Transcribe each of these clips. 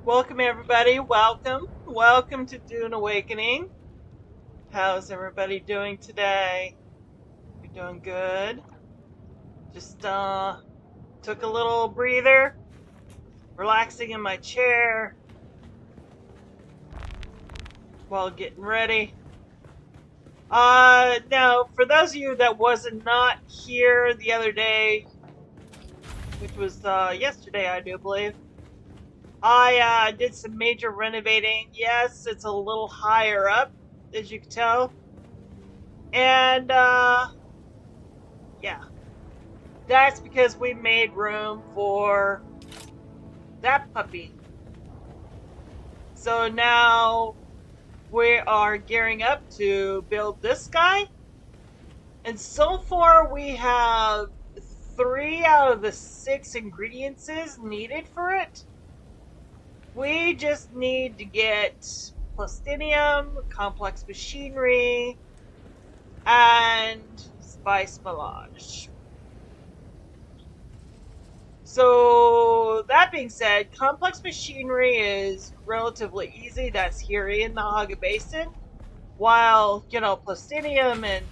Welcome everybody, welcome to Dune Awakening. How's everybody doing today? You doing good? Just took a little breather, relaxing in my chair while getting ready. Now for those of you that wasn't not here the other day, which was yesterday I do believe, I did some major renovating. Yes, it's a little higher up, as you can tell. And yeah, that's because we made room for that puppy. So now we are gearing up to build this guy. And so far we have 3 out of the 6 ingredients needed for it. We just need to get plastinium, complex machinery, and spice melange. So that being said, complex machinery is relatively easy. That's here in the HUGZ Basin. While, plastinium and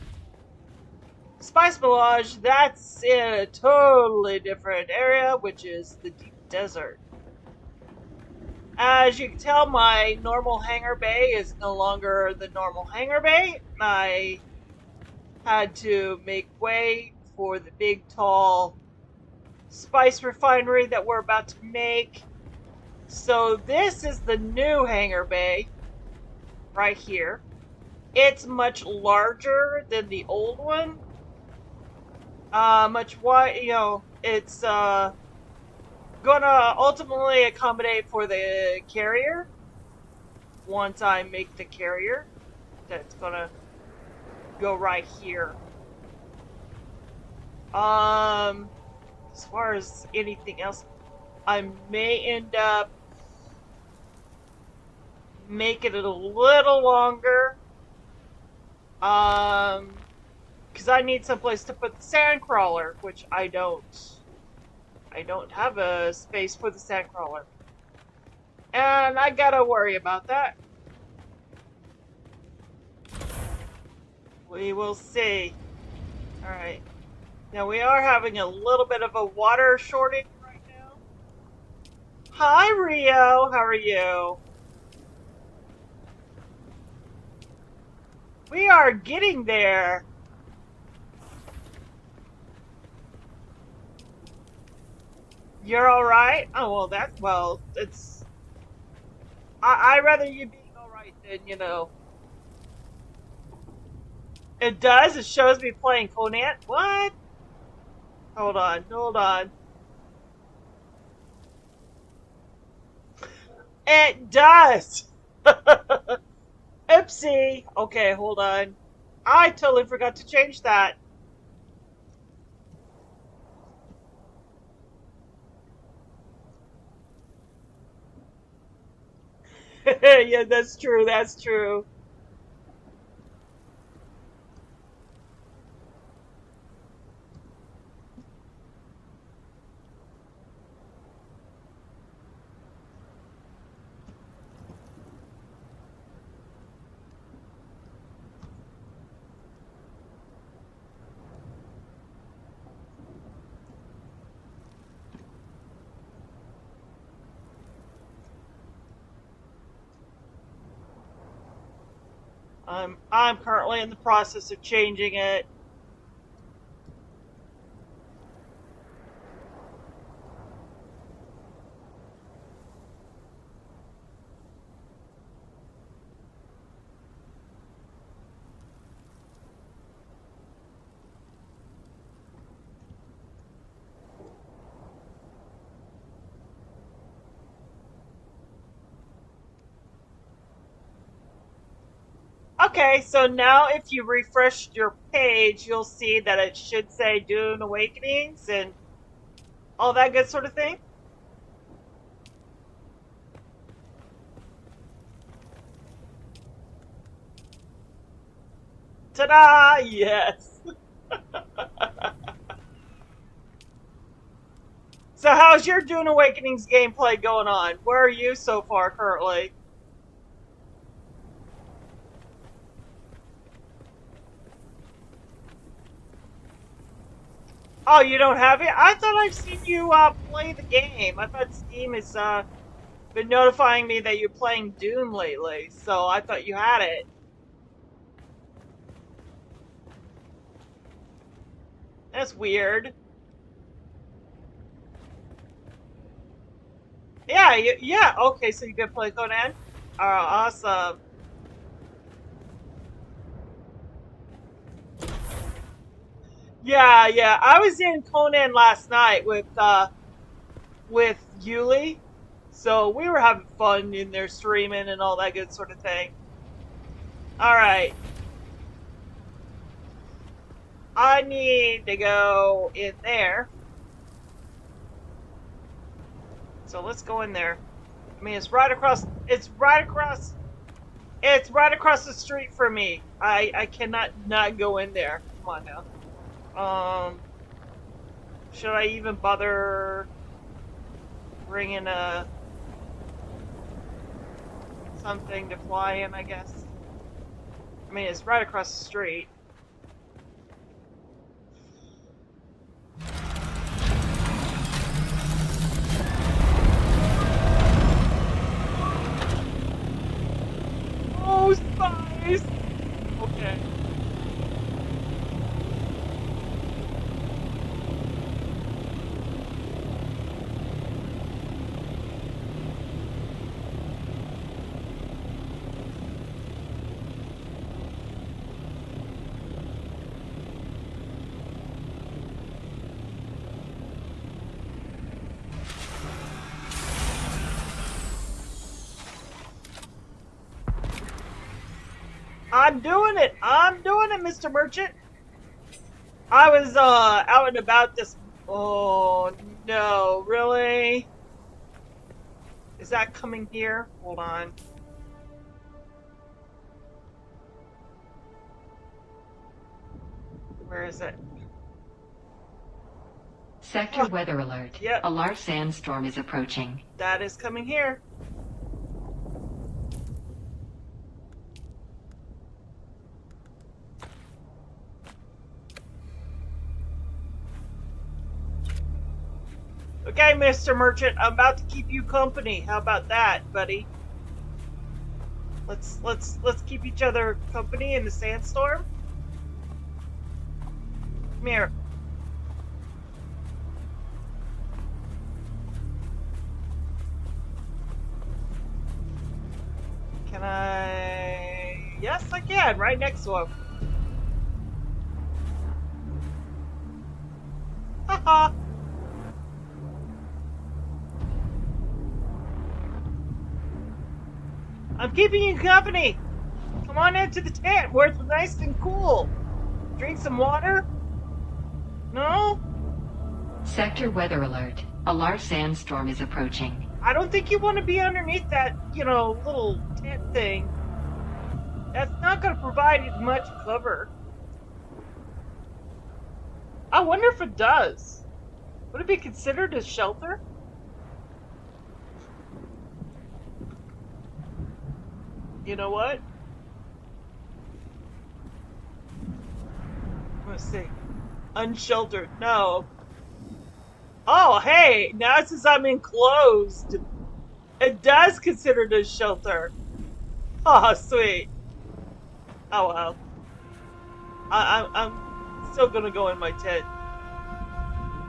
spice melange, that's in a totally different area, which is the deep desert. As you can tell, my normal hangar bay is no longer the normal hangar bay. I had to make way for the big, tall spice refinery that we're about to make. So this is the new hangar bay right here. It's much larger than the old one. Much wide, it's gonna ultimately accommodate for the carrier. Once I make the carrier, that's gonna go right here. As far as anything else, I may end up making it a little longer. Because I need someplace to put the sandcrawler, which I don't. I don't have a space for the sandcrawler. And I gotta worry about that. We will see. Alright. Now we are having a little bit of a water shortage right now. Hi Rio, how are you? We are getting there. You're alright? Oh, it's... I'd rather you being alright than. It does? It shows me playing Conan? What? Hold on. It does! Oopsie! Okay, hold on. I totally forgot to change that. Yeah, that's true. I'm currently in the process of changing it. Okay, so now if you refresh your page, you'll see that it should say Dune Awakenings and all that good sort of thing. Ta-da! Yes! So how's your Dune Awakening's gameplay going on? Where are you so far currently? Oh, you don't have it? I thought I've seen you play the game. I thought Steam has been notifying me that you're playing Dune lately, so I thought you had it. That's weird. Yeah, yeah. Okay, so you can play Conan. Oh, awesome. Yeah, yeah. I was in Conan last night with Yuli, so we were having fun in there streaming and all that good sort of thing. All right, I need to go in there, so let's go in there. I mean, it's right across. It's right across. It's right across the street from me. I cannot not go in there. Come on now. Should I even bother bringing a something to fly in? I guess. I mean, it's right across the street. Oh, spies! Okay. I'm doing it, Mr. Merchant. I was out and about this. Oh no, really? Is that coming here? Hold on. Where is it? Sector weather alert. Yep. A large sandstorm is approaching. That is coming here. Okay, Mr. Merchant, I'm about to keep you company. How about that, buddy? Let's keep each other company in the sandstorm. Come here. Can I? Yes, I can. Right next to him. Haha. I'm keeping you company. Come on into the tent where it's nice and cool. Drink some water? No? Sector weather alert. A large sandstorm is approaching. I don't think you want to be underneath that, little tent thing. That's not going to provide as much cover. I wonder if it does. Would it be considered a shelter? You know what? Let's see. Unsheltered. No. Oh, hey! Now it says I'm enclosed. It does consider it a shelter. Oh, sweet. Oh, well. I'm still gonna go in my tent.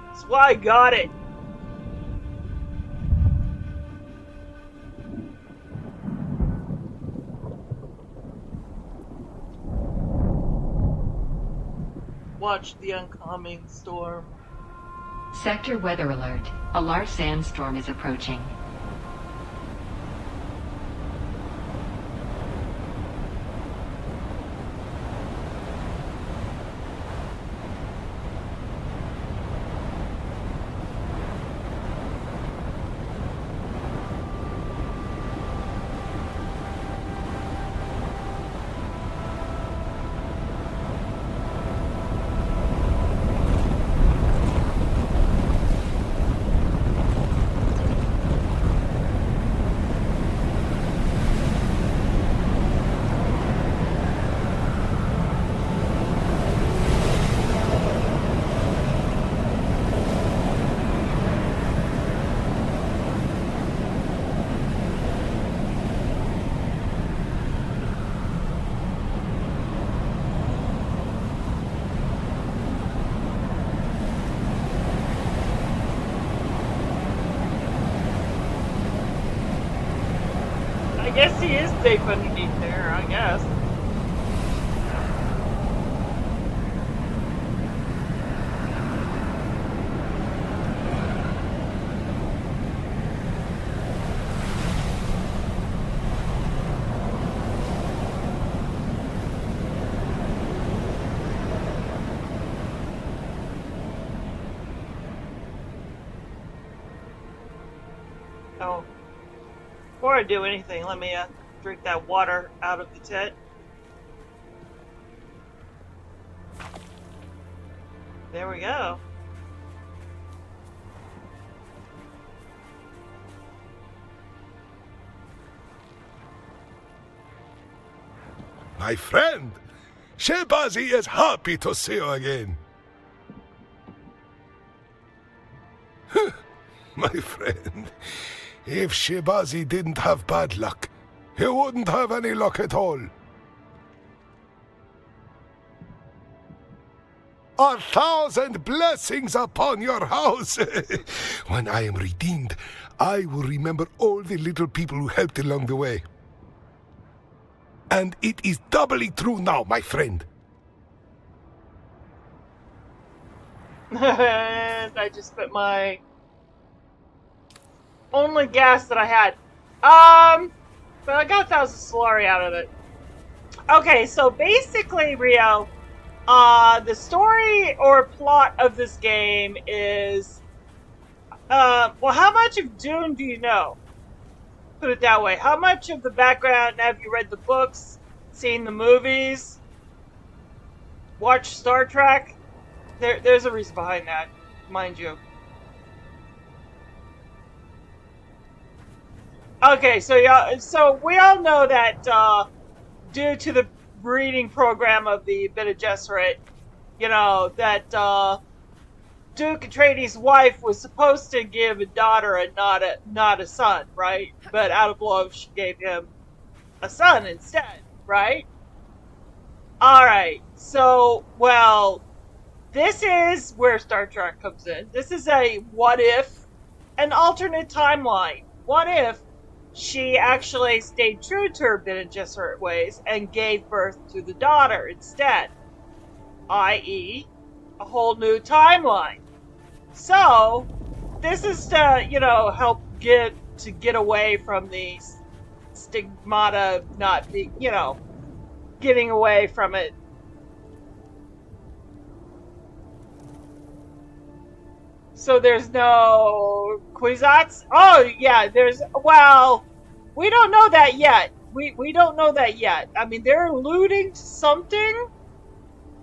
That's why I got it. Watch the oncoming storm. Sector weather alert. A large sandstorm is approaching. guess he is deep underneath there, I guess. Oh. Before I do anything, let me drink that water out of the tent. There we go. My friend, Shehbazi is happy to see you again. My friend, if Shehbazi didn't have bad luck, he wouldn't have any luck at all. 1,000 blessings upon your house. When I am redeemed, I will remember all the little people who helped along the way. And it is doubly true now, my friend. And I just put my only gas that I had. But I got 1,000 Solari out of it. Okay, so basically, Rio, the story or plot of this game is, well, how much of Dune do you know? Put it that way. How much of the background have you read the books, seen the movies, watched Star Trek? There's a reason behind that, mind you. Okay, so yeah, so we all know that due to the breeding program of the Bene Gesserit, you know, that Duke Atreides' wife was supposed to give a daughter and not a son, right? But out of love, she gave him a son instead, right? Alright, so, well, this is where Star Trek comes in. This is a what if, an alternate timeline. What if she actually stayed true to her Bene Gesserit ways and gave birth to the daughter instead? I.e., a whole new timeline. So, this is to, you know, help get away from the stigmata, not being, you know, getting away from it. So there's no Kwisatz? Oh, yeah, well, we don't know that yet. We don't know that yet. I mean, they're alluding to something,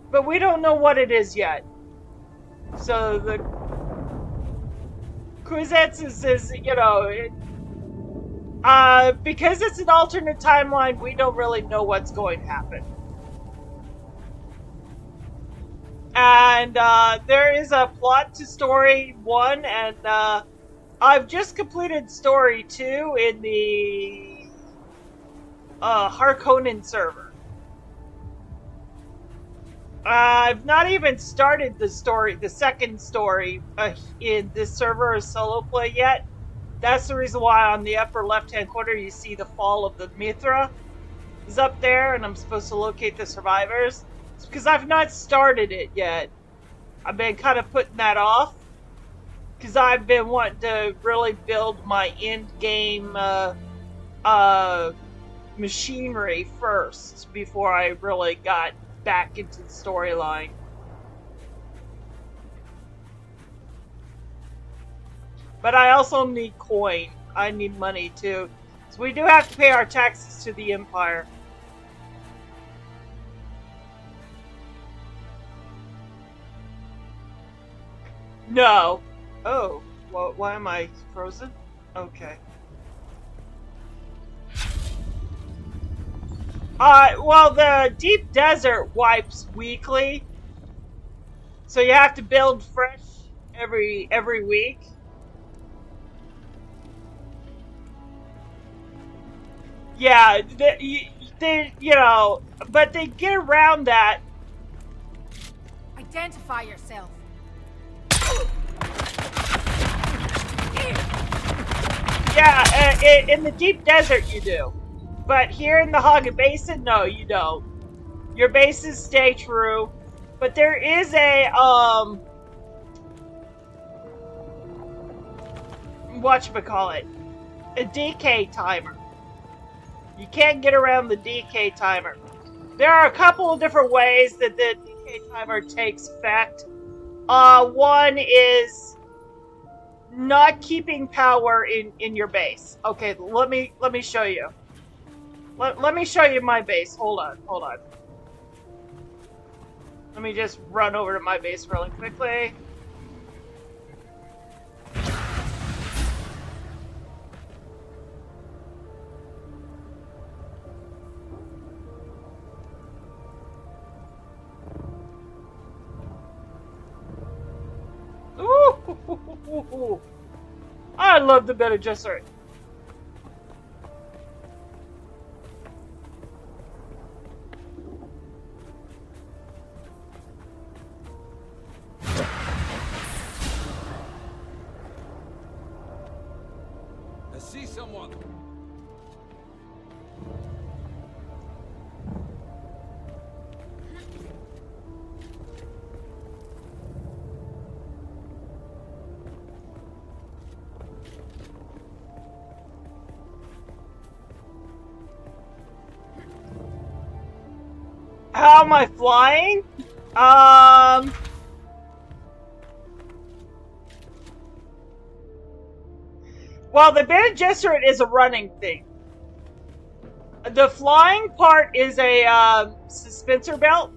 but we don't know what it is yet. So the Kwisatz is you know, because it's an alternate timeline, we don't really know what's going to happen. And there is a plot to story 1, and I've just completed story 2 in the Harkonnen server. I've not even started the second story in this server as solo play yet. That's the reason why on the upper left-hand corner you see the fall of the Mithra is up there, and I'm supposed to locate the survivors. It's because I've not started it yet. I've been kind of putting that off because I've been wanting to really build my end-game machinery first before I really got back into the storyline. But I also need coin. I need money too. So we do have to pay our taxes to the Empire. No. Oh, well, why am I frozen? Okay. Well, the deep desert wipes weekly, so you have to build fresh every week. Yeah, they you know, but they get around that. Identify yourself. Yeah, in the deep desert you do. But here in the Haga Basin, no, you don't. Your bases stay true. But there is a, whatchamacallit, a decay timer. You can't get around the decay timer. There are a couple of different ways that the decay timer takes effect. One is not keeping power in your base. Okay, let me show you. Let me show you my base. Hold on. Let me just run over to my base really quickly. Ooh, I love the Beta Gesserit. I see someone. How am I flying? Well, the Beta Gesserit is a running thing. The flying part is a suspensor belt.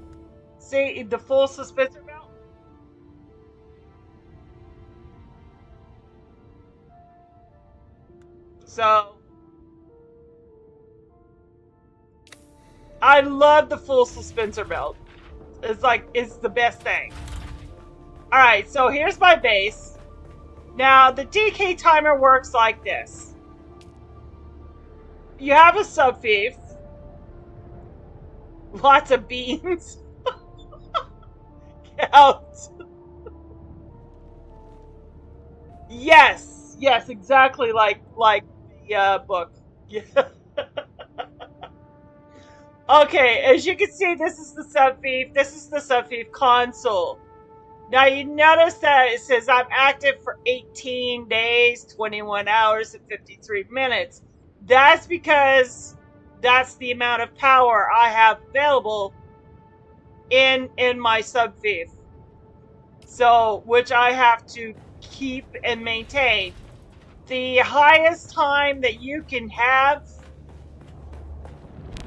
See, the full suspensor belt? So, I love the full suspensor belt. It's the best thing. Alright, so here's my base. Now, the DK timer works like this. You have a sub-fief. Lots of beans. Count. Yes, exactly like the book. Yeah. Okay, as you can see, this is the sub-fief. This is the sub-fief console. Now you notice that it says I'm active for 18 days, 21 hours, and 53 minutes. That's because that's the amount of power I have available in my sub-fief. So, which I have to keep and maintain. The highest time that you can have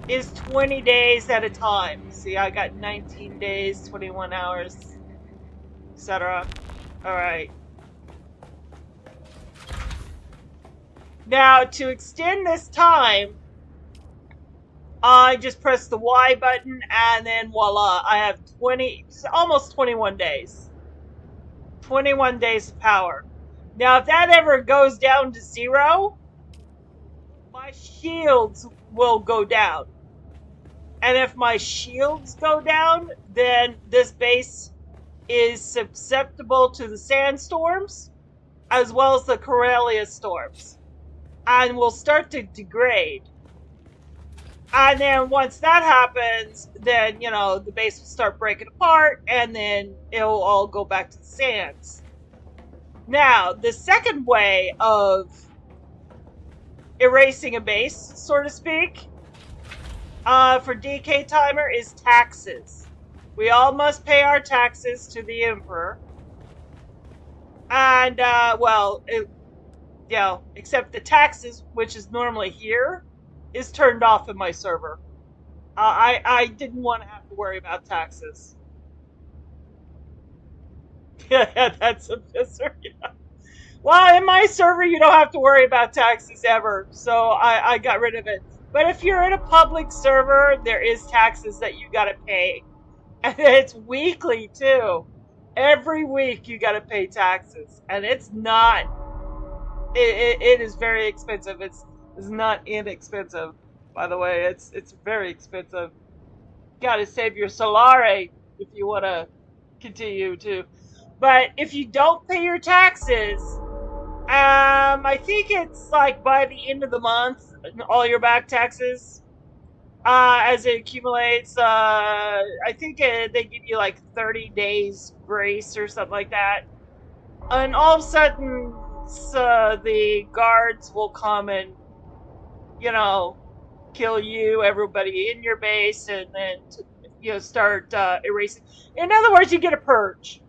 is 20 days at a time. See, I got 19 days, 21 hours, etc. Alright. Now, to extend this time, I just press the Y button and then voila, I have almost 21 days. 21 days of power. Now, if that ever goes down to 0, my shields will go down. And if my shields go down, then this base is susceptible to the sandstorms, as well as the Corellia storms. And will start to degrade. And then once that happens, then, you know, the base will start breaking apart, and then it'll all go back to the sands. Now, the second way of erasing a base, so to speak, for DK timer is taxes. We all must pay our taxes to the Emperor. And, except the taxes, which is normally here, is turned off in my server. I didn't want to have to worry about taxes. Yeah, that's a pisser. Yeah. Well, in my server, you don't have to worry about taxes ever, so I got rid of it. But if you're in a public server, there is taxes that you gotta pay. And it's weekly, too. Every week you gotta pay taxes. And it's not... It is very expensive. It's not inexpensive, by the way. It's very expensive. Gotta save your solare if you want to continue to. But if you don't pay your taxes, I think it's like by the end of the month, all your back taxes as it accumulates. I think they give you like 30 days grace or something like that. And all of a sudden, the guards will come and, kill you, everybody in your base, and then, start erasing. In other words, you get a purge.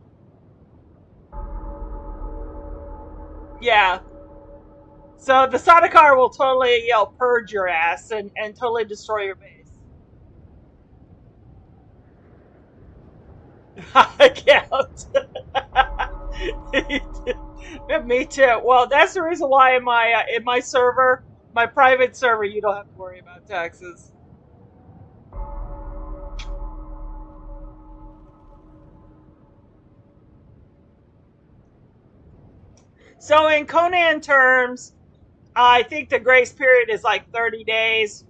Yeah. So the Sadakar will totally, purge your ass and totally destroy your base. I can't. Me too. Well, that's the reason why in my server, my private server, you don't have to worry about taxes. So in Conan terms, I think the grace period is like 30 days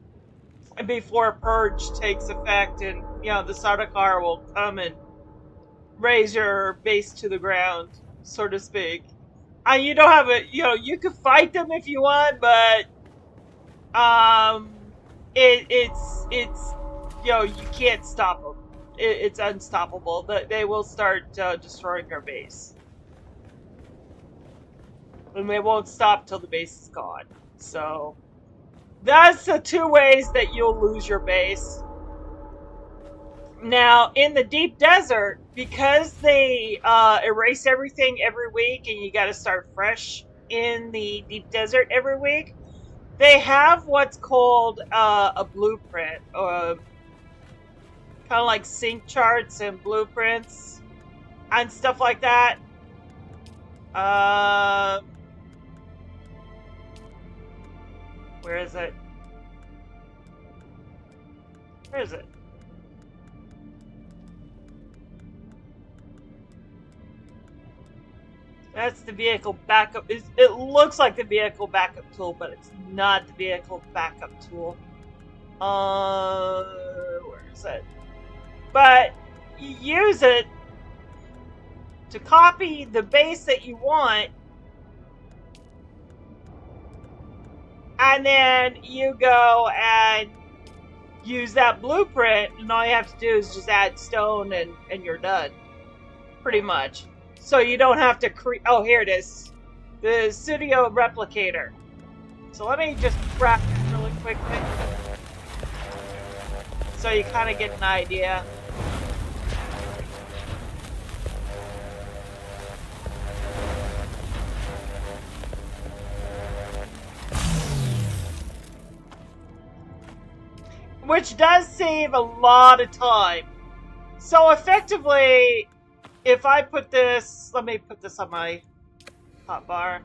before purge takes effect, and the Sardaukar will come and raise your base to the ground, so to speak. And you don't have you could fight them if you want, but it's you can't stop them. It's unstoppable. They will start destroying your base, and they won't stop till the base is gone. So that's the two ways that you'll lose your base. Now, in the deep desert, because they erase everything every week and you got to start fresh in the deep desert every week, they have what's called a blueprint, kind of like sync charts and blueprints and stuff like that. Where is it? Where is it? That's the vehicle backup. It looks like the vehicle backup tool, but it's not the vehicle backup tool. Where is it? But you use it to copy the base that you want, and then you go and use that blueprint, and all you have to do is just add stone and you're done. Pretty much. So you don't have to create... Oh, here it is. The studio replicator. So let me just grab it really quickly, so you kind of get an idea. Which does save a lot of time. So effectively, if I put this, let me put this on my hotbar.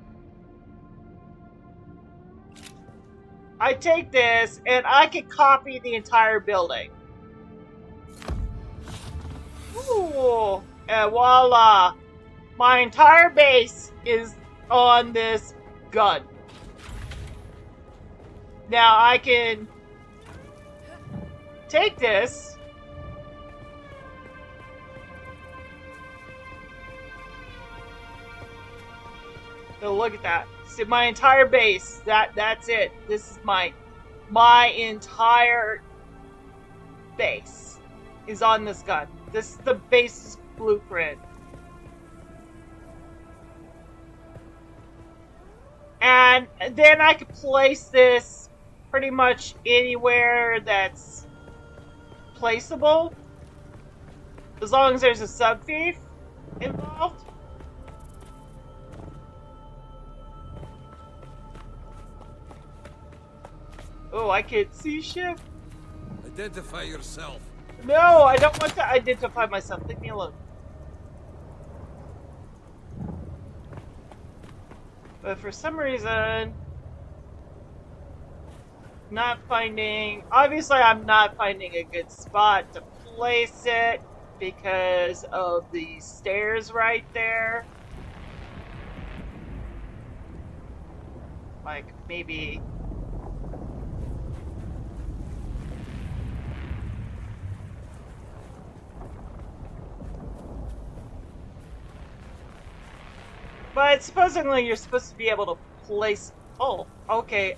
I take this and I can copy the entire building. Ooh, and voila. My entire base is on this gun. Now I can take this. So look at that. See, my entire base. That's it. This is my entire base is on this gun. This is the base blueprint. And then I could place this pretty much anywhere that's placeable, as long as there's a sub-thief involved. Oh, I can't see shit. Identify yourself. No, I don't want to identify myself. Leave me alone. But for some reason, not finding... Obviously, I'm not finding a good spot to place it because of the stairs right there. Like, maybe... But supposedly you're supposed to be able to place... Oh, okay.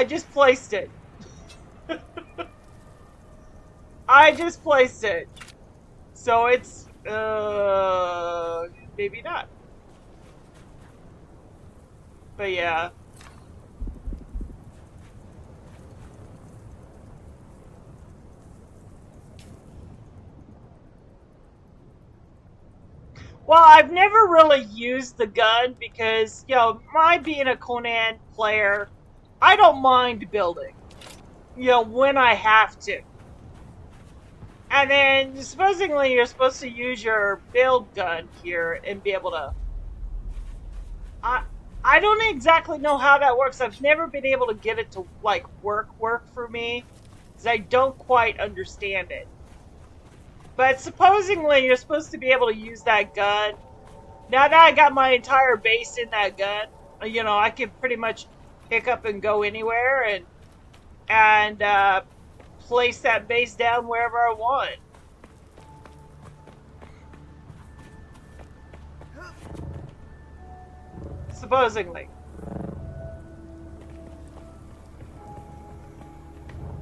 I just placed it. I just placed it. So it's, maybe not. But yeah. Well, I've never really used the gun because, my being a Conan player, I don't mind building, when I have to. And then, supposedly, you're supposed to use your build gun here and be able to... I don't exactly know how that works. I've never been able to get it to, like, work for me, because I don't quite understand it. But supposedly, you're supposed to be able to use that gun. Now that I got my entire base in that gun, I can pretty much pick up and go anywhere and place that base down wherever I want. Supposedly.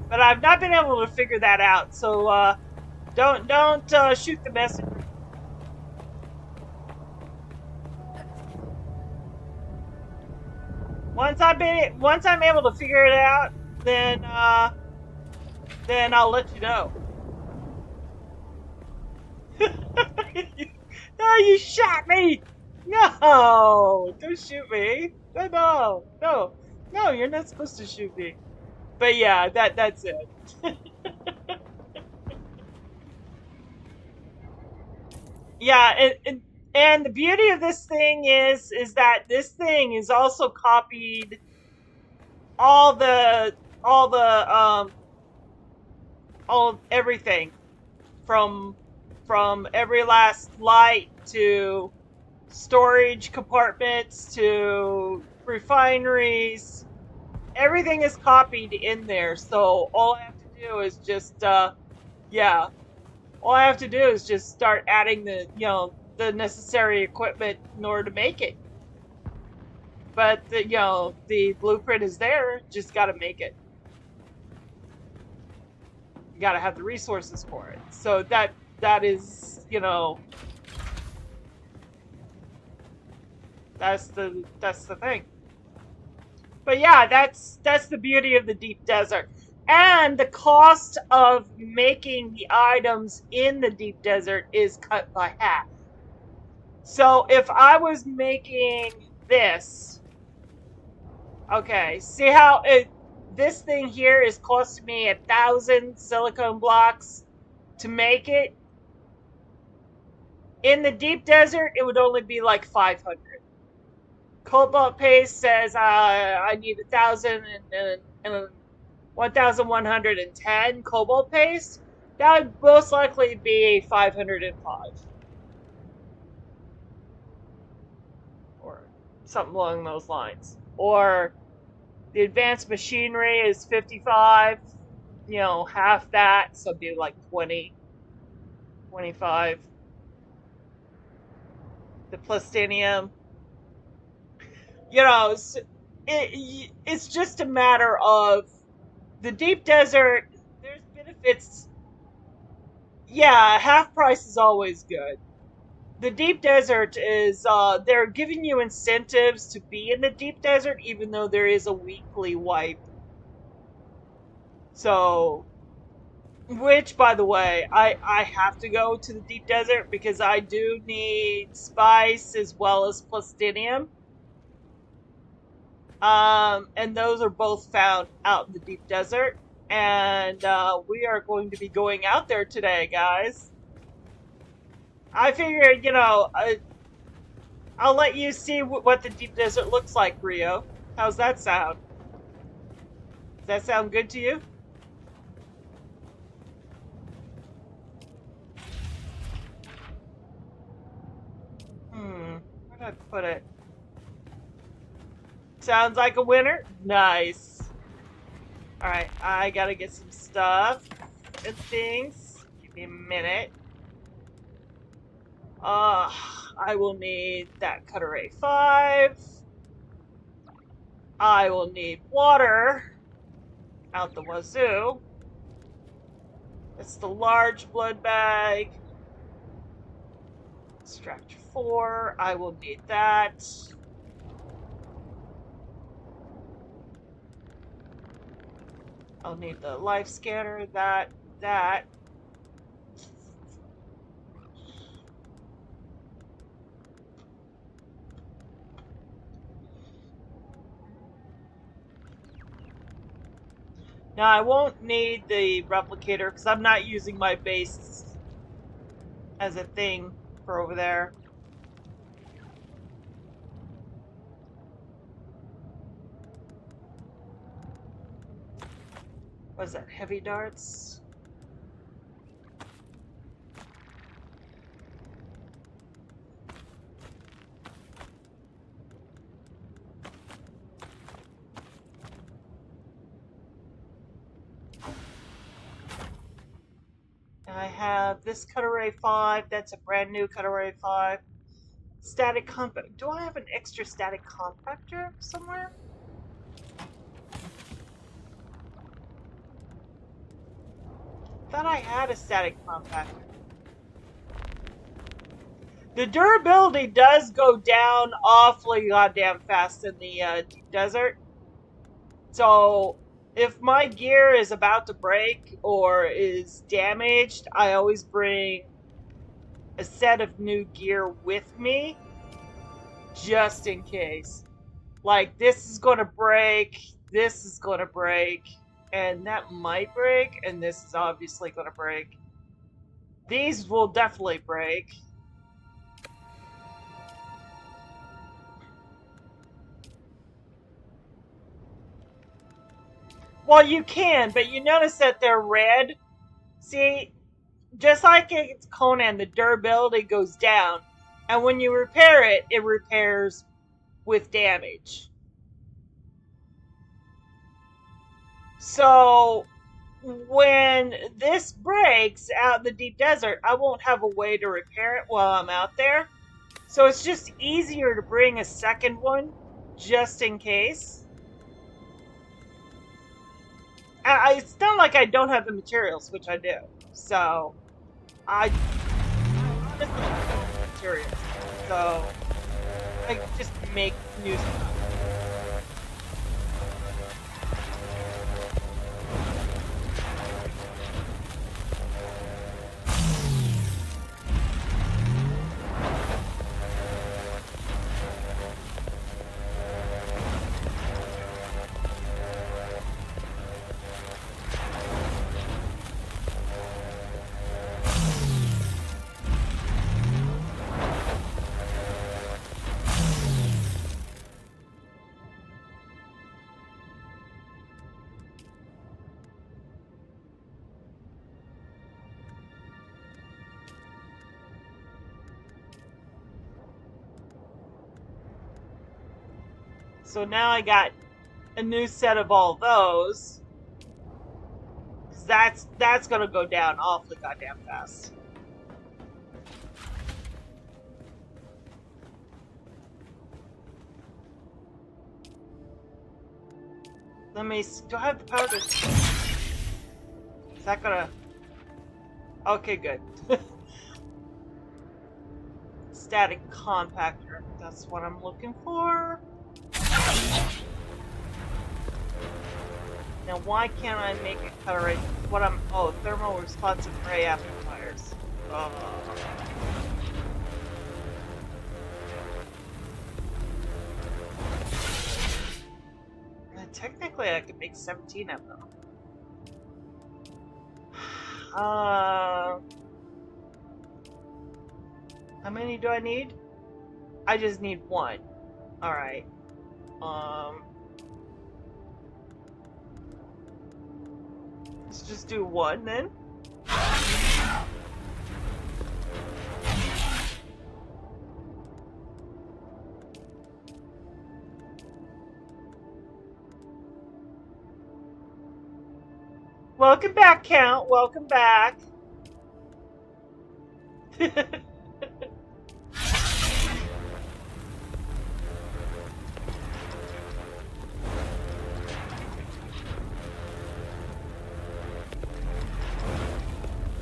But I've not been able to figure that out, so don't shoot the messenger. Once I'm able to figure it out, then I'll let you know. No, you shot me! No! Don't shoot me! No, you're not supposed to shoot me. But yeah, that's it. Yeah, and the beauty of this thing is that this thing is also copied all everything from every last light to storage compartments to refineries. Everything is copied in there, so all I have to do is just all I have to do is just start adding the the necessary equipment in order to make it. But the blueprint is there, just got to make it. You got to have the resources for it. So that is, that's the thing. But yeah, that's the beauty of the deep desert. And the cost of making the items in the deep desert is cut by half. So if I was making this, okay, see how this thing here is costing me 1,000 silicone blocks to make it? In the deep desert, it would only be like 500. Cobalt paste says I need 1,000 and 1,110 cobalt paste. That would most likely be 505. Or something along those lines. Or the advanced machinery is 55. Half that, so it'd be like 20, 25. The plastinium. It's just a matter of the deep desert. There's benefits. Yeah, half price is always good. The deep desert is, they're giving you incentives to be in the deep desert, even though there is a weekly wipe. So, which, by the way, I have to go to the deep desert because I do need spice as well as plastinium. And those are both found out in the deep desert. And we are going to be going out there today, guys. I figured, I'll let you see what the deep desert looks like, Rio. How's that sound? Does that sound good to you? Where did I put it? Sounds like a winner? Nice. Alright, I gotta get some stuff and things. Give me a minute. I will need that Cutter A5. I will need water. out the wazoo. It's the large blood bag. Extract 4. I will need that. I'll need the life scanner, that. Now, I won't need the replicator because I'm not using my base as a thing for over there. What is that? Heavy darts? I have this Cutter Ray 5. That's a brand new Cutter Ray 5. Static compact. Do I have an extra static compactor somewhere? Thought I had a static compactor. The durability does go down awfully goddamn fast in the deep desert. So if my gear is about to break or is damaged, I always bring a set of new gear with me just in case. Like, this is gonna break, this is gonna break, and that might break, and this is obviously gonna break. These will definitely break. Well, you can, but you notice that they're red. See, just like it's Conan, the durability goes down. And when you repair it, it repairs with damage. So, when this breaks out in the deep desert, I won't have a way to repair it while I'm out there. So it's just easier to bring a second one, just in case. It's not like I don't have the materials, which I do. So, I honestly don't have materials. So, I just make new stuff. So now I got a new set of all those. That's gonna go down awfully goddamn fast. Let me see. Do I have the power to... Is that gonna... Okay, good. Static compactor. That's what I'm looking for. Now, why can't I make a cutter ray? What I'm... Oh, thermal responsive ray amplifiers. Technically, I could make 17 of them. How many do I need? I just need one. Alright. Let's just do one then. Welcome back, Count. Welcome back.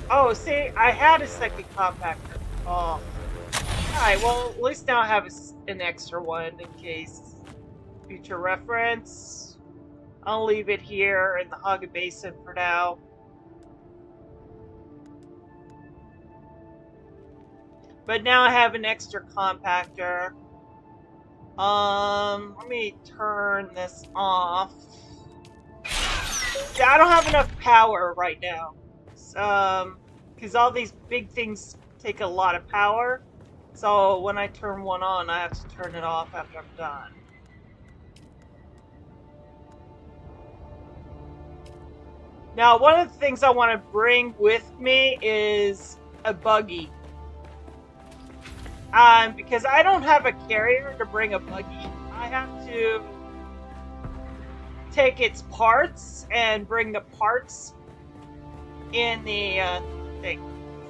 Oh, see, I had a second compactor. Oh. Alright, well, at least now I have an extra one in case. Future reference. I'll leave it here in the HUGZ basin for now. But now I have an extra compactor. Let me turn this off. Yeah, I don't have enough power right now. Because all these big things take a lot of power. So when I turn one on, I have to turn it off after I'm done. Now, one of the things I want to bring with me is a buggy. Because I don't have a carrier to bring a buggy. I have to take its parts and bring the parts in the thing.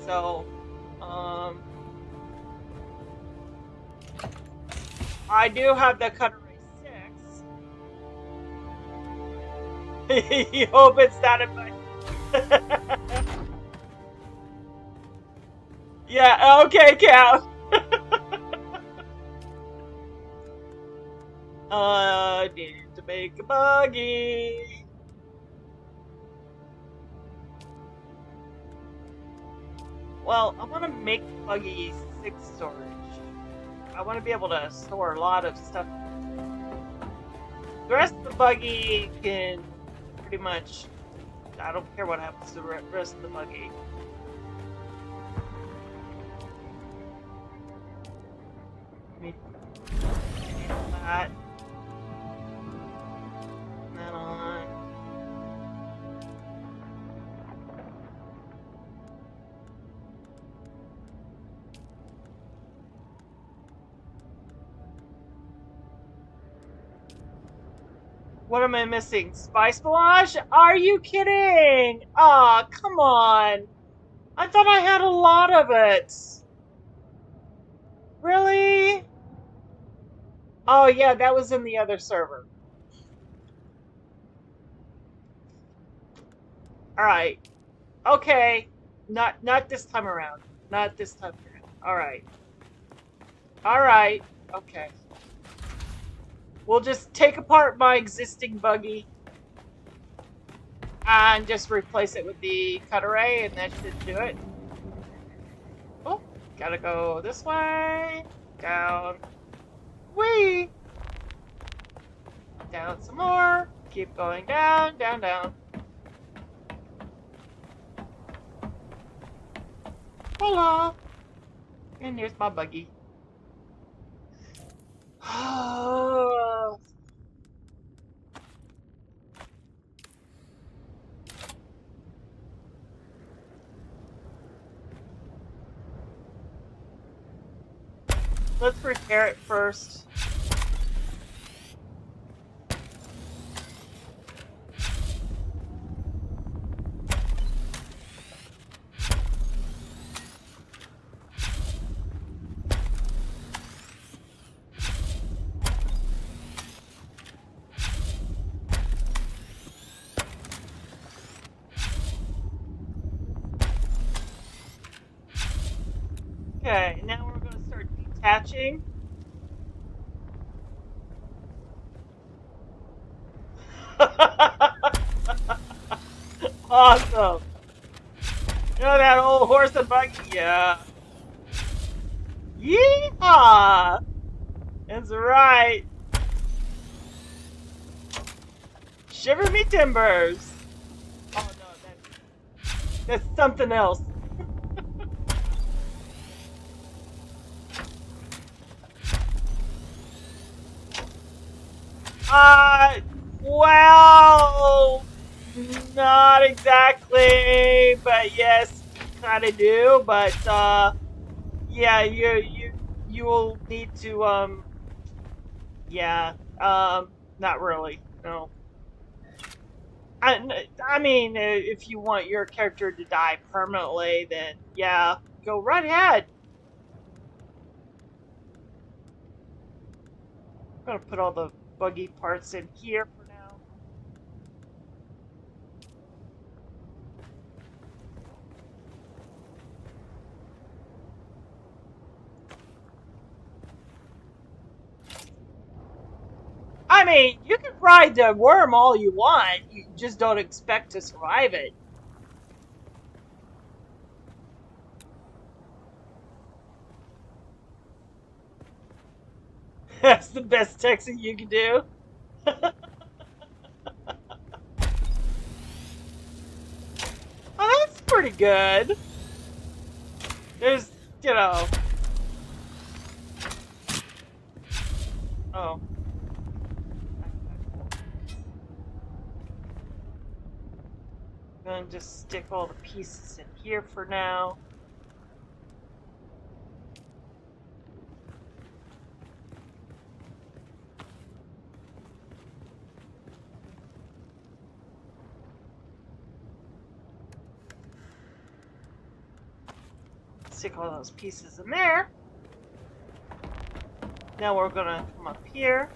So, I do have the Cutter 6. You hope it's not a buggy. Yeah, okay, Cal. I need to make a buggy. Well, I want to make the buggy 6 storage. I want to be able to store a lot of stuff. The rest of the buggy can pretty much... I don't care what happens to the rest of the buggy. That. And then on. What am I missing? Spice melange? Are you kidding? Aw, oh, come on. I thought I had a lot of it. Really? Oh yeah, that was in the other server. Alright. Okay. Not this time around. Not this time around. Alright. Alright. Okay. We'll just take apart my existing buggy and just replace it with the Cutter and that should do it. Oh, gotta go this way. Down. Whee! Down some more. Keep going down, down, down. Voila! And here's my buggy. Let's repair it first. Okay, now we're going to start detaching. Awesome. You know that old horse and buggy? Yeah. Yeehaw! That's right. Shiver me timbers. Oh no, that's something else. Well, not exactly, but yes, kind of do. But yeah, you will need to yeah, not really, no. I mean, if you want your character to die permanently, then yeah, go right ahead. I'm gonna put all the buggy parts in here for now. mean, you can ride the worm all you want. You just don't expect to survive it. That's the best texting you can do. Oh, that's pretty good. There's, you know... Oh. I'm gonna just stick all the pieces in here for now. Stick all those pieces in there. Now we're gonna come up here.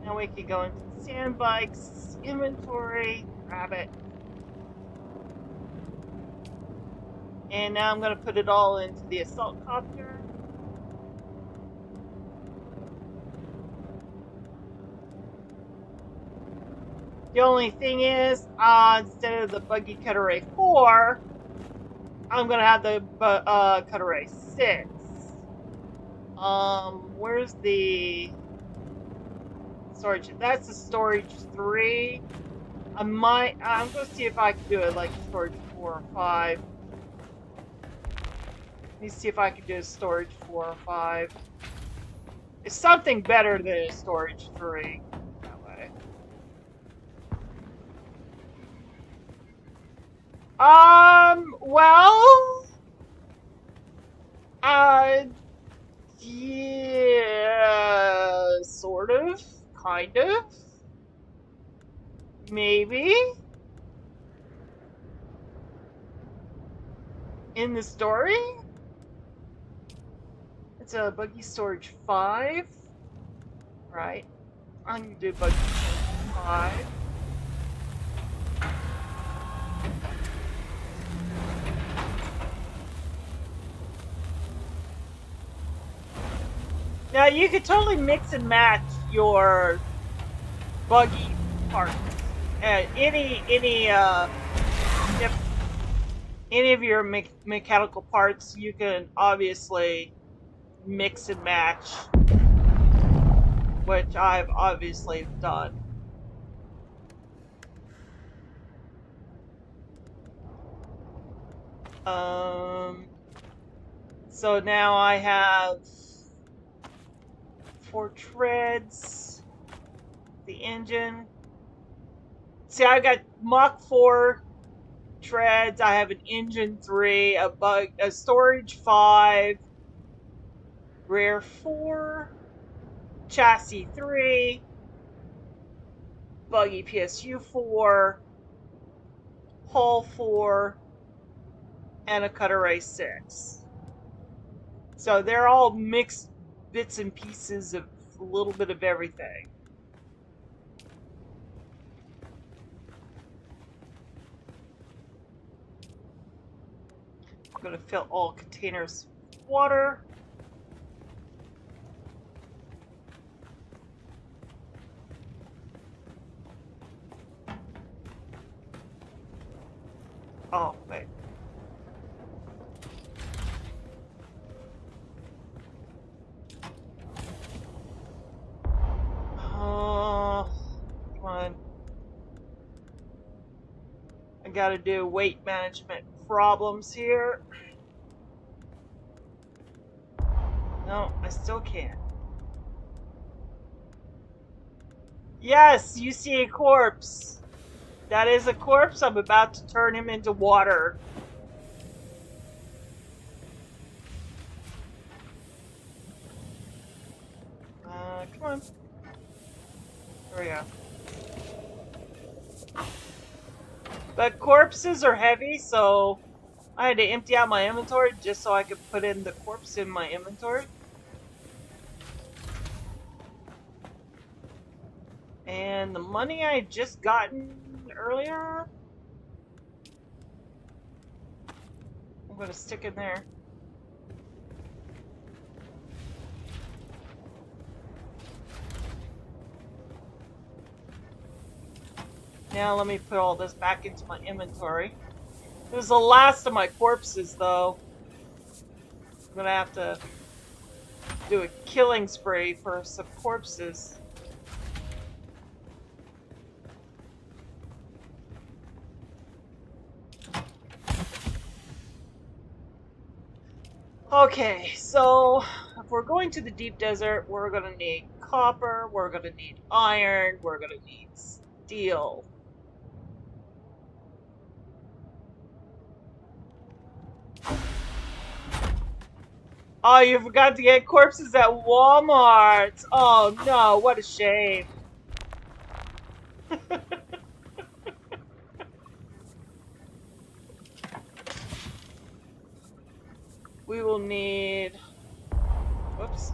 Now we can go into the sandbikes inventory, grab it. And now I'm going to put it all into the assault copter. The only thing is, instead of the buggy cut array 4, I'm going to have the cut array 6. Where's the storage? That's the storage 3. I'm going to see if I can do it like storage 4 or 5. Let me see if I can do a storage 4 or 5. It's something better than a storage 3. That way. Well... yeah... Sort of. Kind of. Maybe. In the story? It's a buggy storage 5. Right. I'm gonna do buggy storage 5. Now you could totally mix and match your buggy parts. If any of your mechanical parts, you can obviously mix and match, which I've obviously done. So now I have 4 treads, the engine. See, I got Mach 4 treads. I have an engine 3, a storage 5, rear 4, chassis 3, buggy PSU 4, hull 4, and a cut array 6. So they're all mixed bits and pieces of a little bit of everything. I'm going to fill all containers with water. Oh, wait. Come on. I gotta do weight management problems here. No, I still can't. Yes, you see a corpse. That is a corpse. I'm about to turn him into water. Come on. There we go. But corpses are heavy, so I had to empty out my inventory just so I could put in the corpse in my inventory. And the money I had just gotten earlier, I'm gonna stick in there. Now let me put all this back into my inventory. This is the last of my corpses, though. I'm gonna have to do a killing spree for some corpses. Okay, so if we're going to the deep desert, we're gonna need copper, we're gonna need iron, we're gonna need steel. Oh, you forgot to get corpses at Walmart. Oh no, what a shame. We will need... Whoops.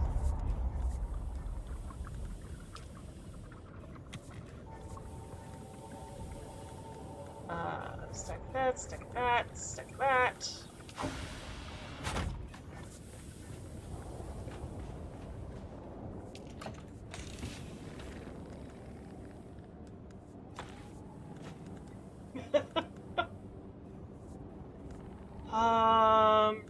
Stack that, stack that, stack that. um...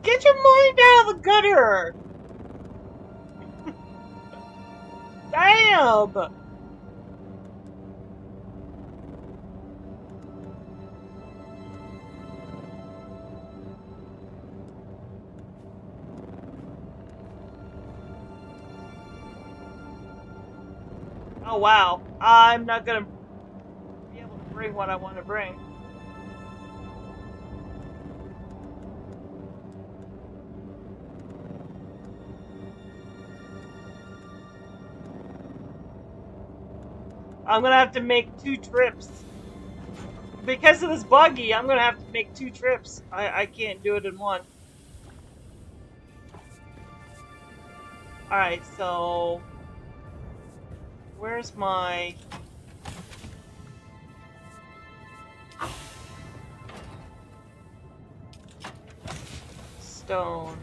Get your mind out of the gutter! Damn! Oh wow, I'm not gonna be able to bring what I want to bring. I'm gonna have to make 2 trips. Because of this buggy, I'm gonna have to make 2 trips. I can't do it in one. Alright, so... Where's my... stone?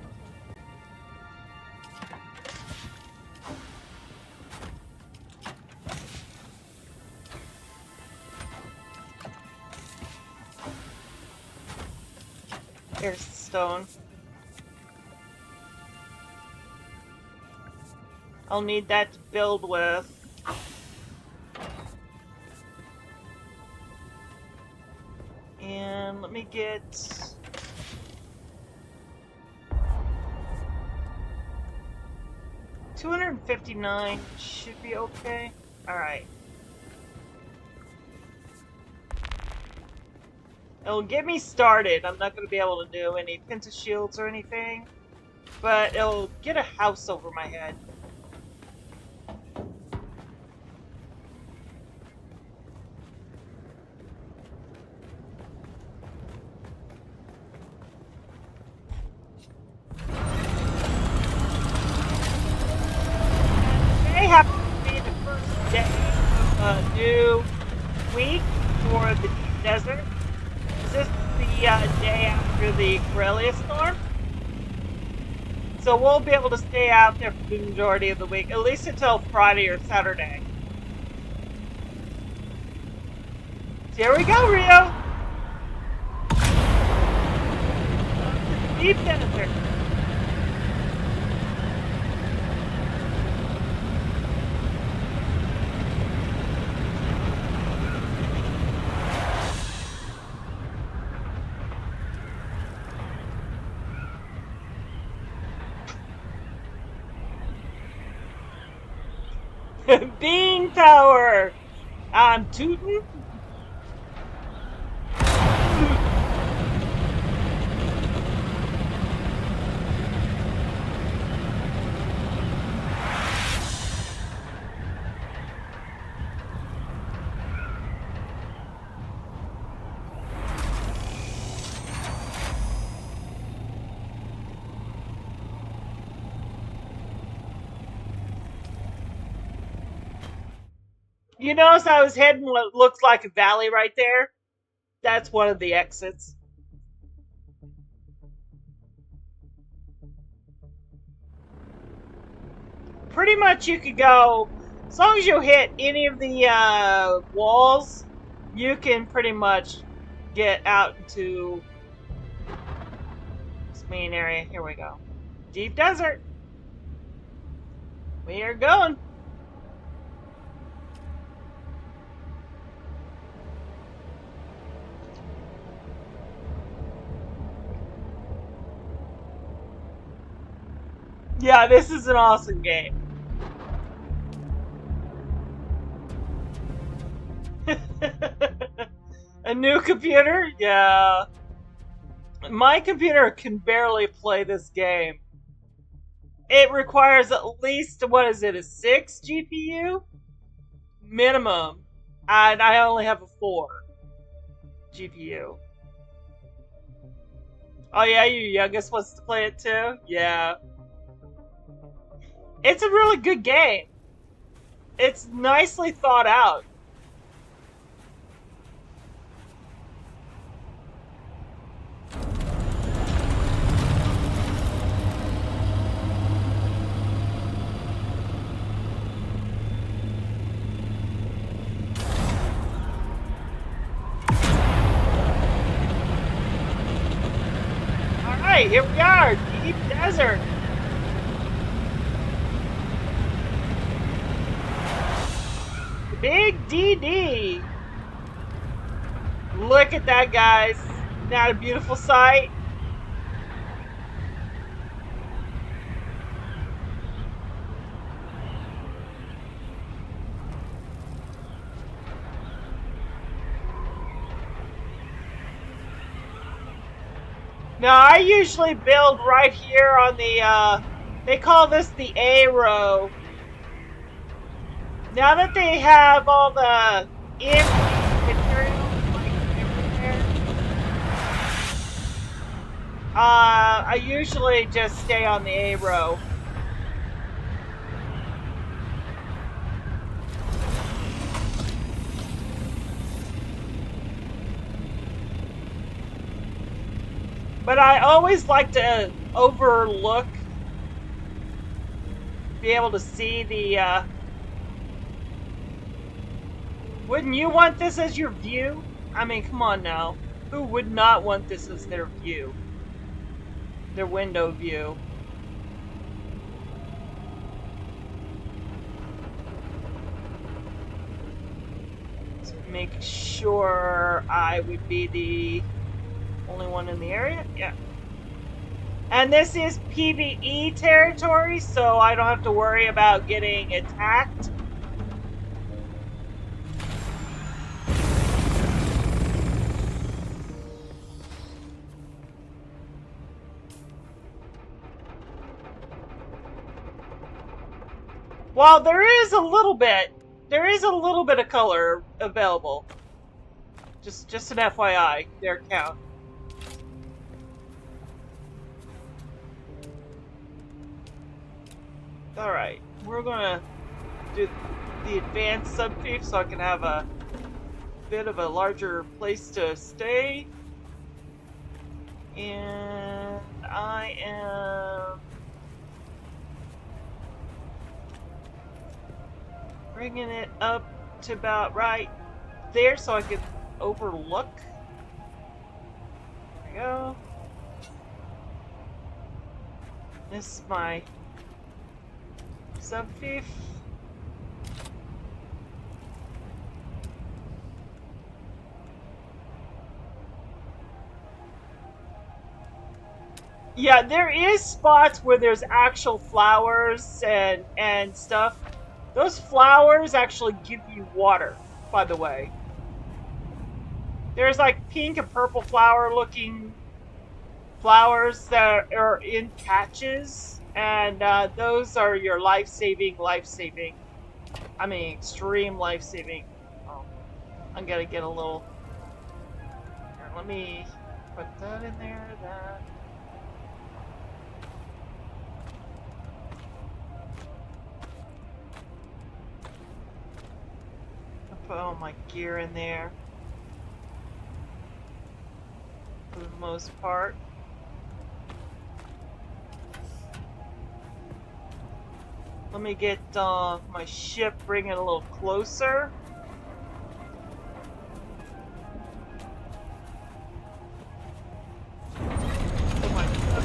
Here's the stone. I'll need that to build with. And let me get... $259 should be okay. Alright. It'll get me started. I'm not going to be able to do any Penta shields or anything, but it'll get a house over my head. Today happens to be the first day of a new week for the deep desert. This is the day after the Corellia storm. So we'll be able to stay out there for the majority of the week, at least until Friday or Saturday. So here we go, Rio! Deep desert. Bean power! I'm tootin'. You notice I was heading what looks like a valley right there? That's one of the exits. Pretty much you could go, as long as you hit any of the walls, you can pretty much get out into this main area. Here we go. Deep desert. We are going. Yeah, this is an awesome game. A new computer? Yeah. My computer can barely play this game. It requires at least, what is it, a 6 GPU? Minimum. And I only have a 4 GPU. Oh yeah, your youngest wants to play it too? Yeah. It's a really good game. It's nicely thought out. Alright, here we are, deep desert. Big DD. Look at that, guys. Not a beautiful sight? Now, I usually build right here on the, they call this the A row. Now that they have all the materials like everywhere, I usually just stay on the A row. But I always like to overlook, be able to see the, wouldn't you want this as your view? I mean, come on now. Who would not want this as their view? Their window view. Let's make sure I would be the only one in the area? Yeah. And this is PvE territory, so I don't have to worry about getting attacked. While there is a little bit of color available. Just an FYI, their count. Alright, we're gonna do the advanced subfief so I can have a bit of a larger place to stay. And I am bringing it up to about right there so I can overlook. There we go. This is my subfief. Yeah, there is spots where there's actual flowers and stuff. Those flowers actually give you water, by the way. There's like pink and purple flower looking flowers that are in patches, and those are your life-saving. I mean, extreme life-saving. Oh, I'm gonna get a little. Here, let me put that in there. That. I'll put all my gear in there for the most part. Let me get my ship, bring it a little closer. Oh my God.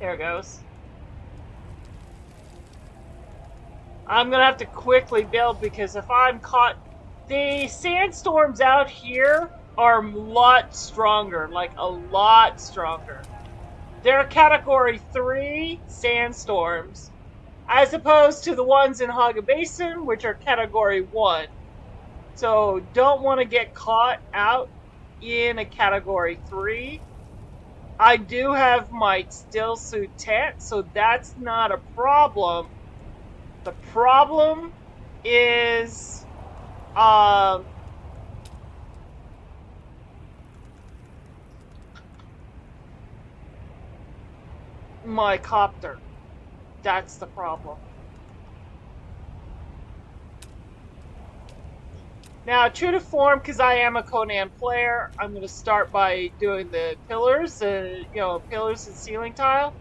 There it goes. I'm gonna have to quickly build because if I'm caught, the sandstorms out here are a lot stronger, like a lot stronger. They're category 3 sandstorms, as opposed to the ones in Haga Basin, which are category 1. So don't want to get caught out in a category 3. I do have my still suit tent, so that's not a problem. The problem is my copter. That's the problem. Now, true to form, because I am a Conan player, I'm going to start by doing the pillars, pillars and ceiling tile.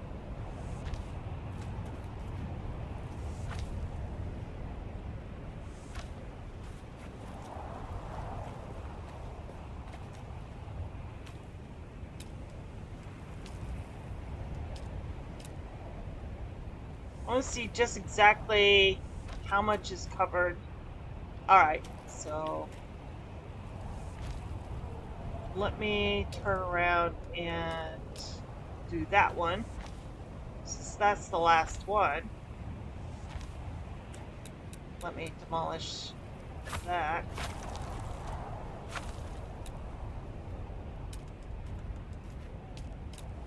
I want to see just exactly how much is covered. Alright, so let me turn around and do that one. Since that's the last one. Let me demolish that.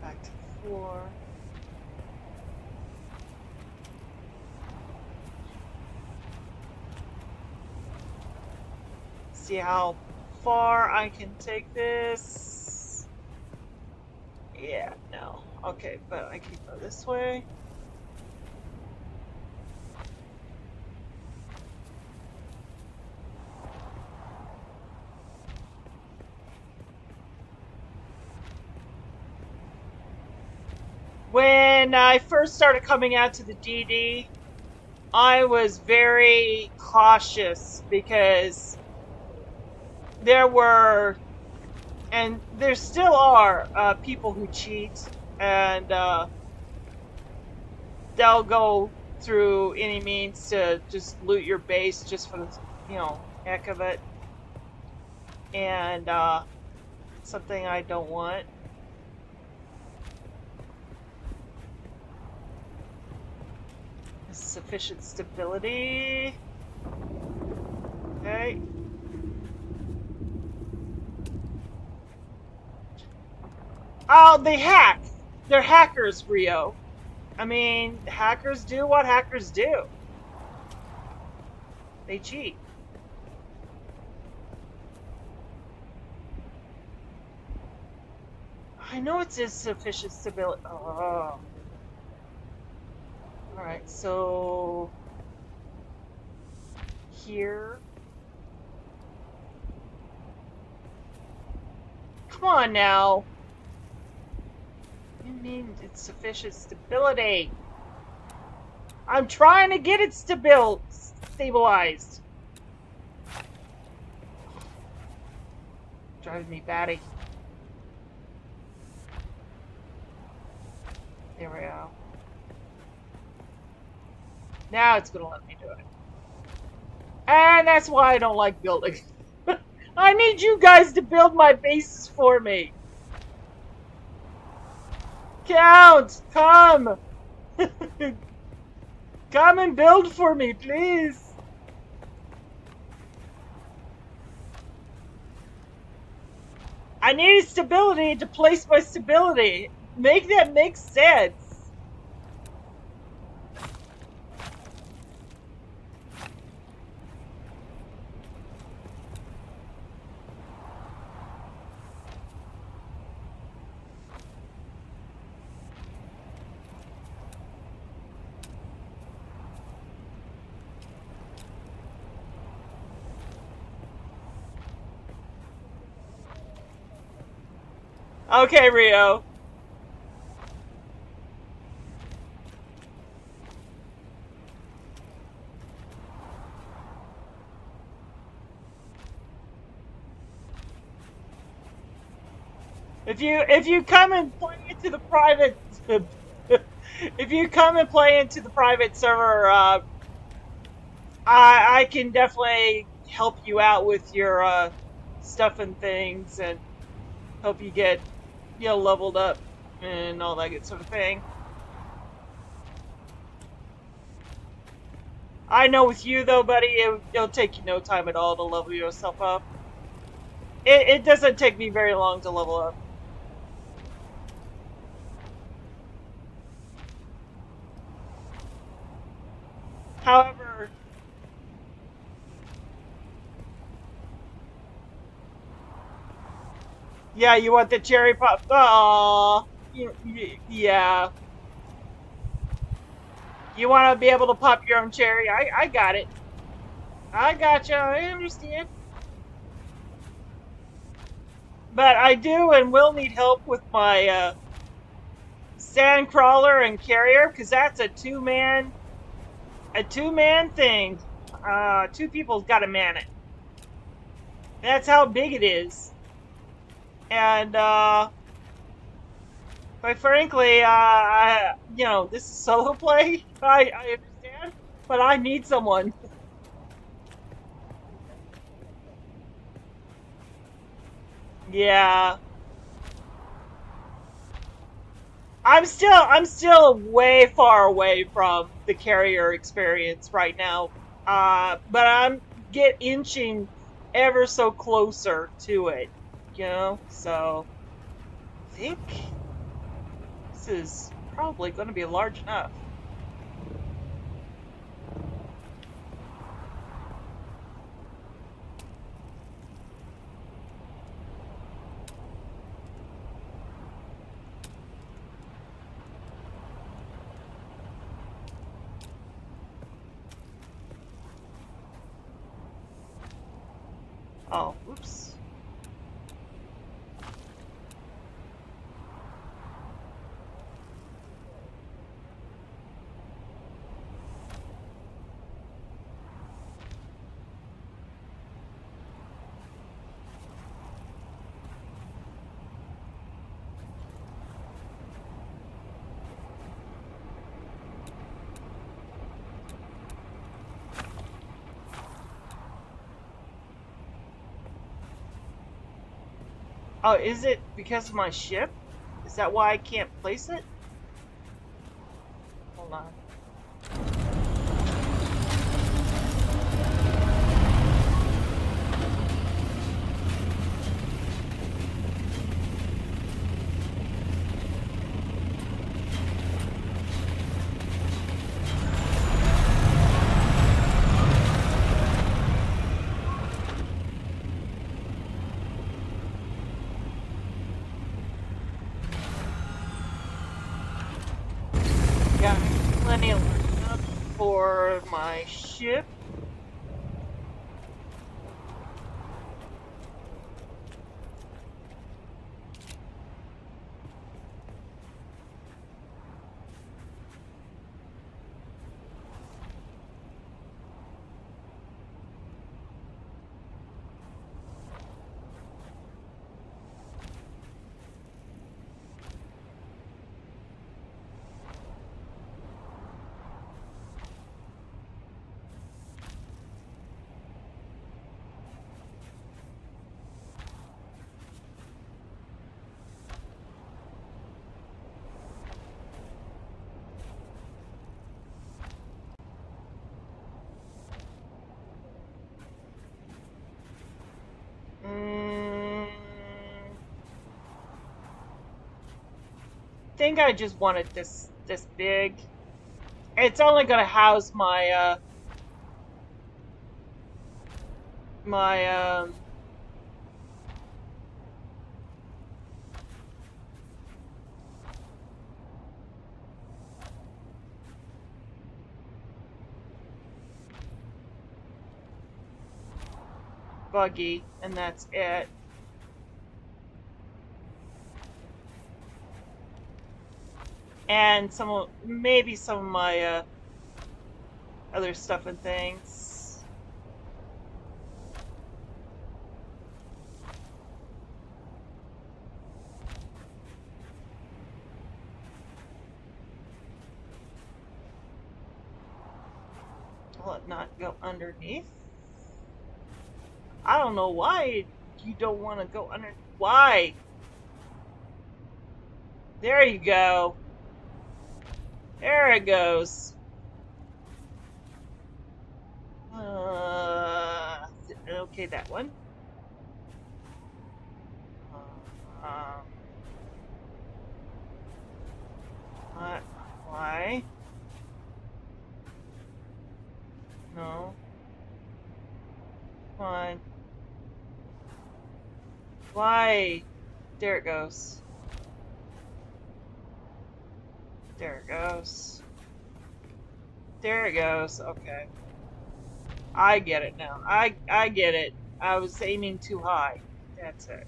Back to the floor. See how far I can take this. Yeah, no. Okay, but I can go this way. When I first started coming out to the DD, I was very cautious because there were, and there still are, people who cheat, and they'll go through any means to just loot your base just for the, heck of it. And something I don't want. Sufficient stability. Okay. Oh, they hack! They're hackers, Rio. I mean, hackers do what hackers do. They cheat. I know it's insufficient stability. Oh. Alright, so here. Come on now. You mean it's sufficient stability? I'm trying to get it stabilized. Driving me batty. There we go. Now it's gonna let me do it. And that's why I don't like building. I need you guys to build my bases for me. Count, come. Come and build for me, please. I needed stability to place my stability. Make that make sense. Okay, Rio. If you come and play into the private if you come and play into the private server, I can definitely help you out with your stuff and things and help you get leveled up and all that good sort of thing. I know with you though, buddy, it'll take you no time at all to level yourself up. It doesn't take me very long to level up. However, yeah, you want the cherry pop? Oh, yeah. You want to be able to pop your own cherry? I got it. I gotcha. I understand. But I do and will need help with my sand crawler and carrier because that's a two-man thing. Two people's got to man it. That's how big it is. And quite frankly, this is solo play. I understand, but I need someone. Yeah. I'm still way far away from the carrier experience right now. But I'm inching ever so closer to it, so I think this is probably going to be large enough. Oh, oops. Oh, is it because of my ship? Is that why I can't place it? Hold on. Got plenty of enough for my ship. think I just wanted this big. It's only gonna house my my buggy, and that's it. And maybe some of my other stuff and things. Will it not go underneath? I don't know why you don't want to go under. Why? There you go. There it goes. Okay, that one. Um, what? Why? No. Come on. Why? There it goes. There it goes. There it goes. Okay. I get it now. I get it. I was aiming too high. That's it.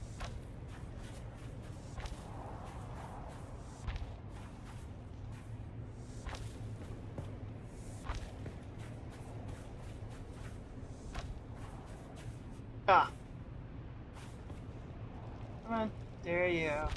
Ah. Come on. There you go.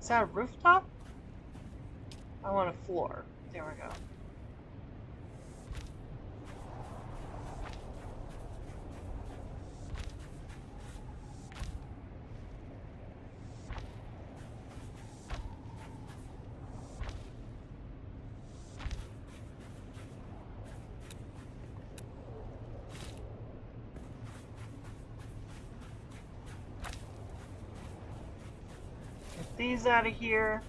Is that a rooftop? I want a floor. There we go. Get these out of here.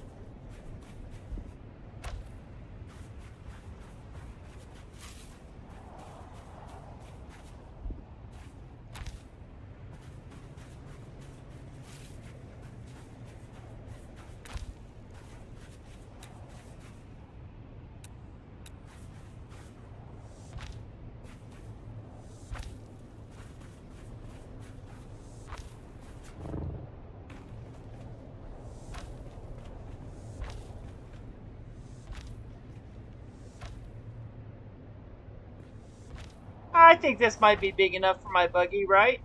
I think this might be big enough for my buggy, right?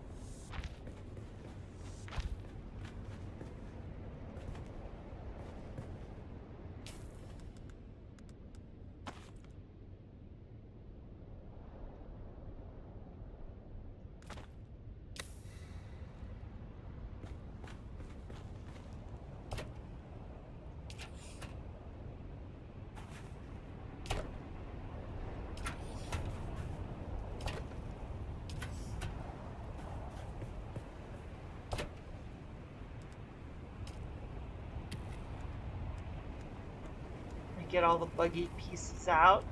Get all the buggy pieces out.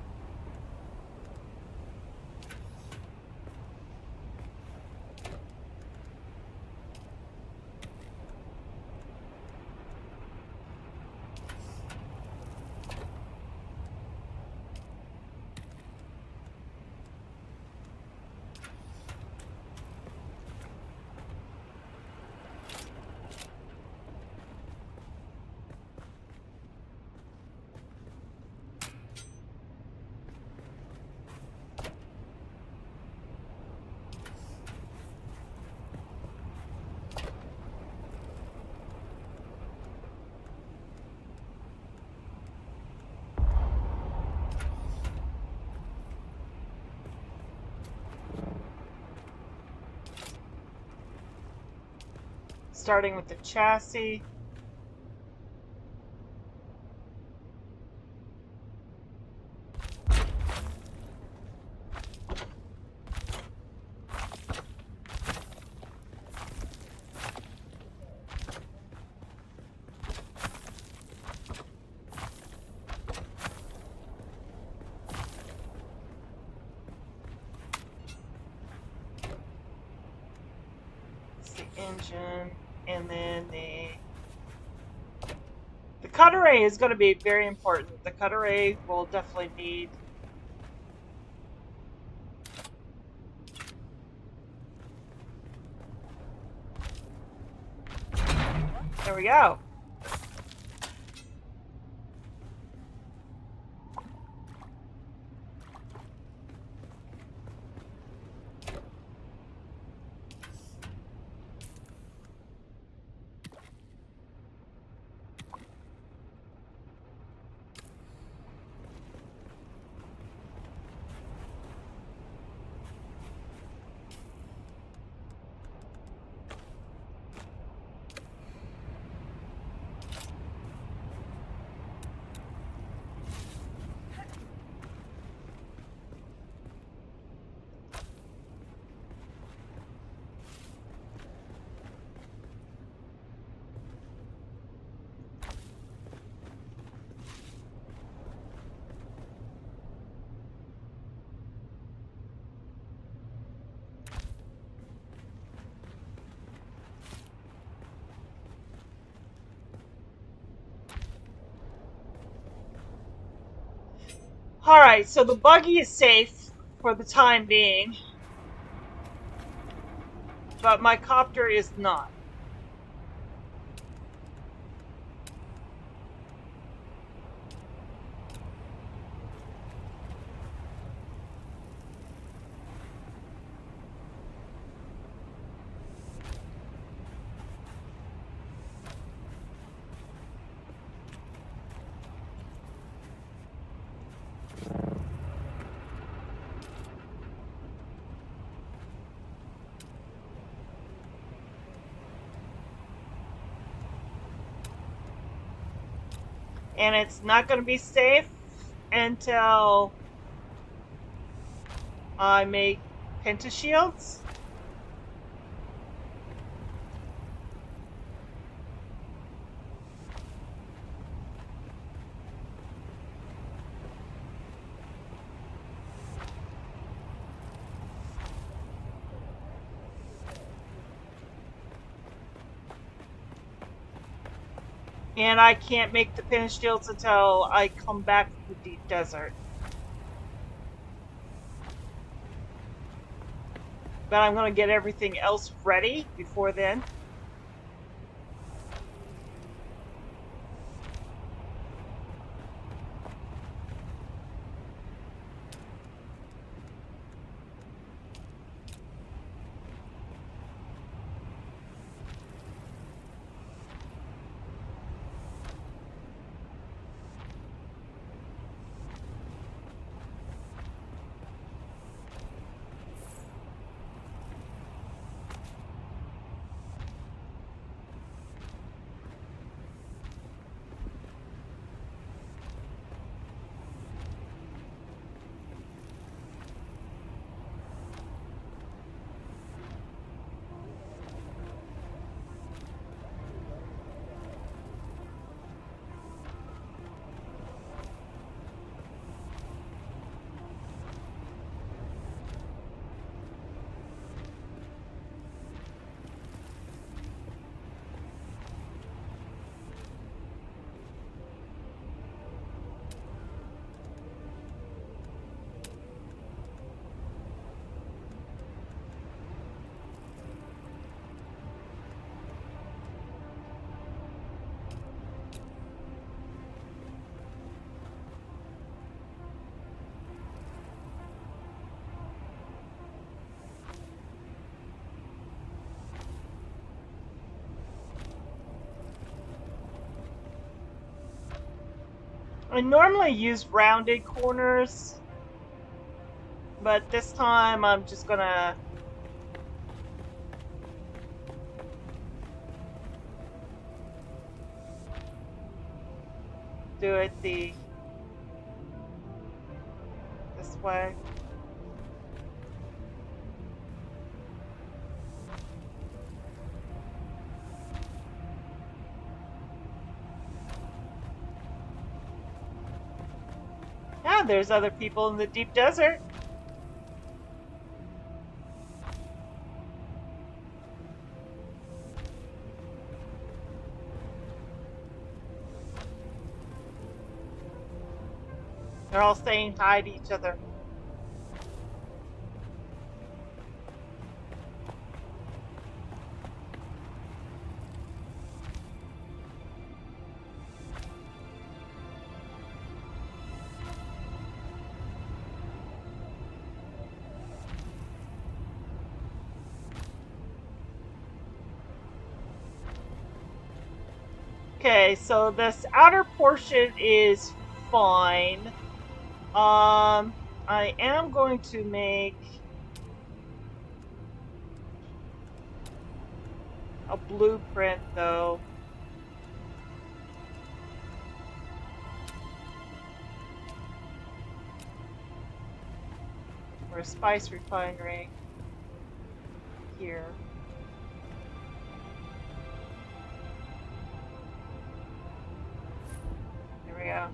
starting with the chassis. Engine, and then the cut array is going to be very important. The cut array will definitely need. There we go. Alright, so the buggy is safe for the time being, but my copter is not. And it's not going to be safe until I make pentashields. And I can't make the pentashields until I come back from the deep desert. But I'm going to get everything else ready before then. I normally use rounded corners, but this time I'm just gonna do it this way. Yeah, there's other people in the deep desert. They're all saying hi to each other. Okay, so this outer portion is fine. I am going to make a blueprint though. For a spice refinery here. There we go.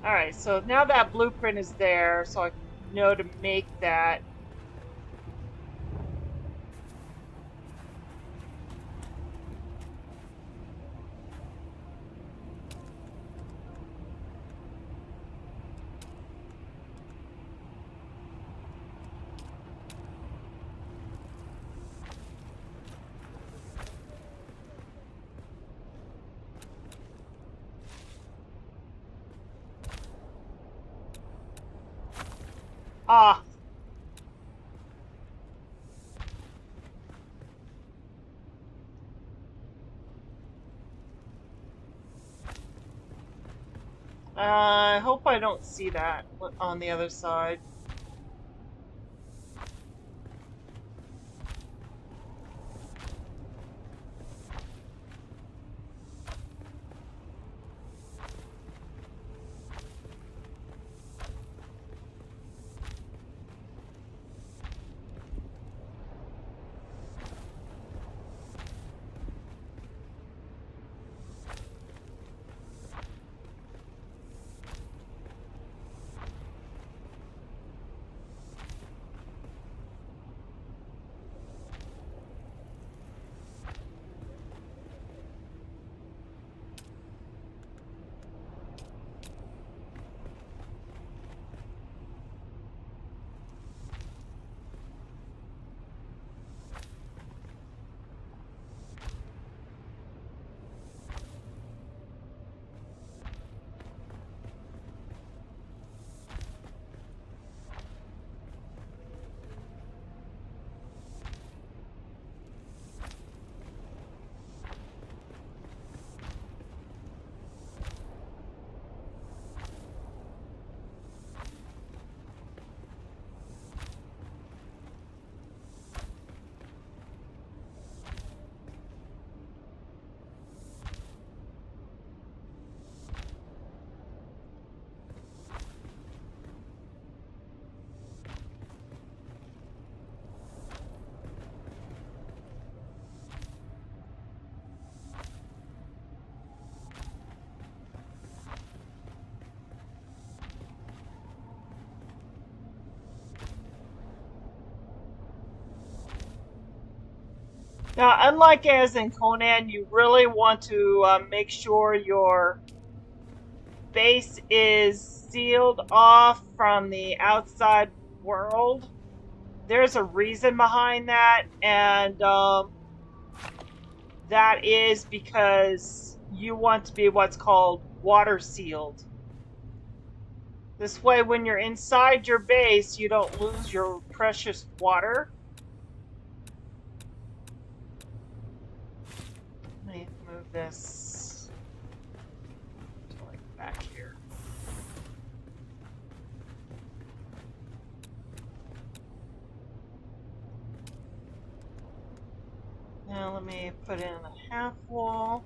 Alright, so now that blueprint is there, so I know to make that. Ah! I hope I don't see that on the other side. Now, unlike as in Conan, you really want to make sure your base is sealed off from the outside world. There's a reason behind that, and that is because you want to be what's called water sealed. This way, when you're inside your base, you don't lose your precious water. Let me move this to like back here. Now let me put in a half wall.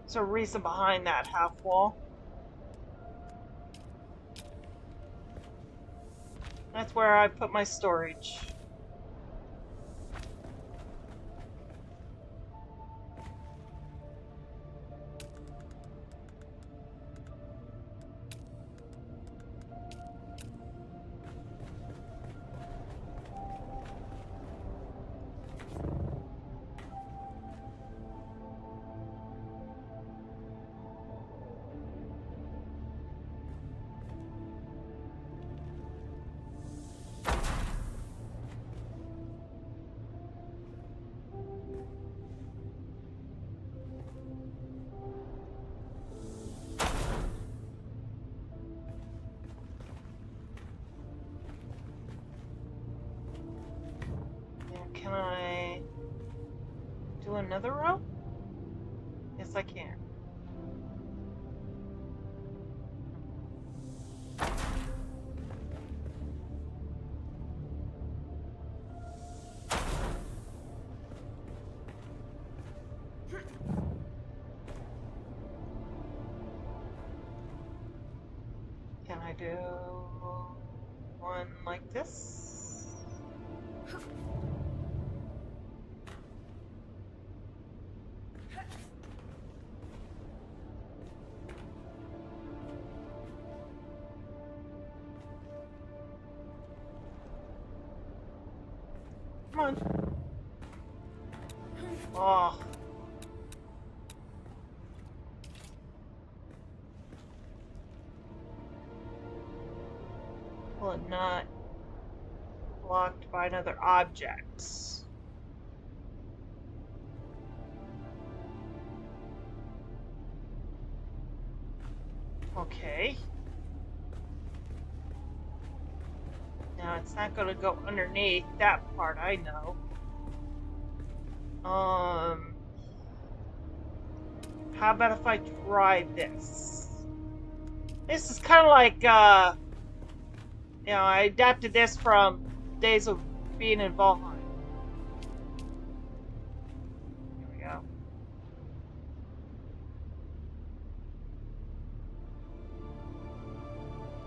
There's a reason behind that half wall. That's where I put my storage. Can I do another row? Yes, I can. Can I do one like this? Come on. Oh. Will it not blocked by another object? Okay. Now it's not going to go underneath that part, I know. How about if I try this? This is kind of like, you know, I adapted this from Days of being in Valheim. Here we go.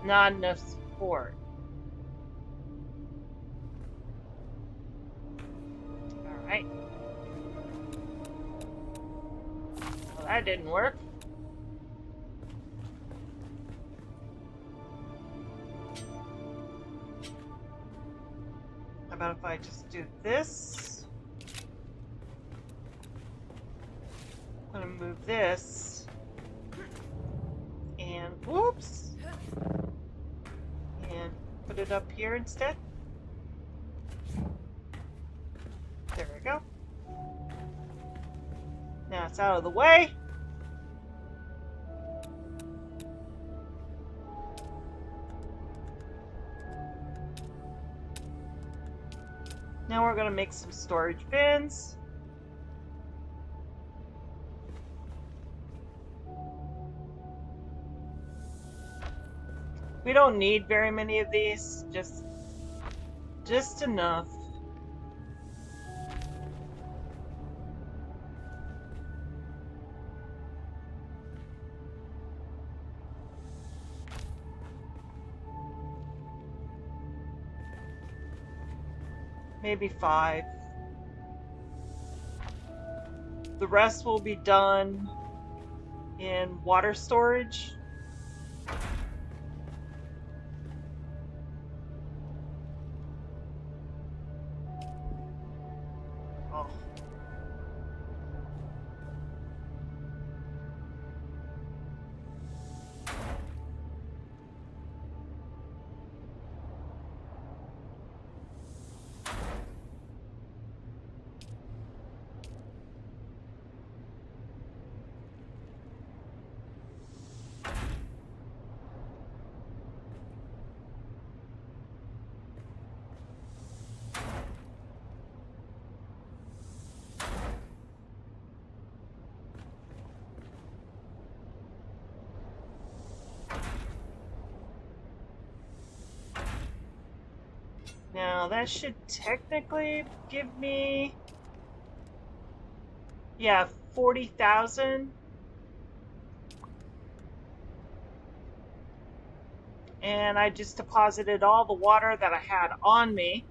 Not enough support. Alright. Well, that didn't work. How about if I just do this? I'm gonna move this. And whoops! And put it up here instead. There we go. Now it's out of the way. Now we're gonna make some storage bins. We don't need very many of these, just enough. Maybe 5. The rest will be done in water storage. Oh. Now that should technically give me, yeah, 40,000. And I just deposited all the water that I had on me.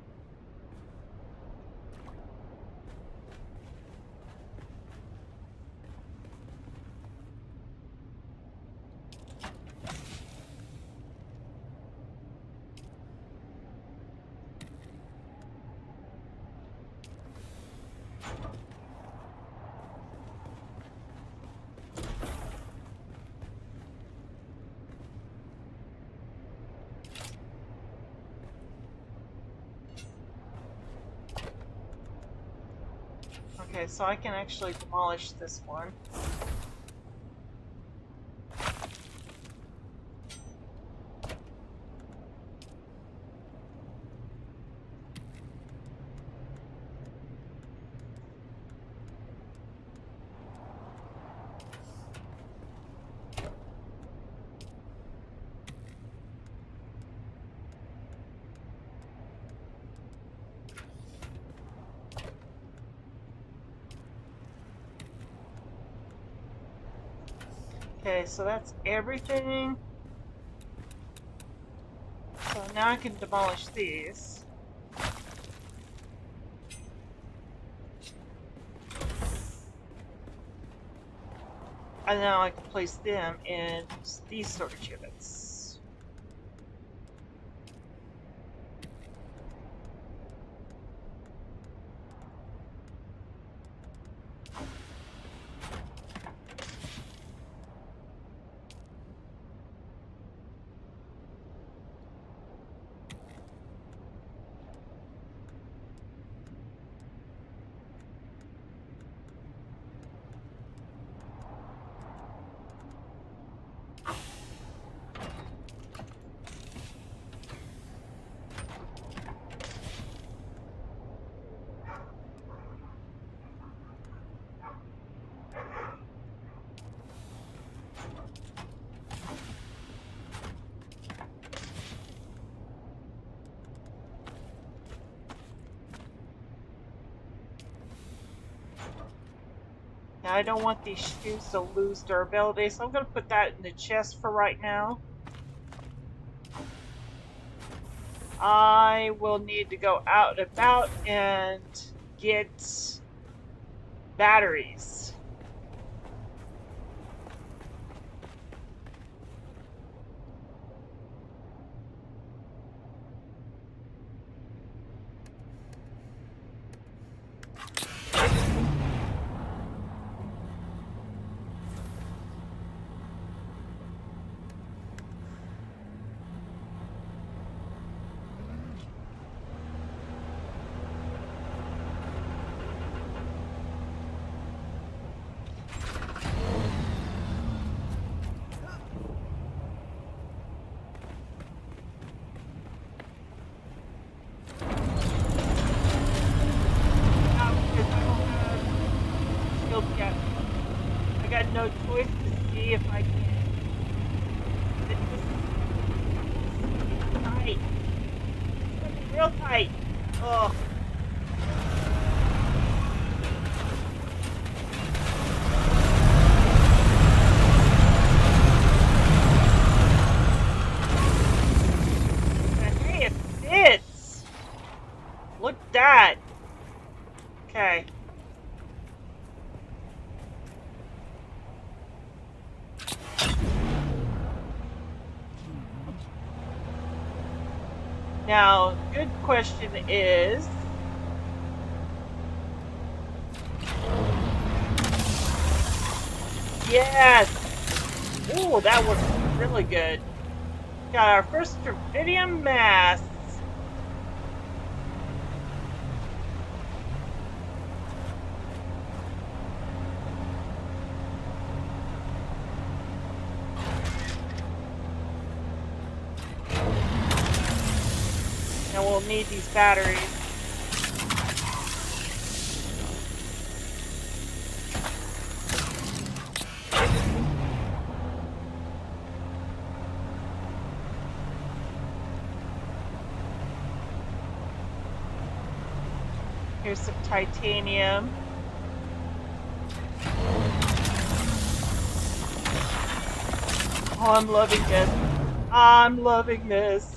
Okay, so I can actually demolish this one. Okay, so that's everything. So now I can demolish these. And now I can place them in these storage units. Now I don't want these shoes to lose durability, so I'm going to put that in the chest for right now. I will need to go out and about and get batteries. I got no choice to see if I can. It's tight. It's gonna be real tight. Oh. Hey, it fits. Look at that. Okay. Now, good question is, yes! Ooh, that was really good. Got our first Tybirian mass. Now we'll need these batteries. Here's some titanium. Oh, I'm loving this. I'm loving this.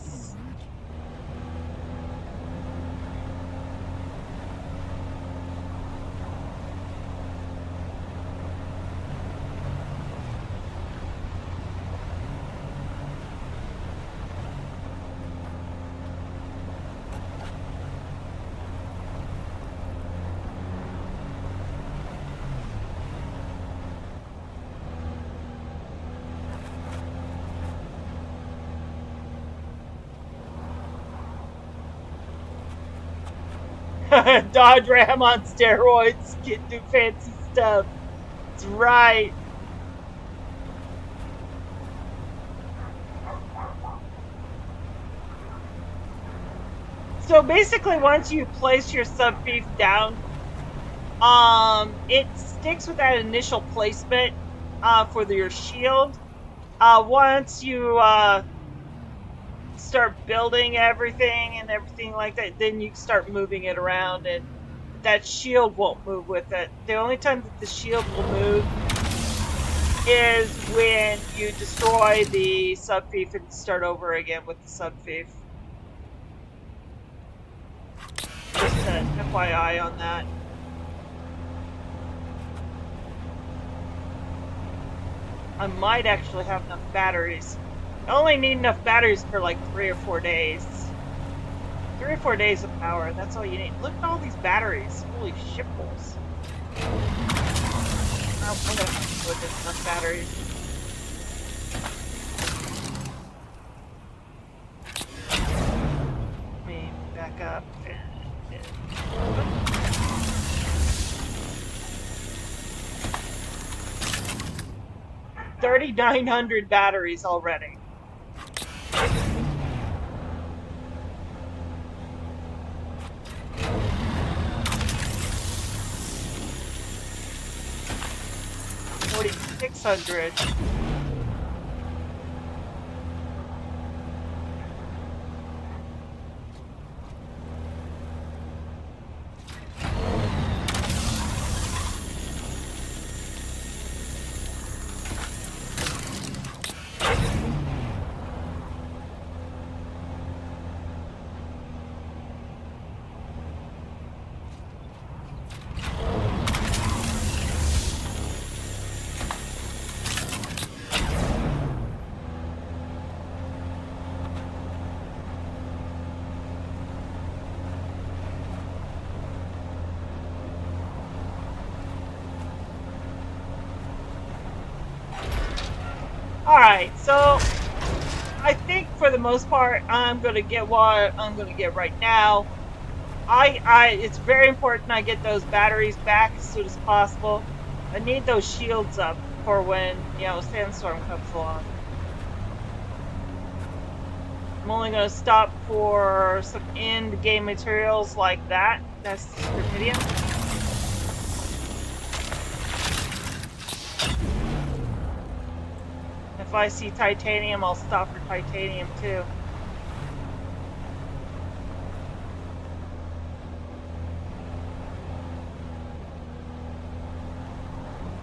Dodge Ram on steroids, kid do fancy stuff. That's right. So basically, once you place your sub thief down, it sticks with that initial placement for your shield. Once you start building everything and everything like that, then you start moving it around, and that shield won't move with it. The only time that the shield will move is when you destroy the sub thief and start over again with the sub thief. Just an FYI on that. I might actually have enough batteries. I only need enough batteries for like 3 or 4 days. 3 or 4 days of power, that's all you need. Look at all these batteries. Holy shitballs. I'm gonna have to put enough batteries. Let me back up. 3,900 batteries already. $4,600. Alright, so I think for the most part I'm gonna get what I'm gonna get right now. It's very important I get those batteries back as soon as possible. I need those shields up for when, you know, sandstorm comes along. I'm only gonna stop for some end game materials like that. That's rubidium. If I see titanium, I'll stop for titanium too.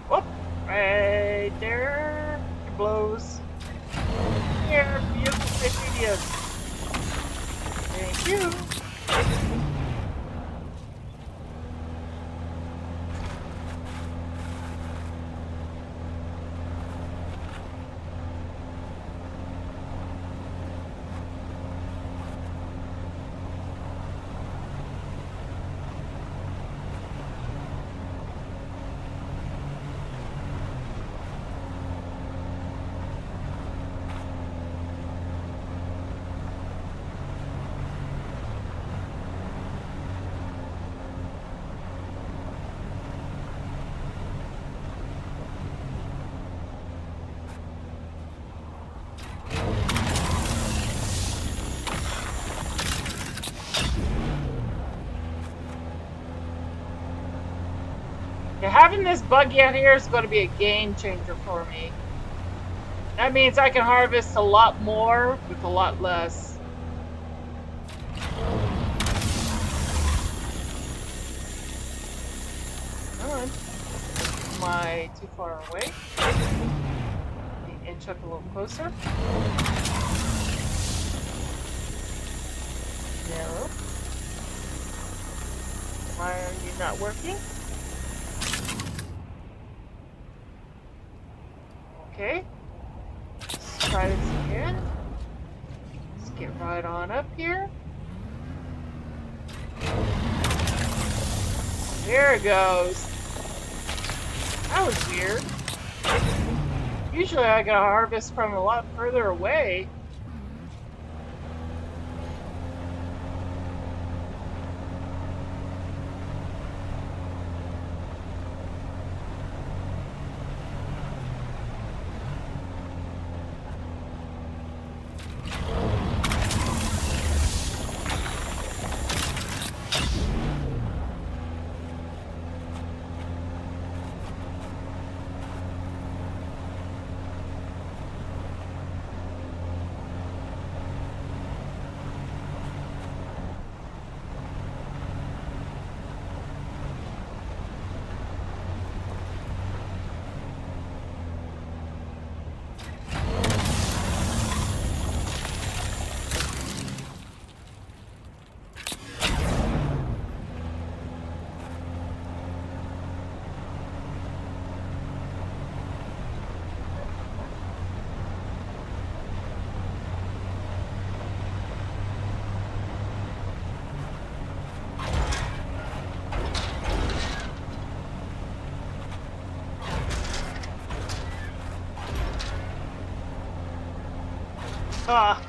Whoop! Right there. It blows. Here, beautiful titanium. Thank you. Yeah, having this buggy out here is going to be a game changer for me. That means I can harvest a lot more with a lot less. Come on. Am I too far away? Let me inch up a little closer. not working. Okay. Let's try this again. Let's get right on up here. There it goes. That was weird. Usually I gotta harvest from a lot further away. Ah.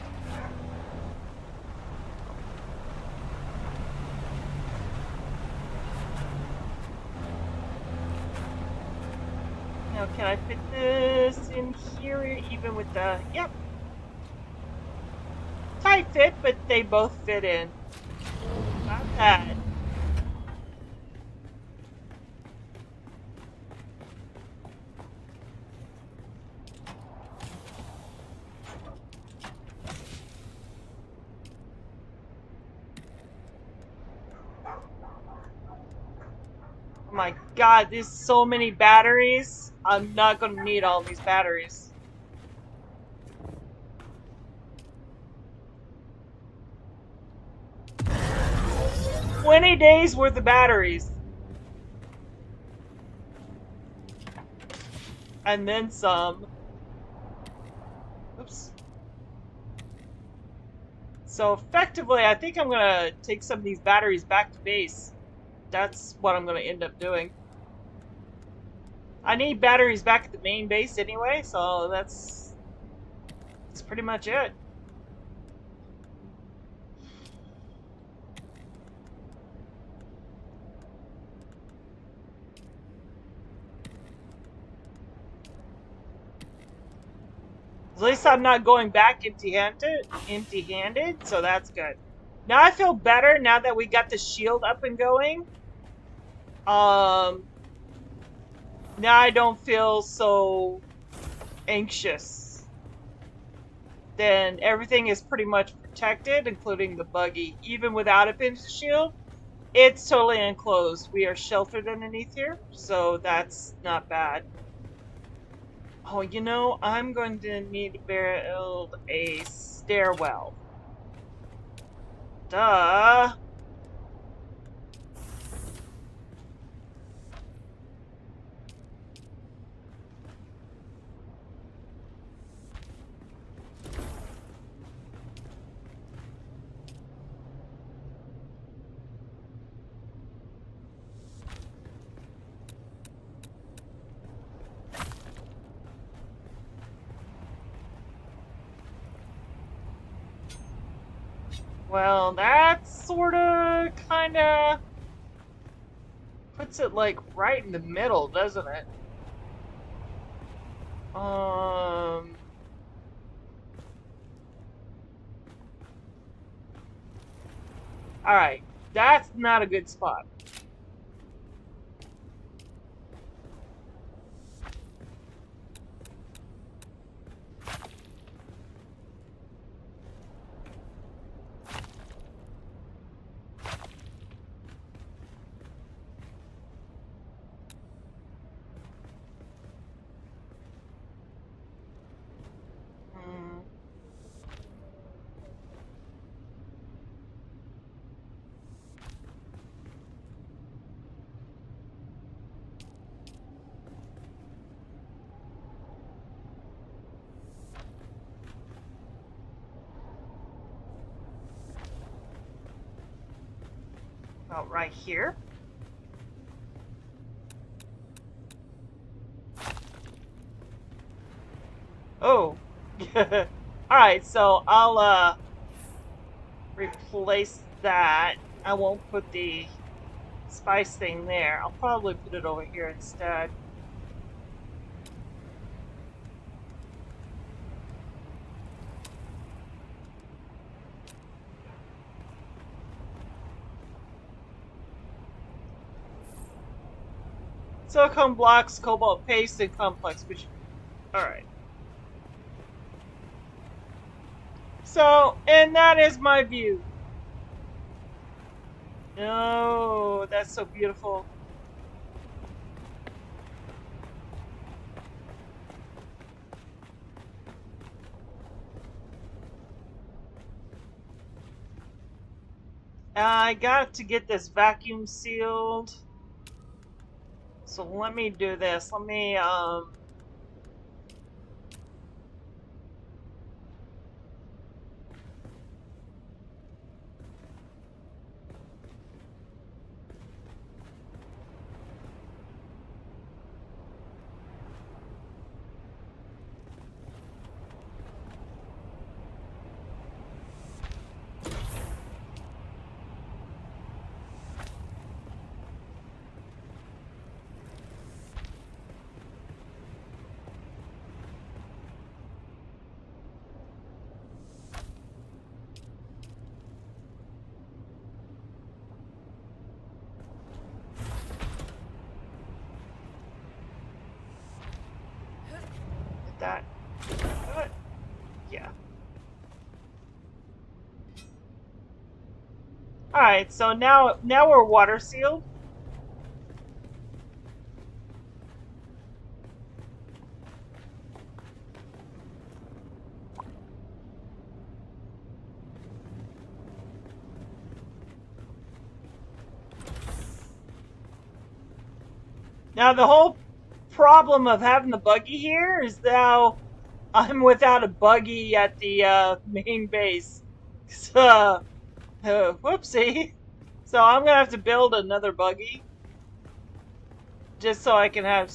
Now, can I fit this in here even with the... Yep. Tight fit, but they both fit in. Not bad. Oh my god, there's so many batteries. I'm not gonna need all these batteries. $20 days worth of batteries. And then some. Oops. So effectively, I think I'm gonna take some of these batteries back to base. That's what I'm gonna end up doing. I need batteries back at the main base anyway, so that's pretty much it. At least I'm not going back empty-handed, so that's good. Now I feel better now that we got the shield up and going. Now I don't feel so anxious. Then everything is pretty much protected, including the buggy. Even without a pinch shield, it's totally enclosed. We are sheltered underneath here, so that's not bad. Oh, you know, I'm going to need to build a stairwell. Duh. Well, that sorta, kinda puts it, like, right in the middle, doesn't it? Alright. That's not a good spot. About right here. Oh. Alright, so I'll replace that. I won't put the spice thing there. I'll probably put it over here instead. Silicone blocks, cobalt paste, and complex. Which, alright. So, and that is my view. Oh, that's so beautiful. I got to get this vacuum sealed. So let me do this. Let me, did that. What? Yeah. Alright, so now we're water sealed. Now the whole problem of having the buggy here is now I'm without a buggy at the main base. So, whoopsie. So I'm gonna have to build another buggy just so I can have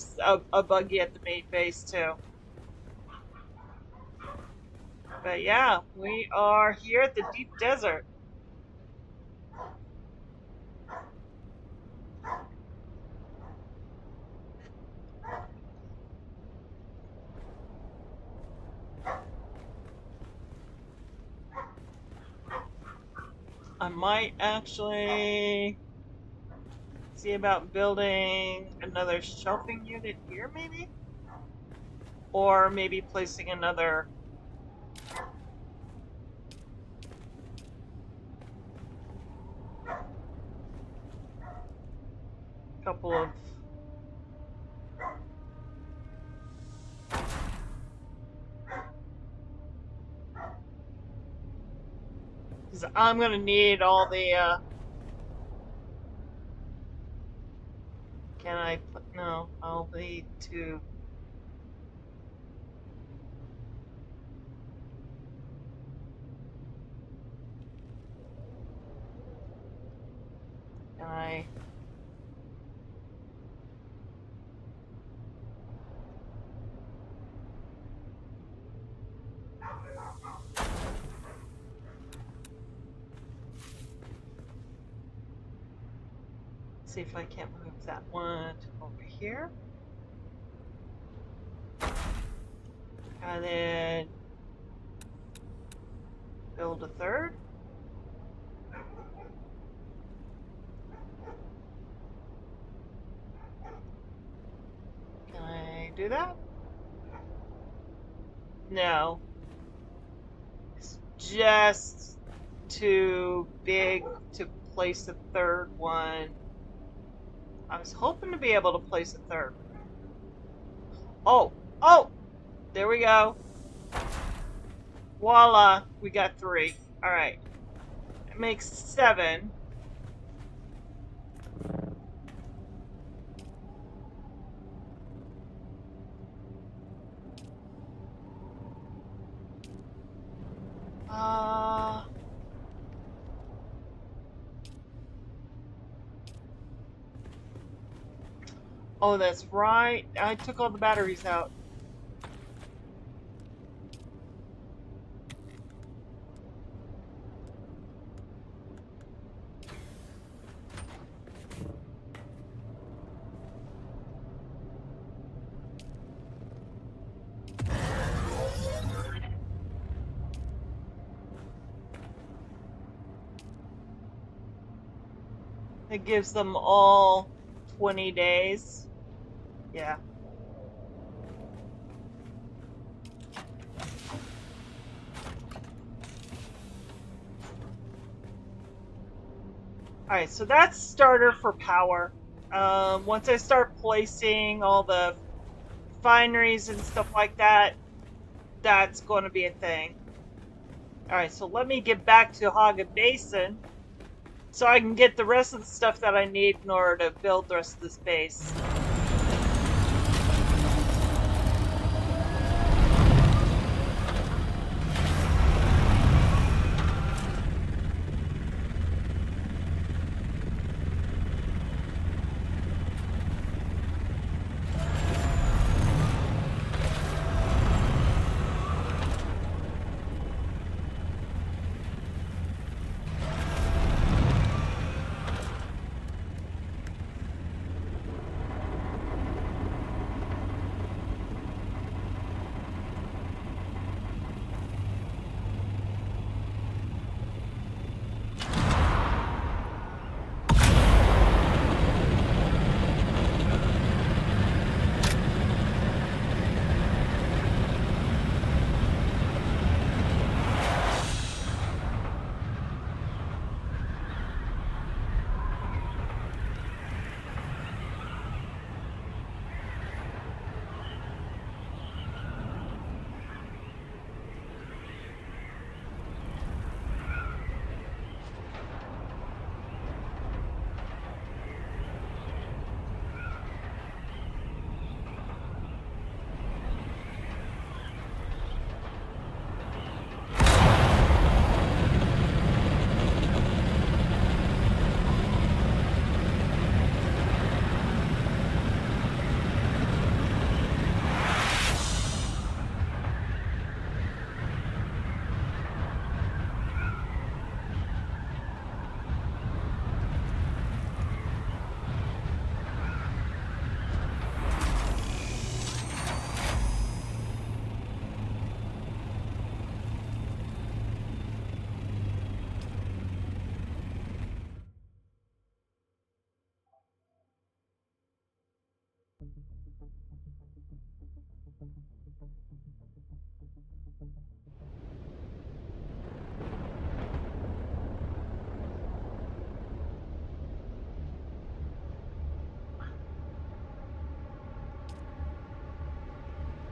a buggy at the main base too. But yeah, we are here at the deep desert. I might actually see about building another shelving unit here, maybe? Or maybe placing another couple of... Because I'm gonna need all the, Can I put... No, I'll need to... Can I... See if I can't move that one over here. And then build a third. Can I do that? No. It's just too big to place a third one. I was hoping to be able to place a third. Oh! Oh! There we go. Voila! We got 3. Alright. It makes 7. Oh, that's right. I took all the batteries out. It gives them all 20 days. Yeah. Alright, so that's starter for power. Once I start placing all the refineries and stuff like that, that's going to be a thing. Alright, so let me get back to Haga Basin so I can get the rest of the stuff that I need in order to build the rest of this base.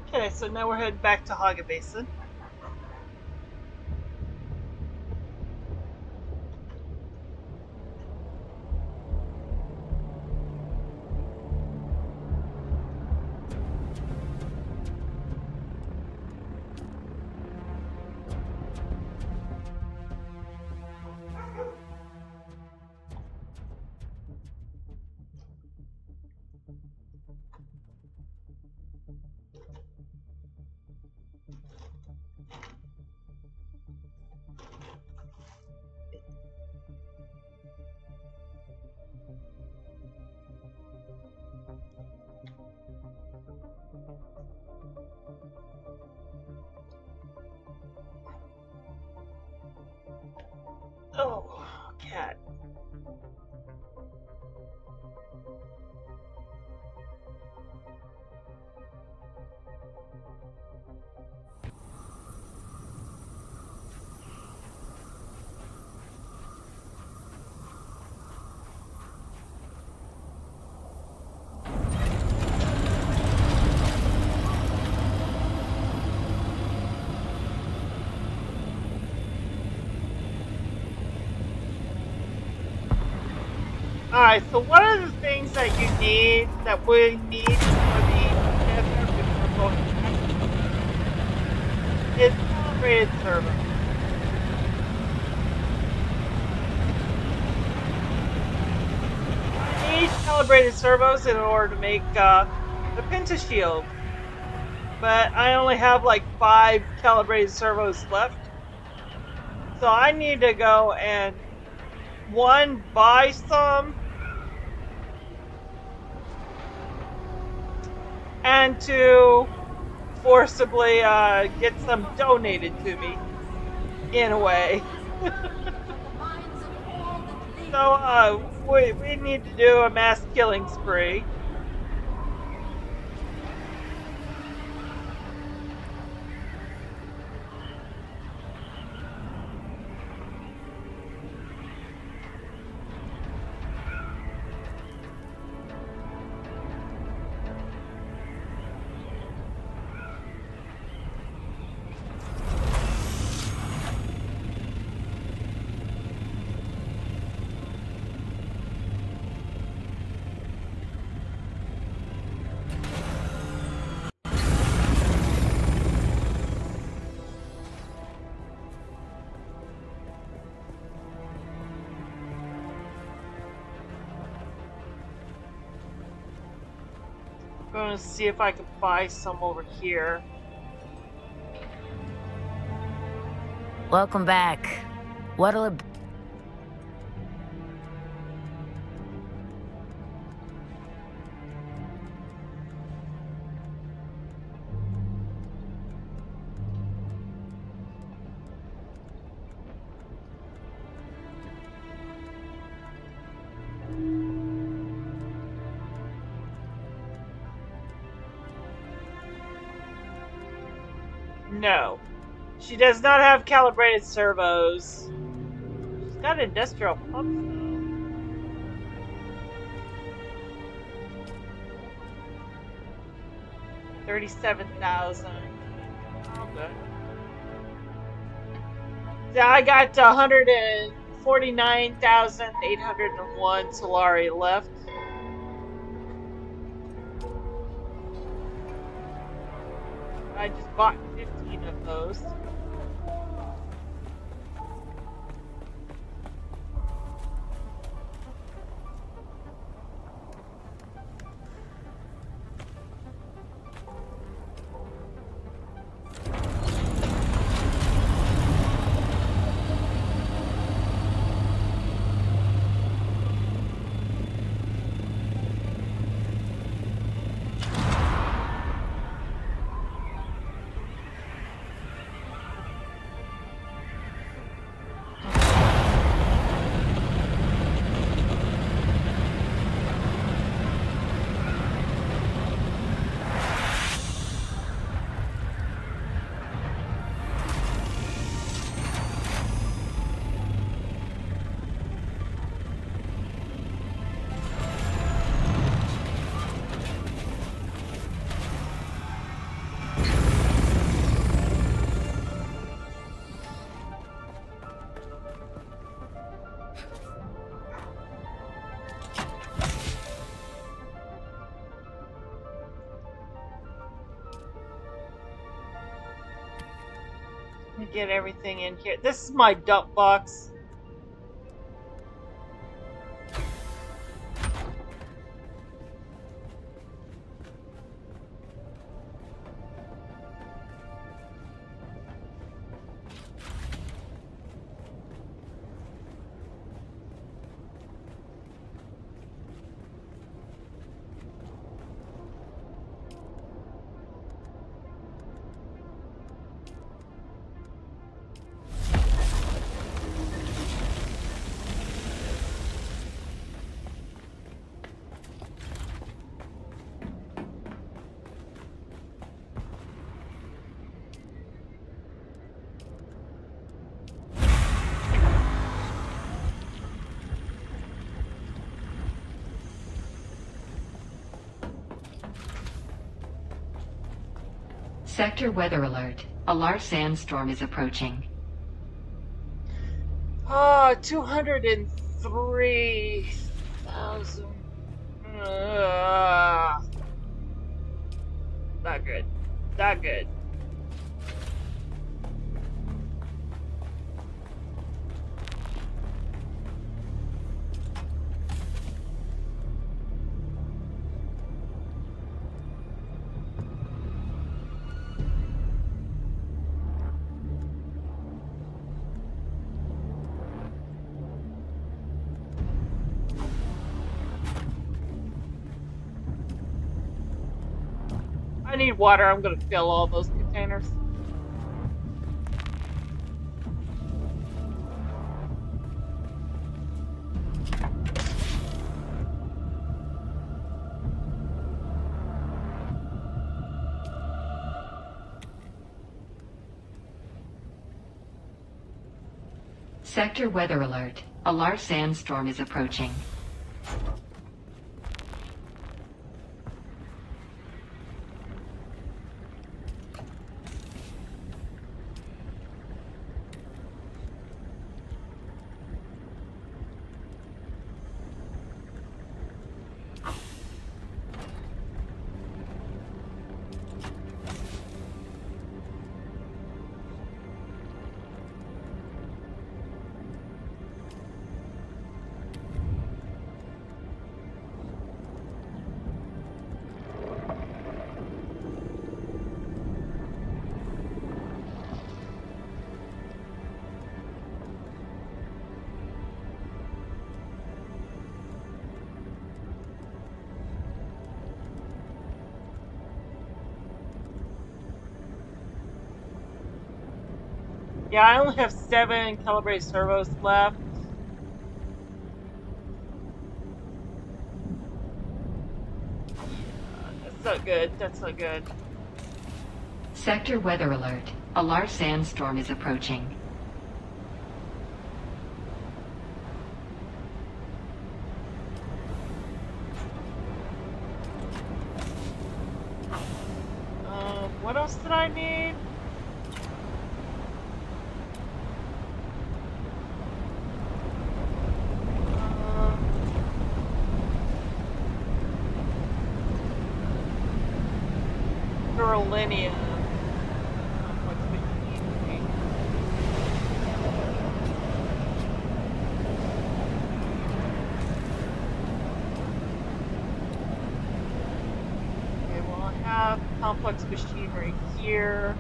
Okay, so now we're heading back to Haga Basin. Oh, cat. Alright, so one of the things that you need, that we need for the nether before going back, is a calibrated server. I need calibrated servos in order to make the pentashield. But I only have like 5 calibrated servos left. So I need to go and, one, buy some, and two, forcibly get some donated to me, in a way. So we need to do a mass killing spree. I'm going to see if I can buy some over here. Welcome back. What'll it... No. She does not have calibrated servos. She's got industrial pumps, though. 37,000. Oh, good. Yeah, I got 149,801 Solari left. I just bought 15 of those. Let me get everything in here. This is my dump box. Sector weather alert. A large sandstorm is approaching. 203,000. Not good. Not good. I need water. I'm gonna fill all those containers. Sector weather alert. A large sandstorm is approaching. Yeah, I only have 7 calibrated servos left. That's not good. That's not good. Sector weather alert. A large sandstorm is approaching. What else did I need? Beryllium. Okay, well, I have complex machinery here.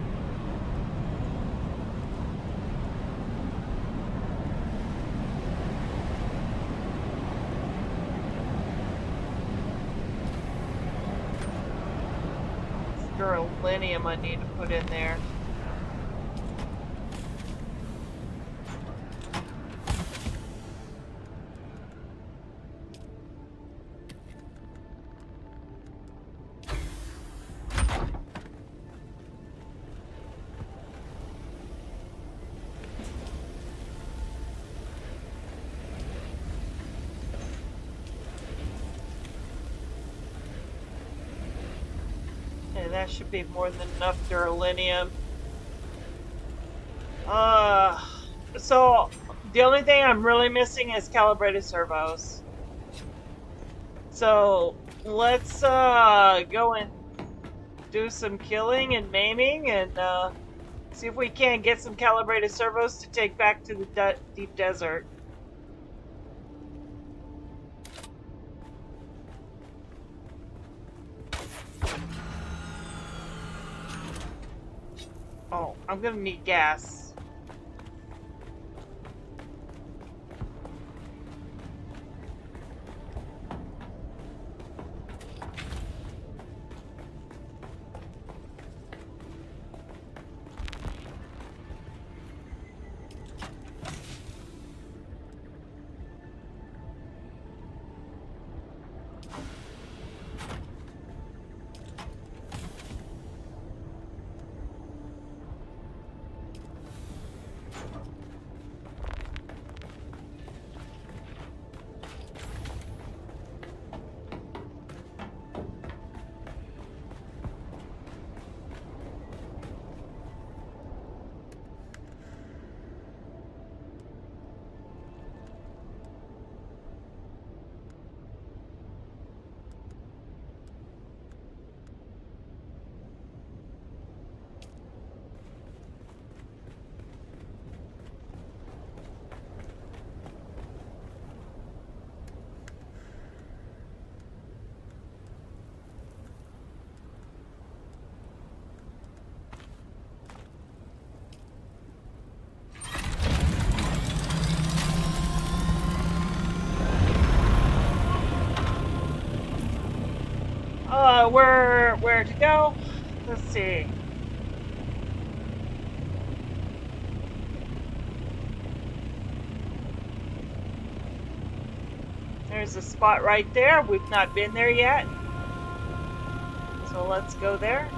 Beryllium I need to put in there. Okay, that should be more than enough beryllium. So the only thing I'm really missing is calibrated servos. So let's go and do some killing and maiming and see if we can get some calibrated servos to take back to the deep desert. Oh, I'm gonna need gas. Where to go? see. There's a spot right there. We've not been there yet. So let's go there.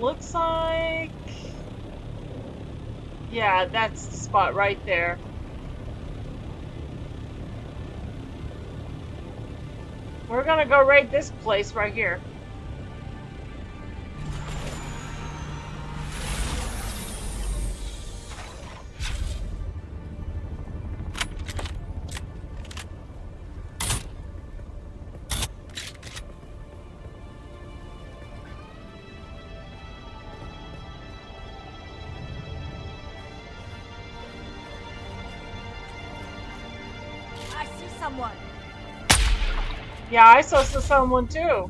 Looks like... Yeah, that's the spot right there. We're gonna go raid this place right here. Someone. Yeah, I saw someone too.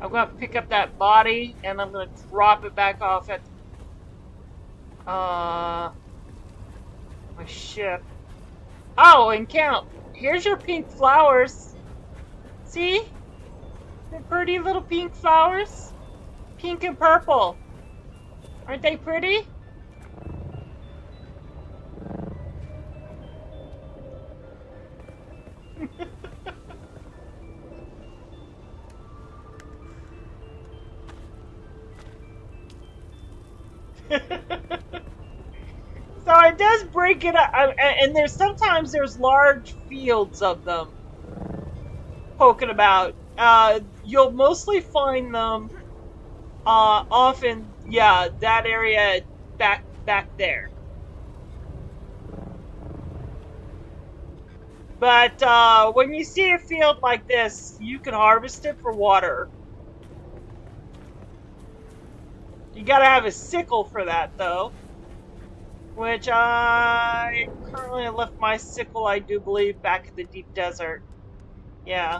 I'm gonna pick up that body and I'm gonna drop it back off at my ship. Oh, and count. Here's your pink flowers. See? They're pretty little pink flowers. Pink and purple. Aren't they pretty? So it does break it up, and sometimes there's large fields of them poking about. You'll mostly find them often, yeah, that area back there. But when you see a field like this, you can harvest it for water. You gotta have a sickle for that, though. Which I currently left my sickle, I do believe, back in the deep desert. Yeah.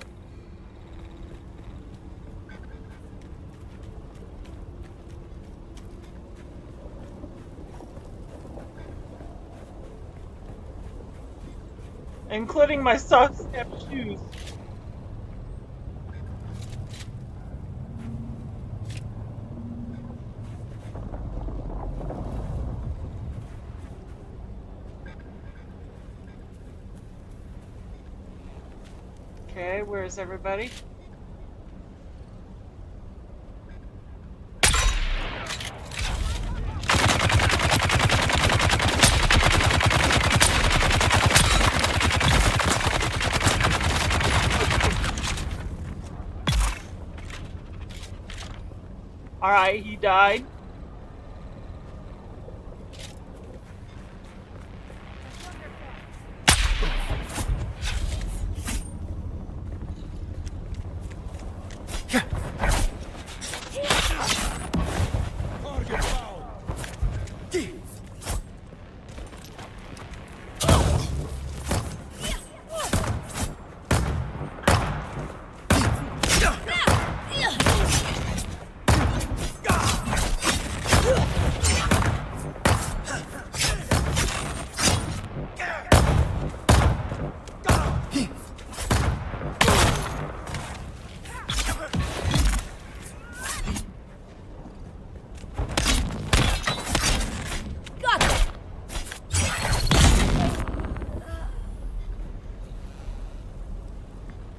including my soft step shoes. Okay, where's everybody? Alright, he died. Target found.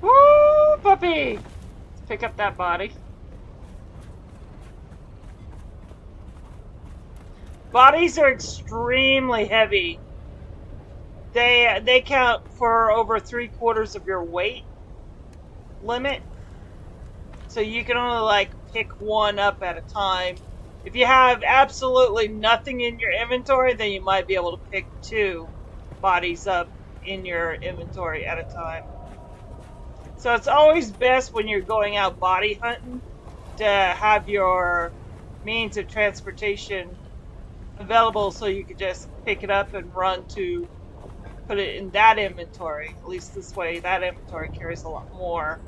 Woo, puppy! Let's pick up that body. Bodies are extremely heavy. They count for over 3/4 of your weight limit. So you can only like pick one up at a time. If you have absolutely nothing in your inventory, then you might be able to pick 2 bodies up in your inventory at a time. So it's always best when you're going out body hunting to have your means of transportation available so you could just pick it up and run to put it in that inventory. At least this way, that inventory carries a lot more.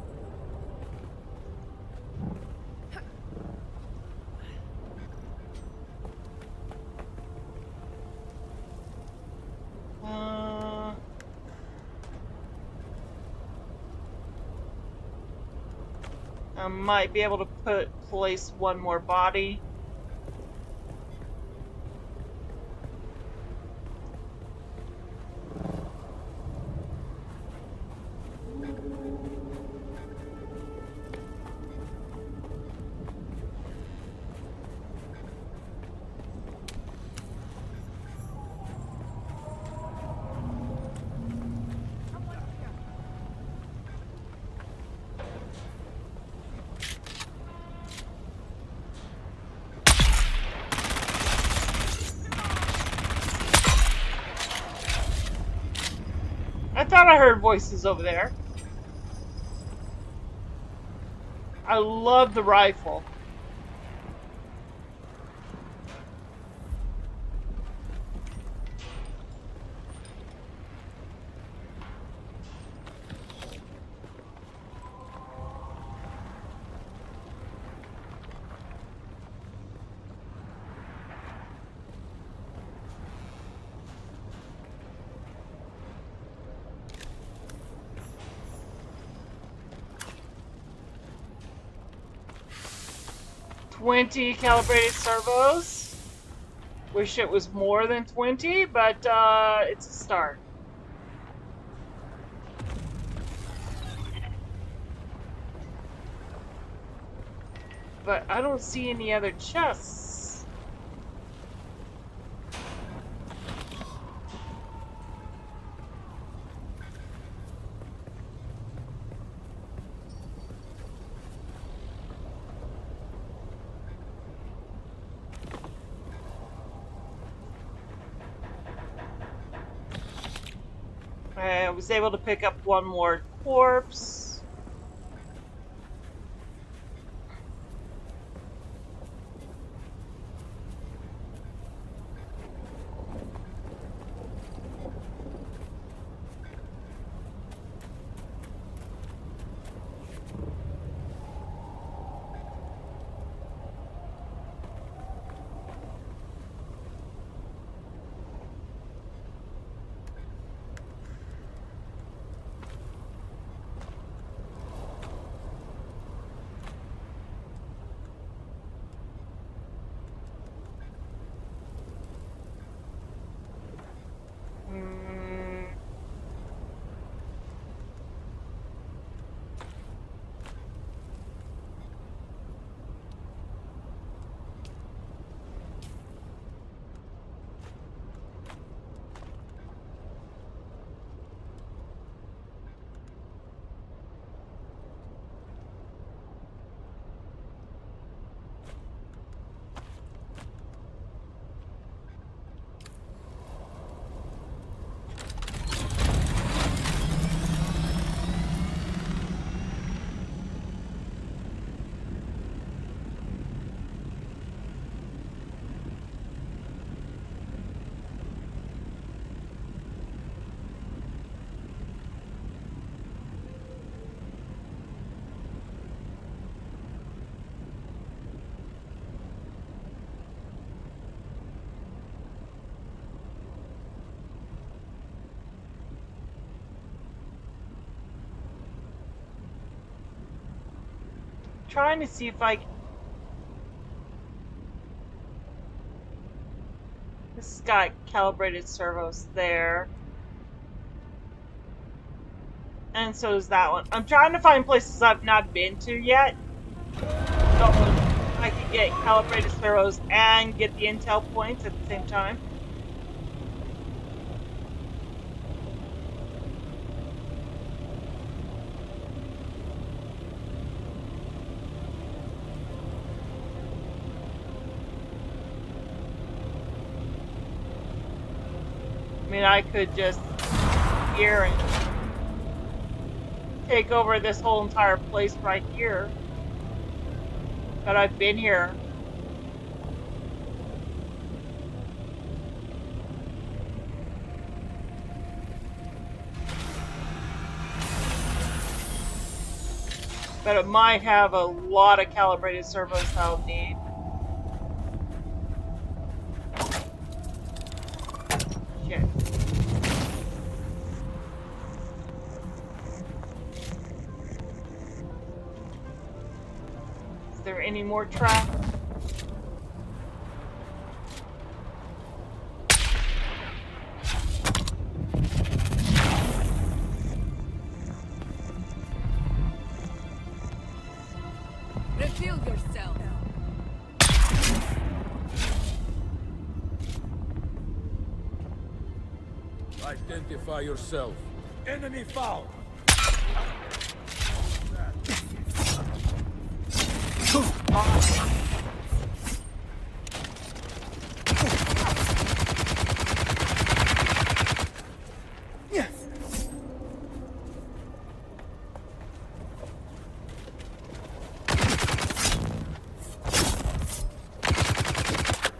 I might be able to place one more body. I thought I heard voices over there. I love the rifle. "20 calibrated servos. Wish it was more than 20, but it's a start. But I don't see any other chests. I was able to pick up one more corpse. trying to see if I... This has got calibrated servos there. And so is that one. I'm trying to find places I've not been to yet. So I can get calibrated servos and get the intel points at the same time. I mean, I could just here and take over this whole entire place right here. But I've been here. But it might have a lot of calibrated servos I'll need. Shit. Is there any more traffic? Reveal yourself. Identify yourself. Enemy found.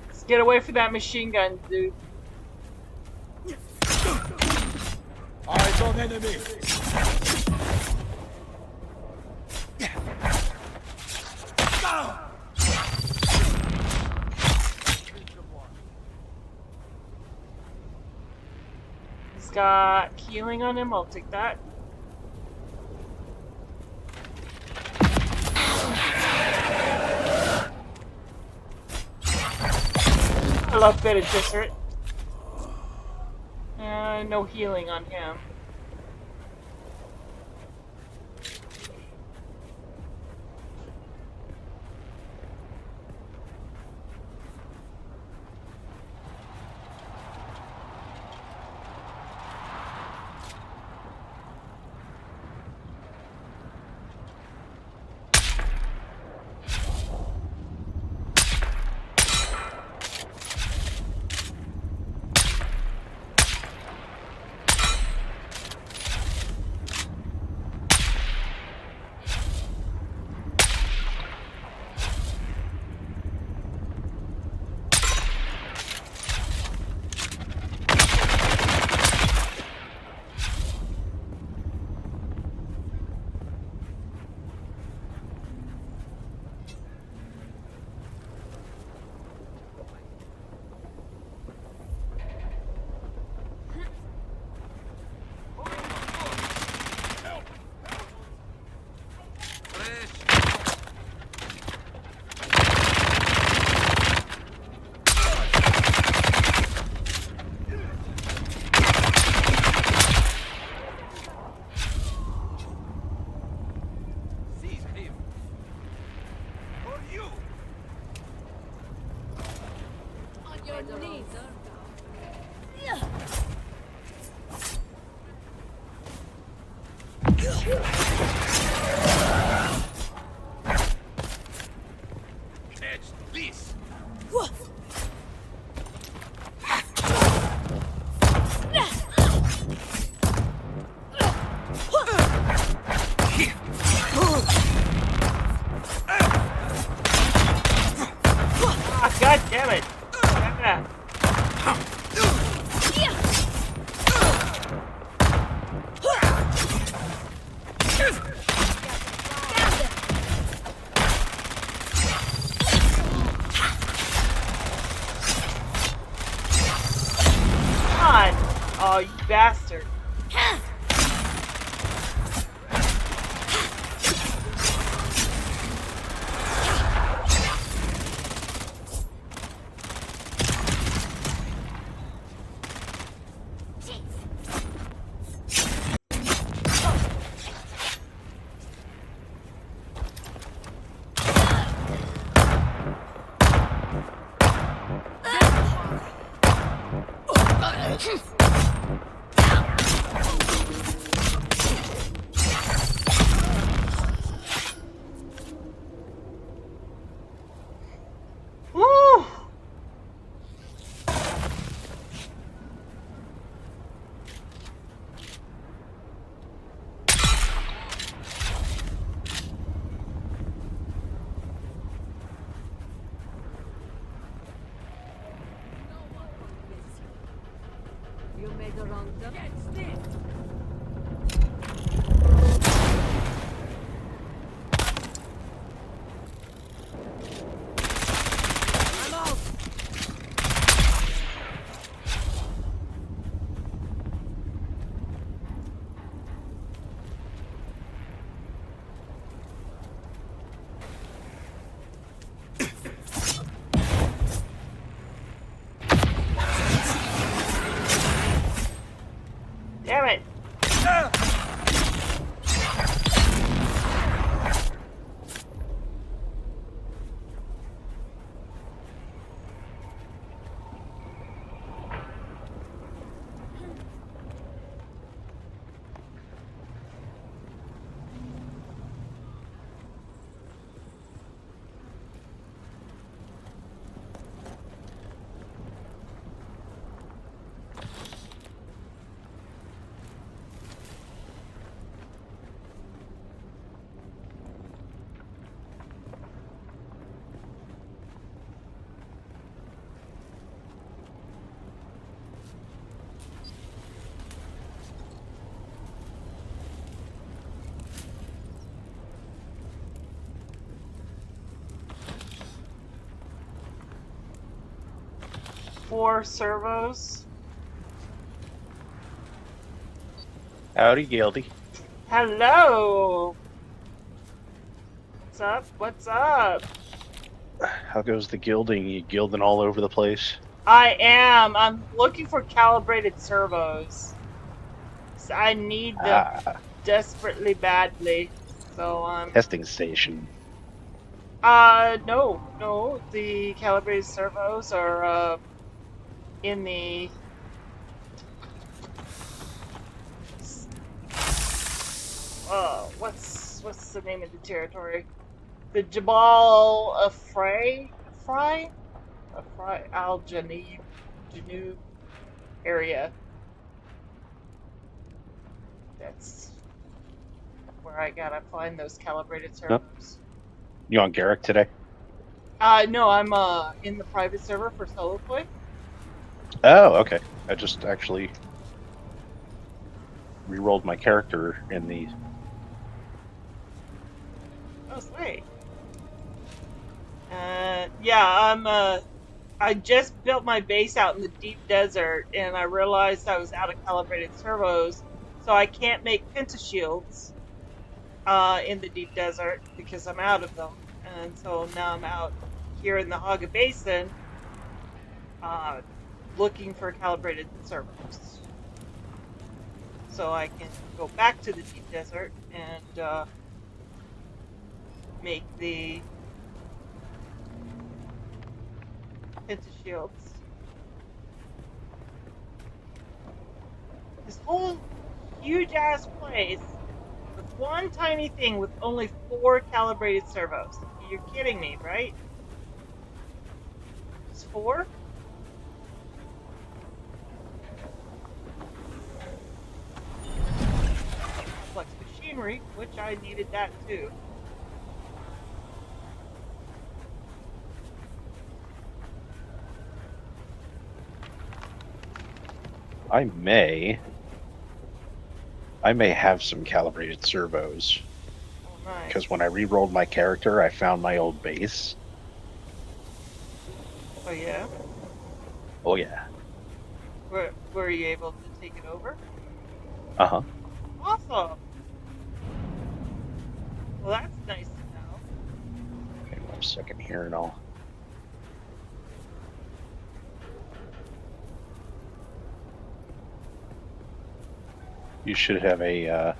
Let's get away from that machine gun, dude. Eyes on enemy. He's got healing on him, I'll take that. I love Beta Dissert. No healing on him. God damn it! Damn it. God! Oh, you bastard. Woo! You made the wrong turn. Get still. I'm out. Damn it. Four servos. Howdy, Gildy. Hello. What's up? What's up? How goes the gilding? You gilding all over the place? I am. I'm looking for calibrated servos. I need them desperately badly. So Testing station. no. The calibrated servos are in the what's the name of the territory? The Jabal Al Janub area. That's where I gotta find those calibrated servers. You on Garrick today? No, I'm in the private server for solo play. Oh, okay. I just actually re-rolled my character in the... Oh, sweet. Yeah, I just built my base out in the deep desert, and I realized I was out of calibrated servos, so I can't make pentashields in the deep desert because I'm out of them. And so now I'm out here in the Haga Basin looking for calibrated servos. So I can go back to the deep desert and make the pentashields. This whole huge ass place with one tiny thing with only 4 calibrated servos. You're kidding me, right? It's 4? Complex machinery, which I needed that too. I may have some calibrated servos. Oh, nice. Because when I re-rolled my character, I found my old base. Oh yeah? Oh yeah. Were you able to take it over? Uh-huh. Awesome! Well, that's nice to know. Okay, 1 second here and I'll... You should have a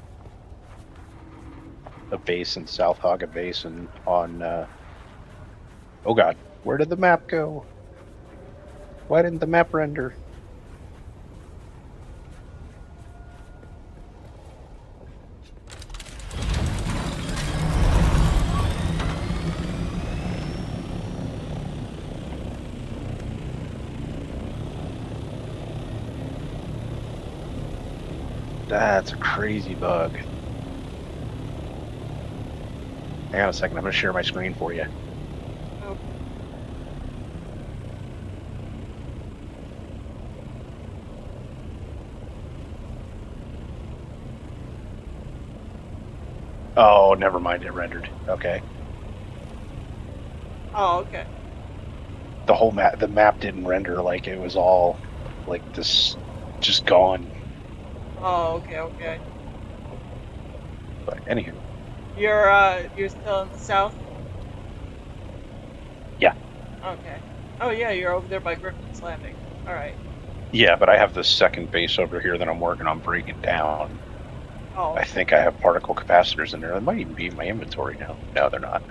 base in South Haga Basin on, oh god, where did the map go? Why didn't the map render? That's a crazy bug. Hang on a second, I'm going to share my screen for you. Oh, Oh, never mind, it rendered. Okay. oh, okay. The whole map, the map didn't render, like it was all like this, just gone. Oh, okay. But anywho. You're still in the south? Yeah. Okay. Oh yeah, you're over there by Griffin's Landing. Alright. Yeah, but I have the second base over here that I'm working on breaking down. Oh. I think I have particle capacitors in there. They might even be in my inventory now. No, they're not.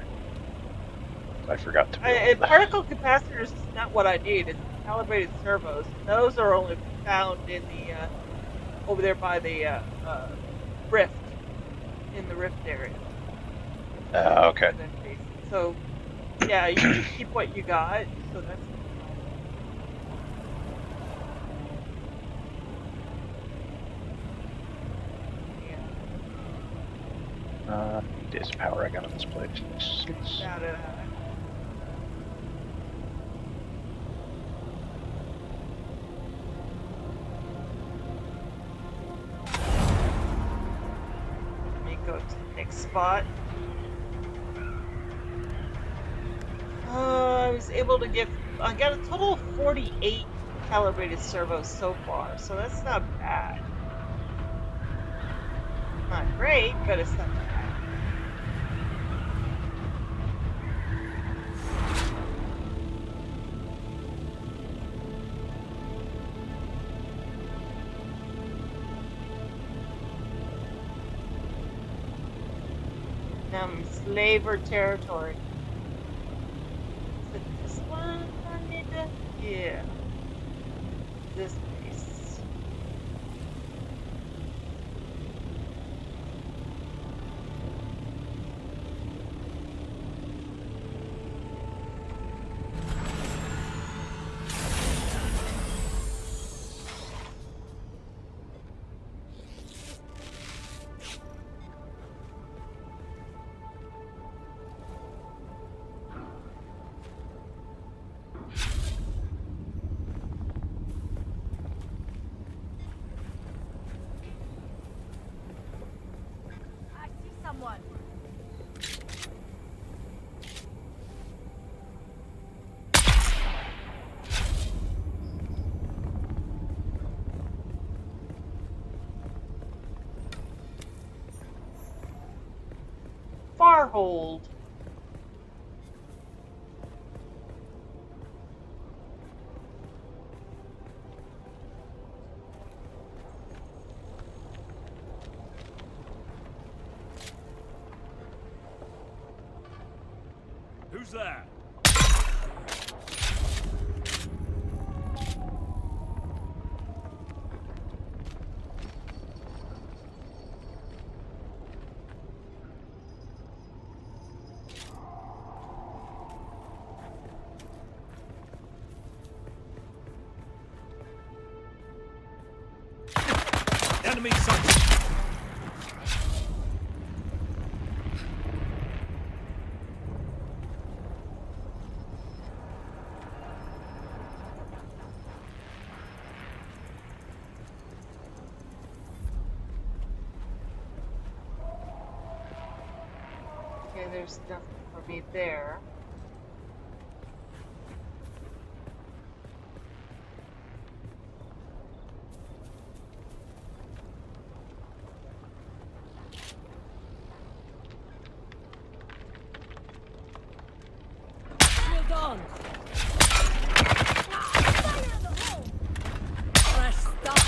I forgot to build. Particle capacitors is not what I need. It's calibrated servos. Those are only found in the over there by the rift, in the rift area. Okay. So yeah, you can keep what you got. So that's How many days of power I got on this place? got it. Let me go to the next spot. I was able to I got a total of 48 calibrated servos so far, so that's not bad. Not great, but it's not bad. Now I'm slaver territory. Is it this one I need to? Yeah. This piece. I see someone. Farhold. Who's that? Enemy sighted. Okay, there's nothing for me there. Shield on. Fire in the hole. Fresh start.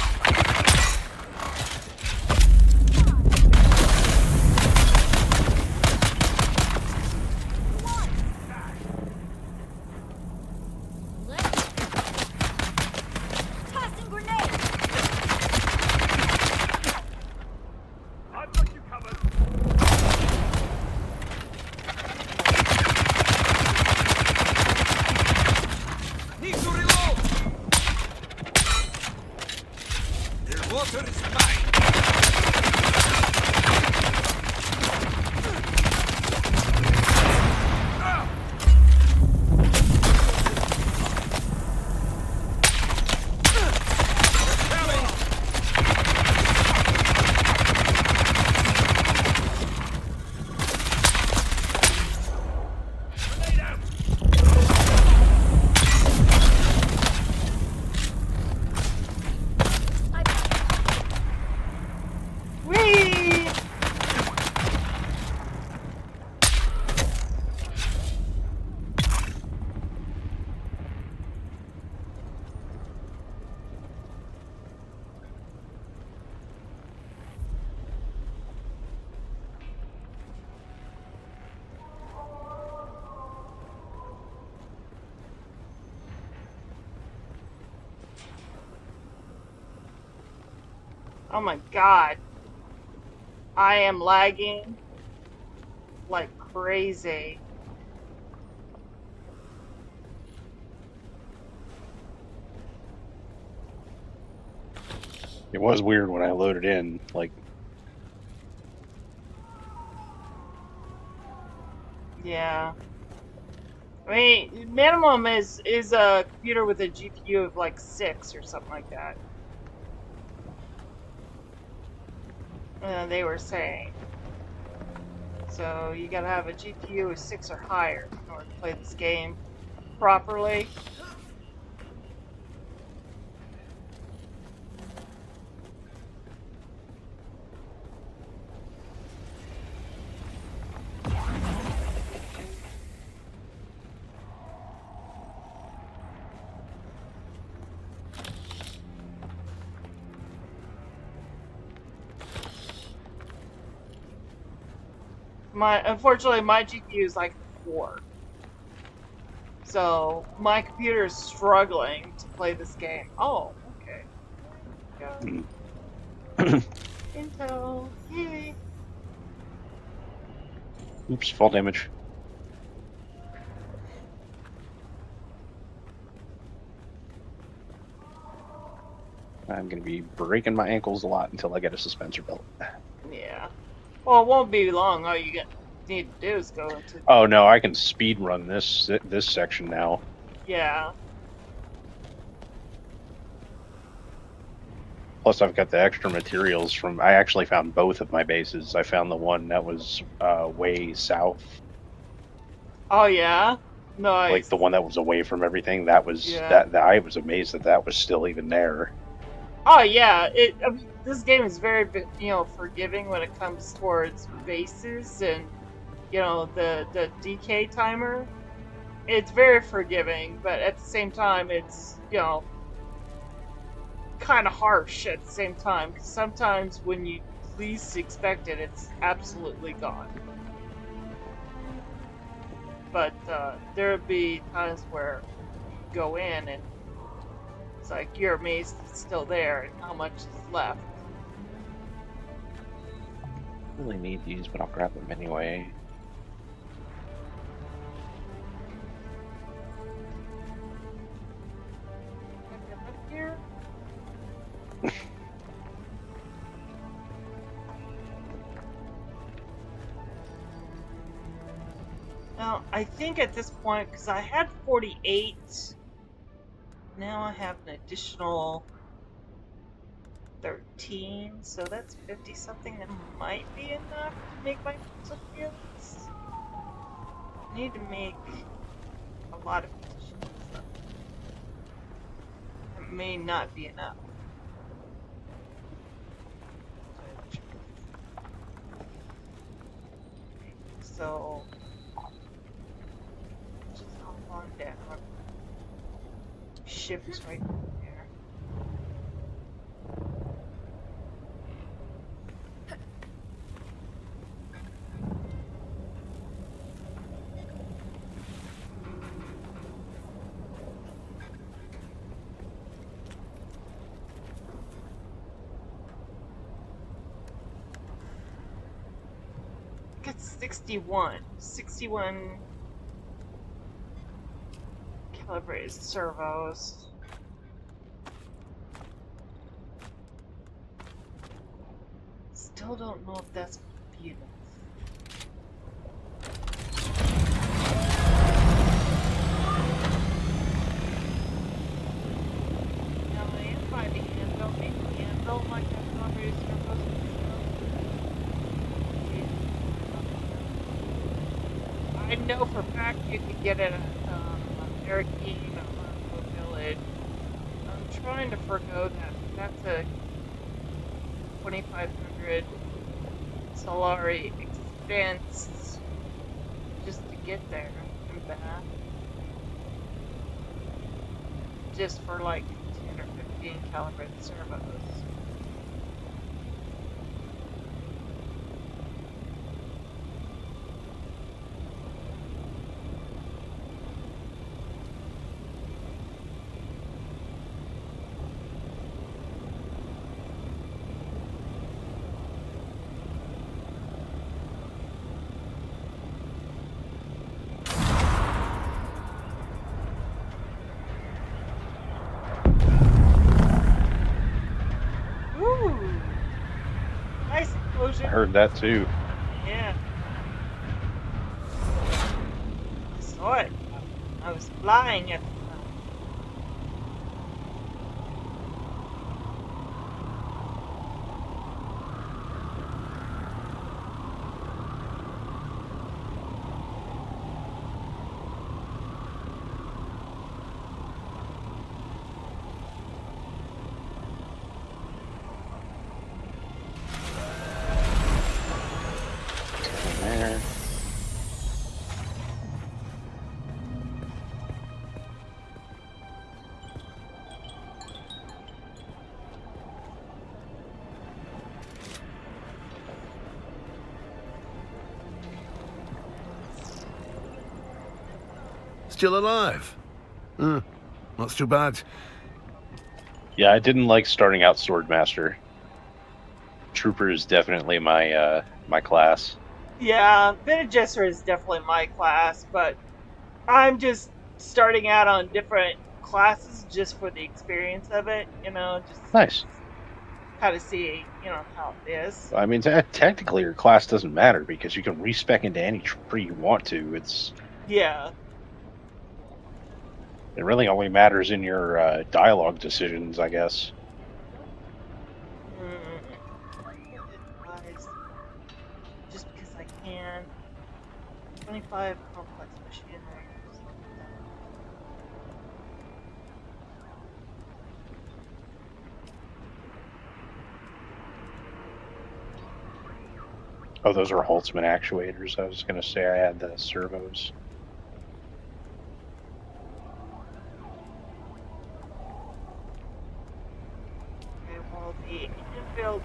Oh my god. I am lagging like crazy. It was weird when I loaded in. Like, Yeah. I mean, minimum is a computer with a GPU of like 6 or something like that. They were saying. So you gotta have a GPU of 6 or higher in order to play this game properly. Unfortunately, my GPU is like 4. So my computer is struggling to play this game. Oh, okay. Yeah. Intel, yay. oops, fall damage. I'm going to be breaking my ankles a lot until I get a suspensor belt. Yeah. Well, it won't be long. All you need to do is go into. Oh no, I can speed run this section now. Yeah. Plus, I've got the extra materials from. I actually found both of my bases. I found the one that was way south, Oh yeah. Nice. like the one that was away from everything. That was Yeah. that I was amazed that was still even there. Oh yeah. I mean, this game is very, forgiving when it comes towards bases and, the decay timer. It's very forgiving, but at the same time, it's kind of harsh at the same time. Because sometimes when you least expect it, it's absolutely gone. But there'll be times where you go in and it's like you're amazed it's still there and how much is left. Really need these, but I'll grab them anyway. Here. Now, I think at this point, because I had 48, now I have an additional 13, so that's 50 something. That might be enough to make my mental fields. I need to make a lot of conditions, though. It may not be enough. So, just hop on down. Ship is right there. Get 61 calibrated servos. Still don't know if that's gonna be enough. Now I am by the anvil, maybe the anvil might have calibrated servos. I know for a fact you could get it at American or Village. I'm trying to forgo that. That's a 2,500 Solari expense just to get there and back. Just for like 10 or 15 calibrated servos. heard that too. Yeah. I saw it. I was flying at the time. There. Still alive? Not too bad. Yeah, I didn't like starting out Swordmaster. Trooper is definitely my my class. Yeah, Bene Gesserit is definitely my class, but I'm just starting out on different classes just for the experience of it, just Nice. kind of see, how it is. I mean, technically your class doesn't matter because you can respec into any tree you want to. Yeah. It really only matters in your dialogue decisions, I guess. Advice, just because I can. 25 complex machinery. Oh, those are Holtzman actuators. I was going to say I had the servos. Okay, well, the infield.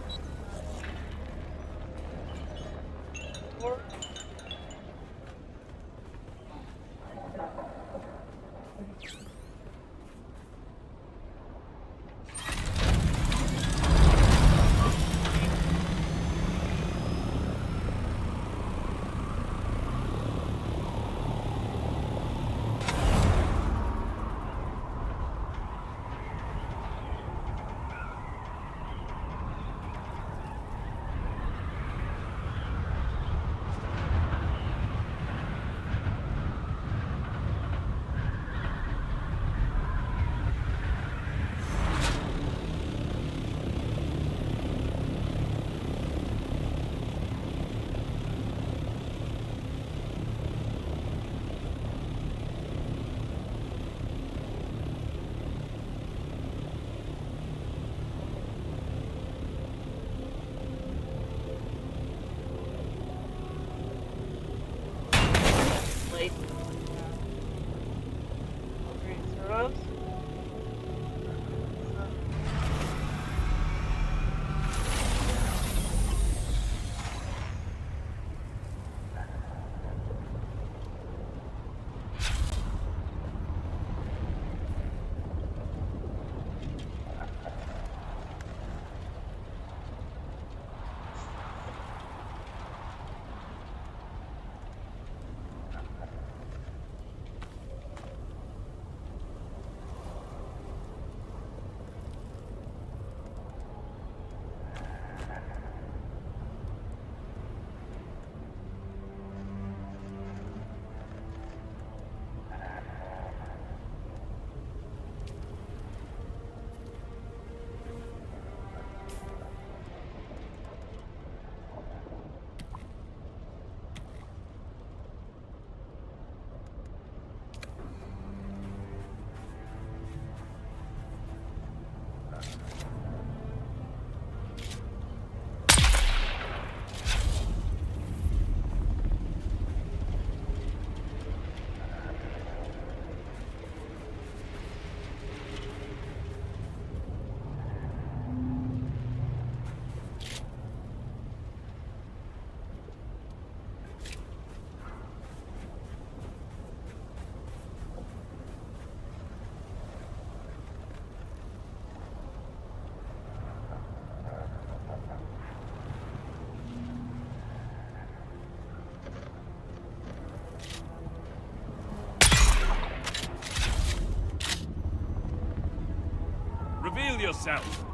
Reveal yourself.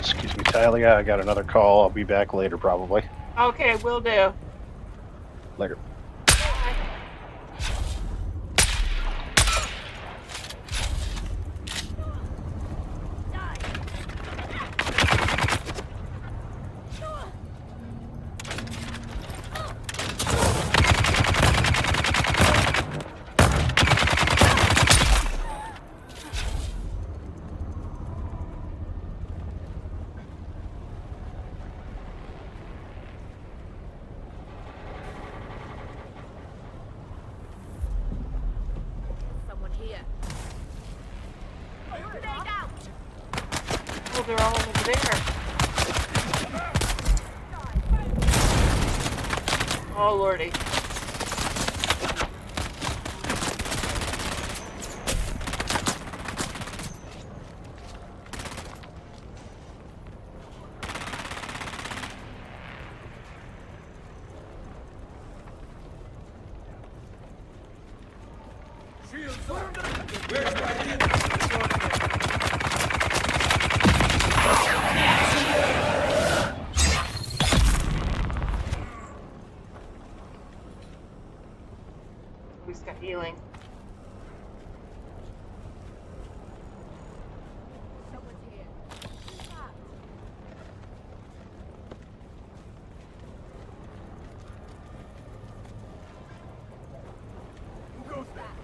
Excuse me, Tylia. I got another call. I'll be back later, probably. Okay, will do. Later. Someone here. Grenade out! Oh, they're all over there. Oh, lordy. Who's got healing? Someone's here. Who's that? Who goes there?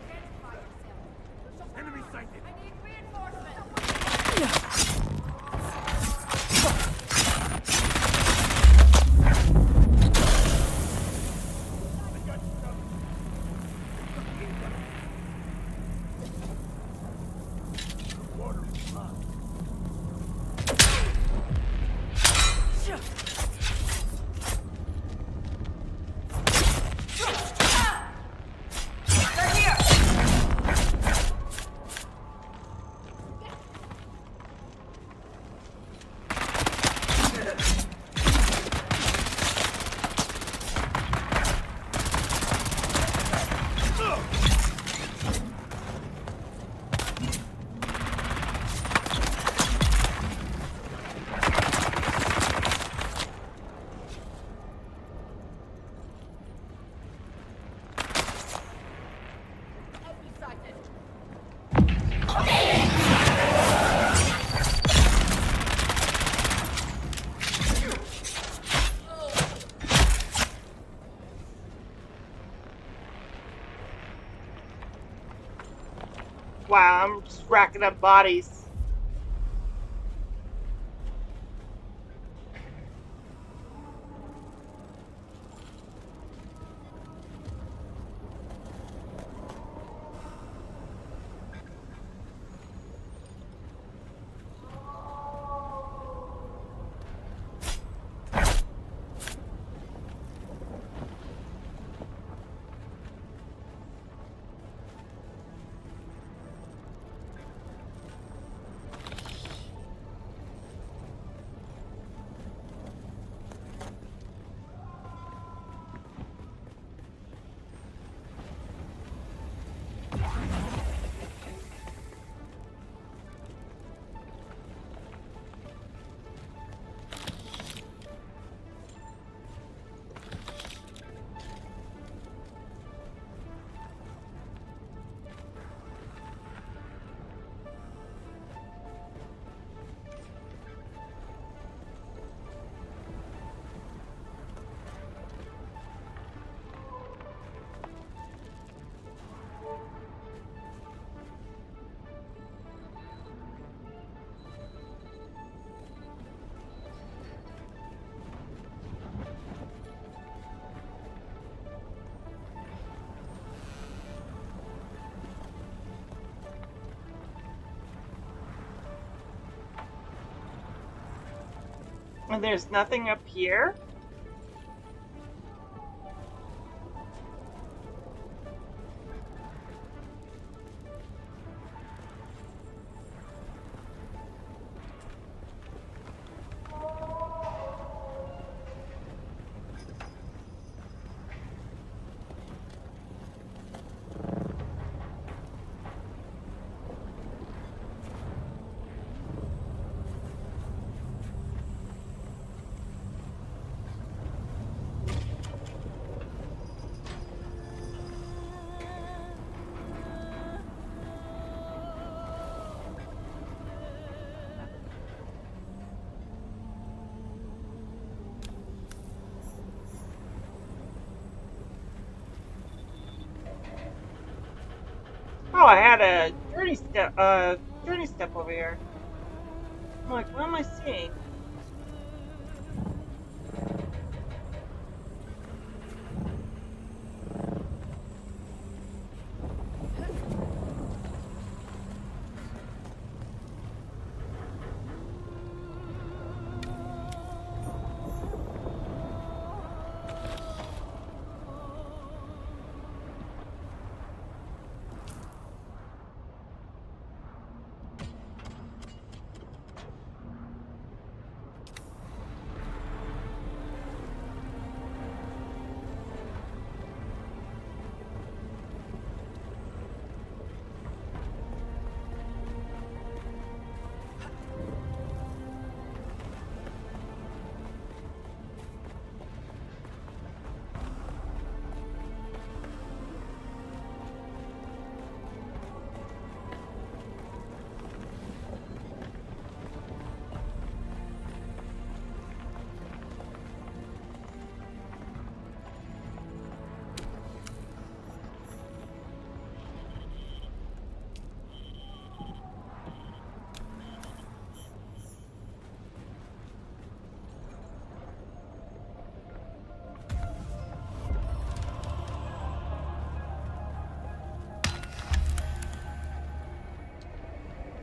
Identify yourself. Enemy sighted. I need reinforcements. Enemy sighted. Wow, I'm just racking up bodies. And there's nothing up here? Oh, I had a journey step over here. I'm like, what am I seeing?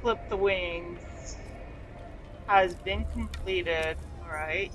Flip the wings. Has been completed. Alright.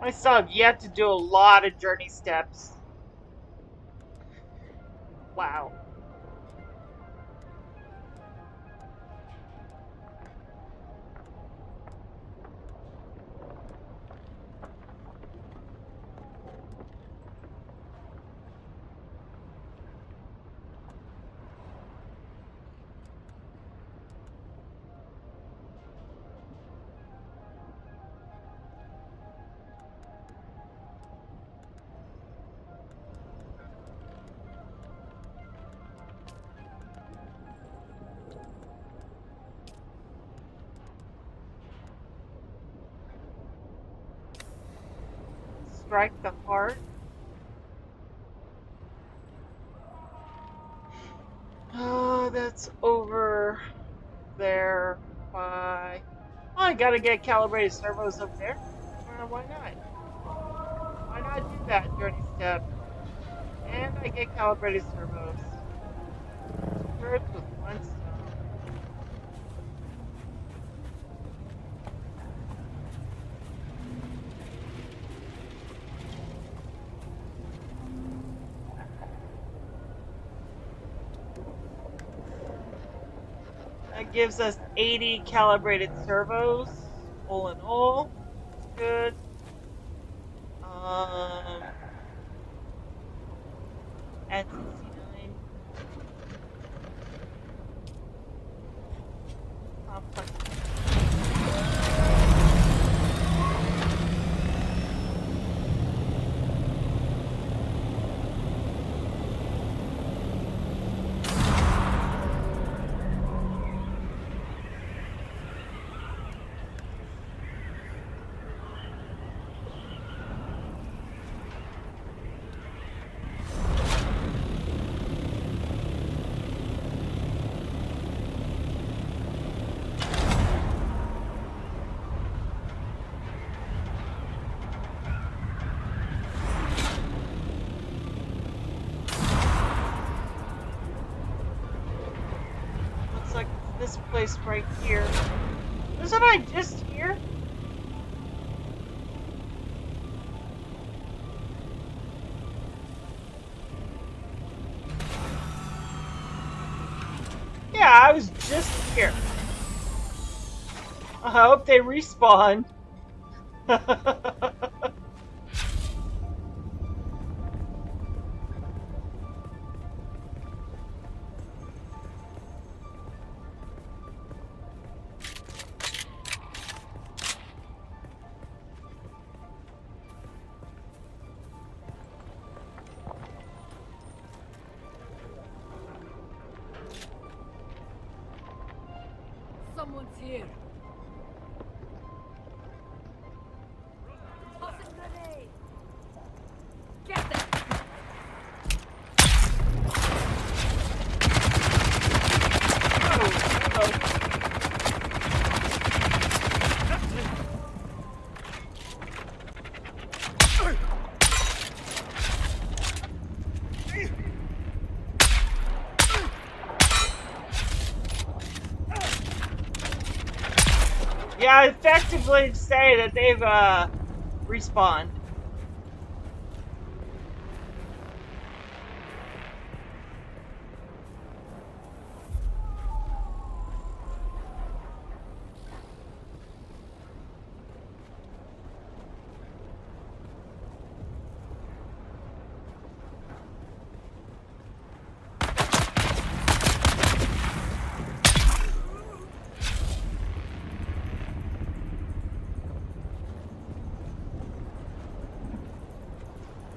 I still have yet to do a lot of journey steps. Wow. Strike the heart. Oh, that's over there by... Oh, I gotta get calibrated servos up there. Why not? Why not do that journey step? And I get calibrated servos. Two birds with one stone. That gives us 80 calibrated servos, all in all. Good. And 69. Complex. This place right here. Wasn't I just here? Yeah, I was just here. I hope they respawn. Someone's here. Tossing grenade. Get them. Yeah, effectively say that they've respawned.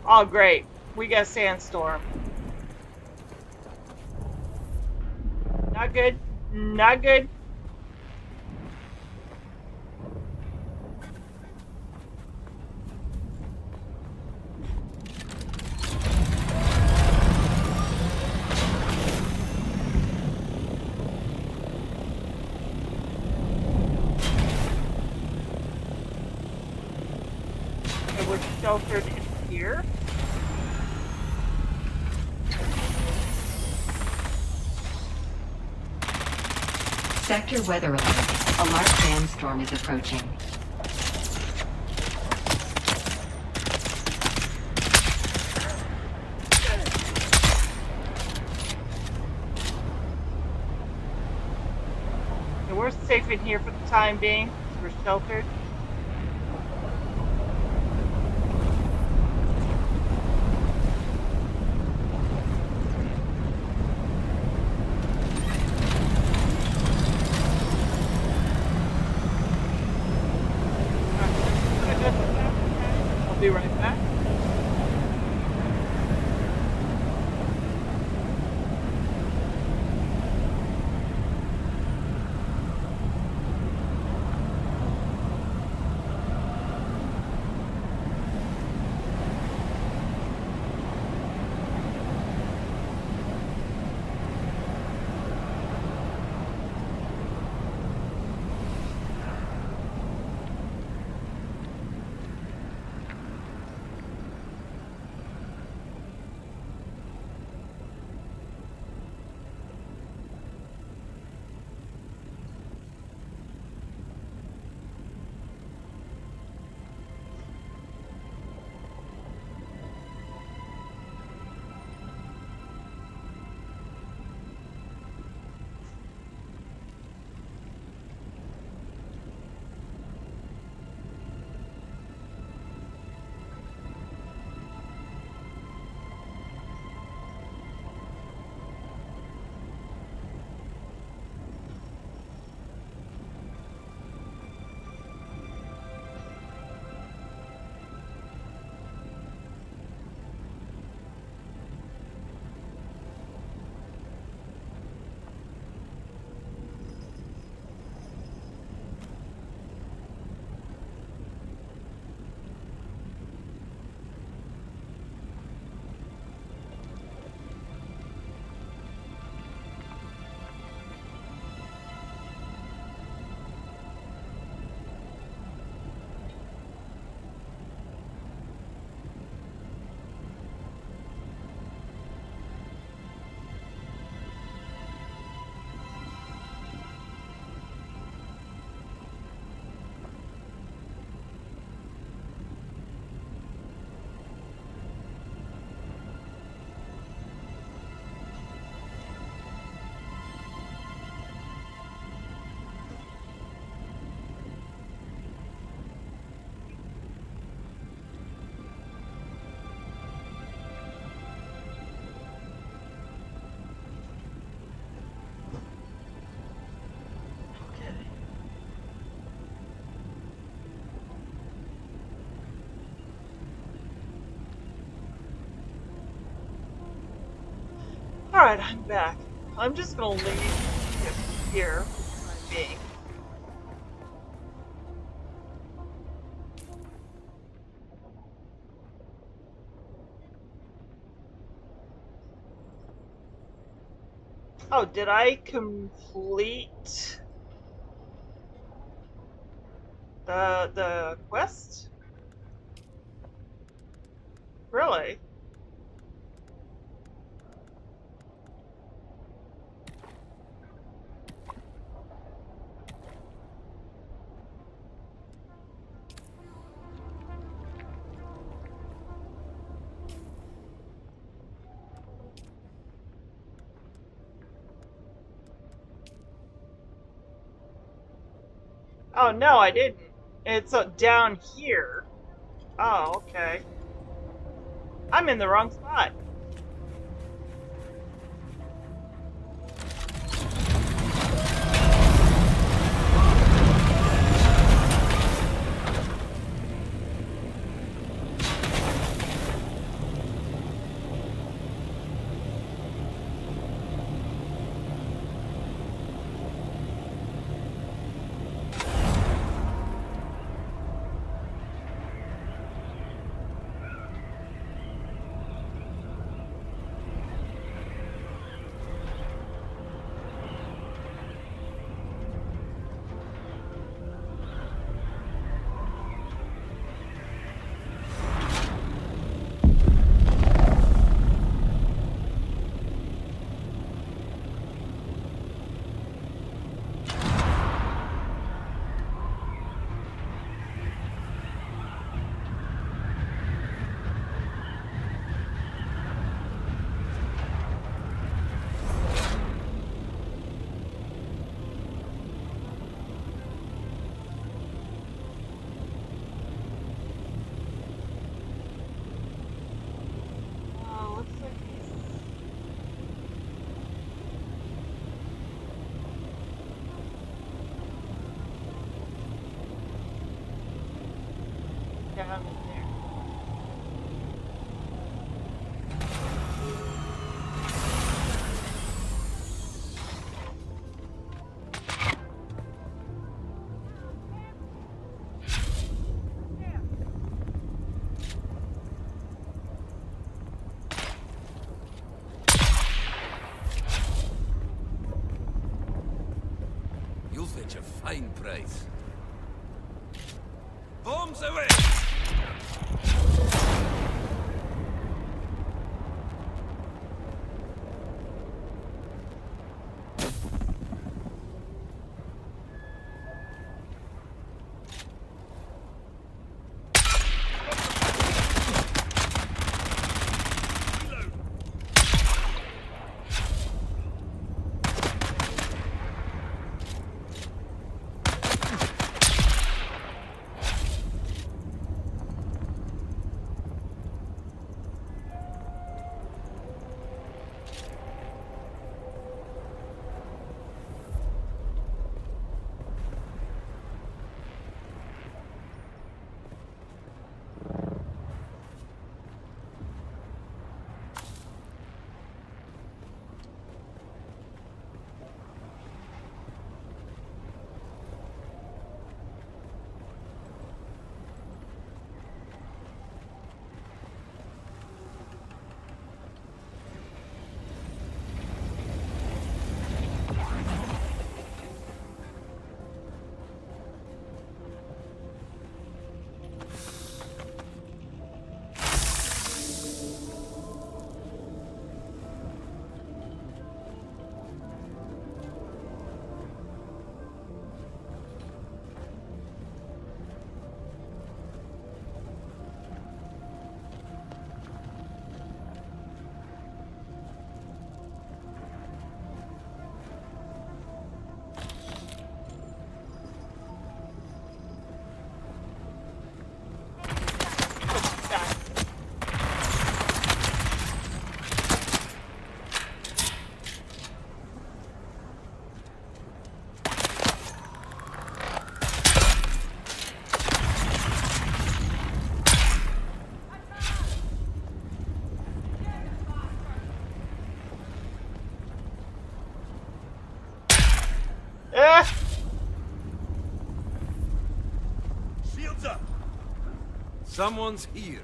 Oh, great. We got sandstorm. Not good. Not good. Okay, we're sheltered in here. Sector weather alert. A large sandstorm is approaching. Okay, we're safe in here for the time being. We're sheltered. I'll be right back. Alright, I'm back. I'm just gonna leave it here for the time being. Oh, did I complete the quest? Really? Oh no, I didn't. It's down here. Oh, okay. I'm in the wrong spot. Down in there. You'll fetch a fine price. Bombs away! Someone's here.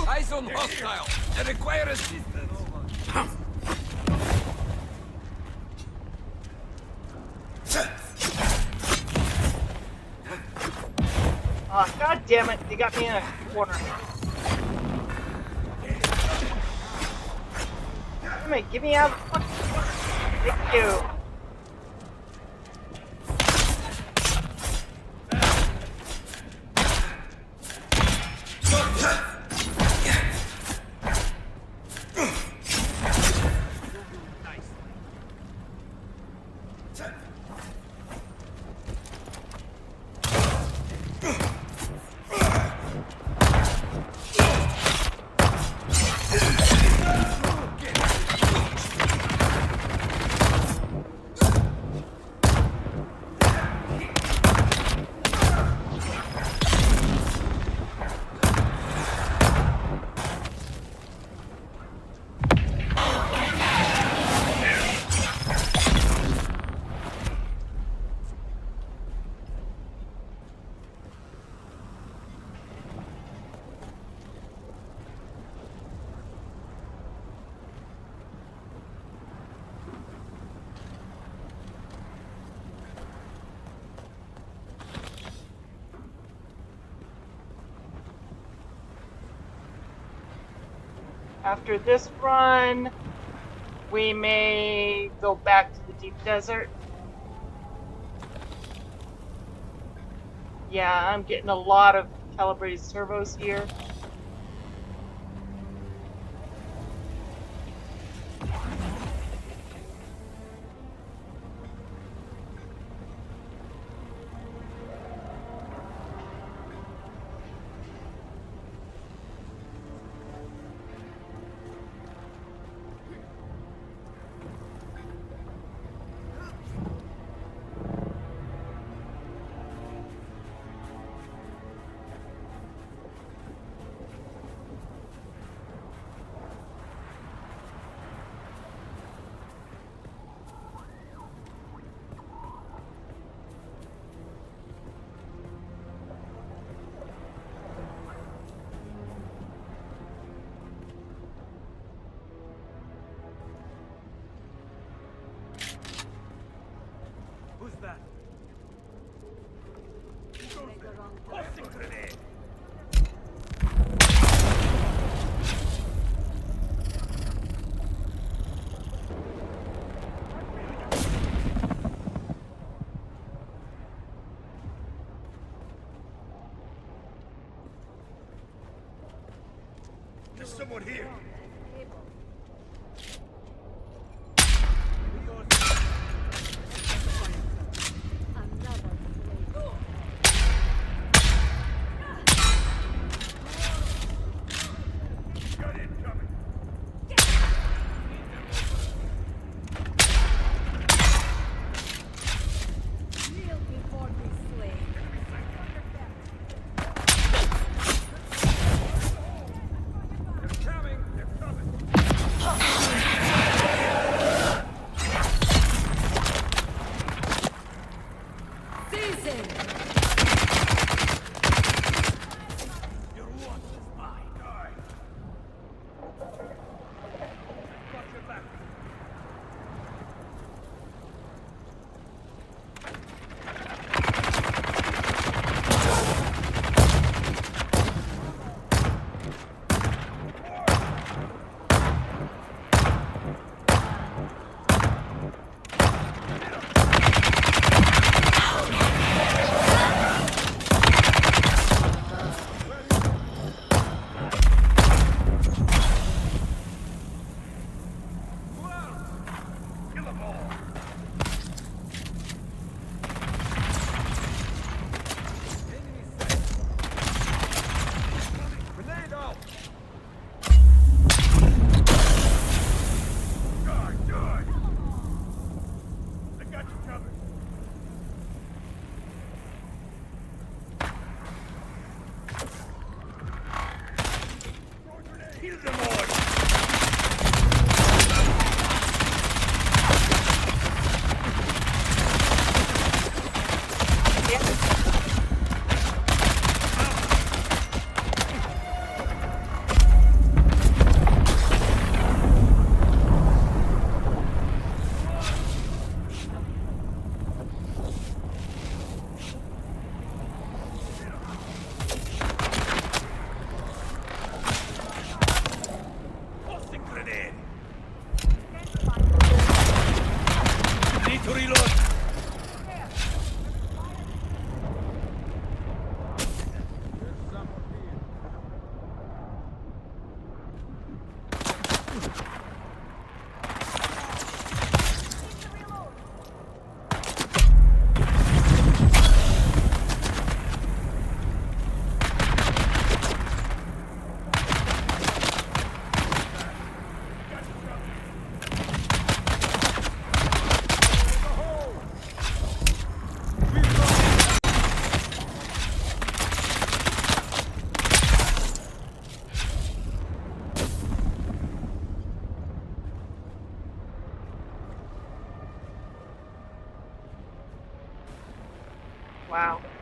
Eyes on hostile. They require assistance. Oh, god damn it. They got me in a corner. Damn it, get me out of the fucking corner. Thank you. After this run, we may go back to the deep desert. Yeah, I'm getting a lot of calibrated servos here. Who's that? There's someone here.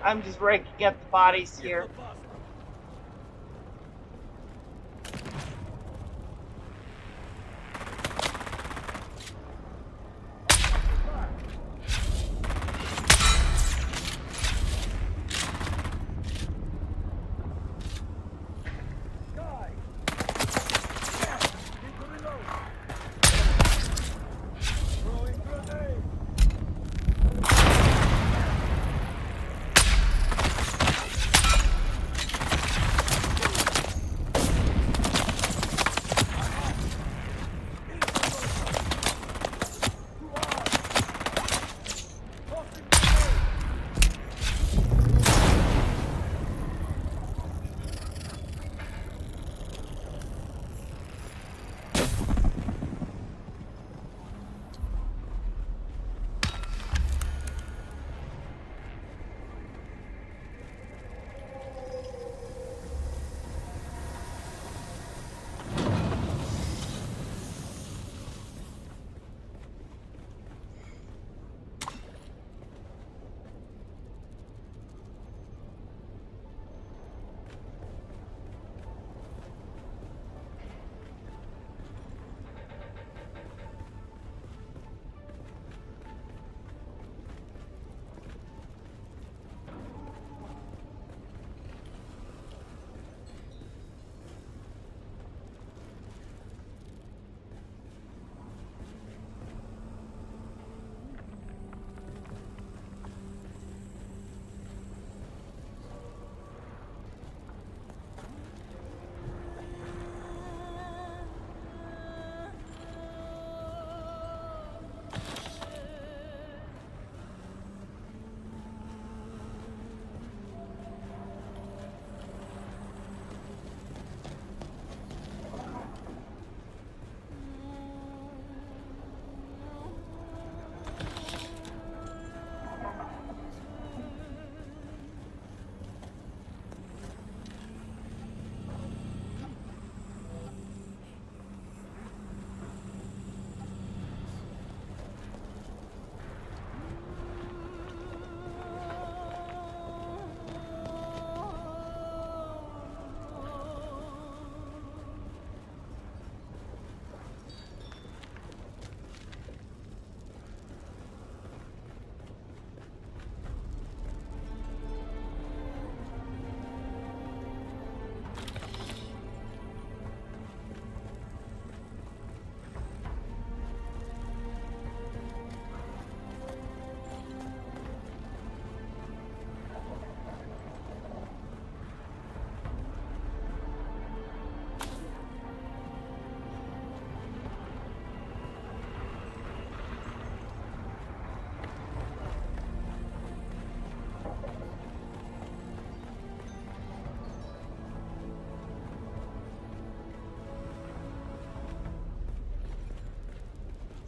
I'm just raking up the bodies here.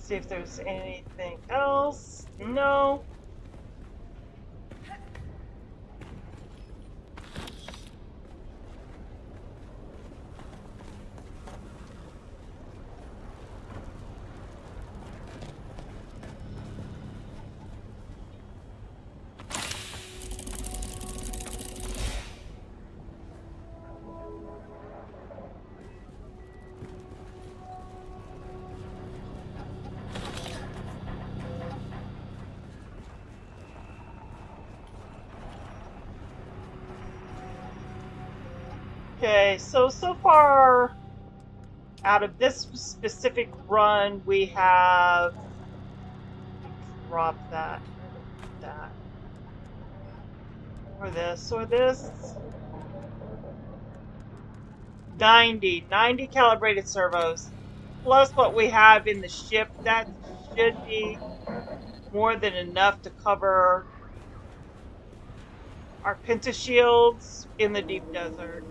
See if there's anything else. No. Okay, so far out of this specific run, we have drop that, or this. 90 calibrated servos, plus what we have in the ship. That should be more than enough to cover our pentashields in the deep desert.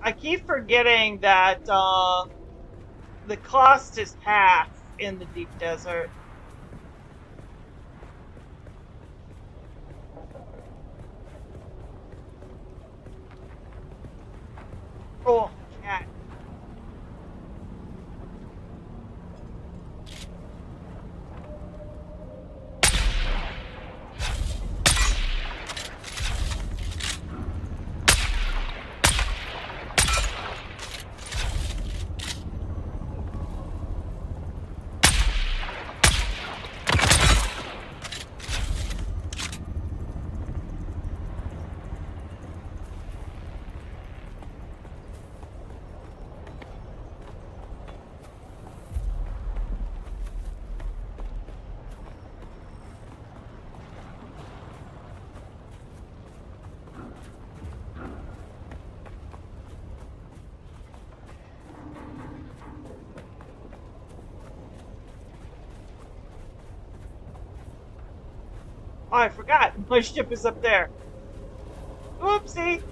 I keep forgetting that the cost is half in the deep desert. Oh, cat. Oh, I forgot. My ship is up there. Oopsie.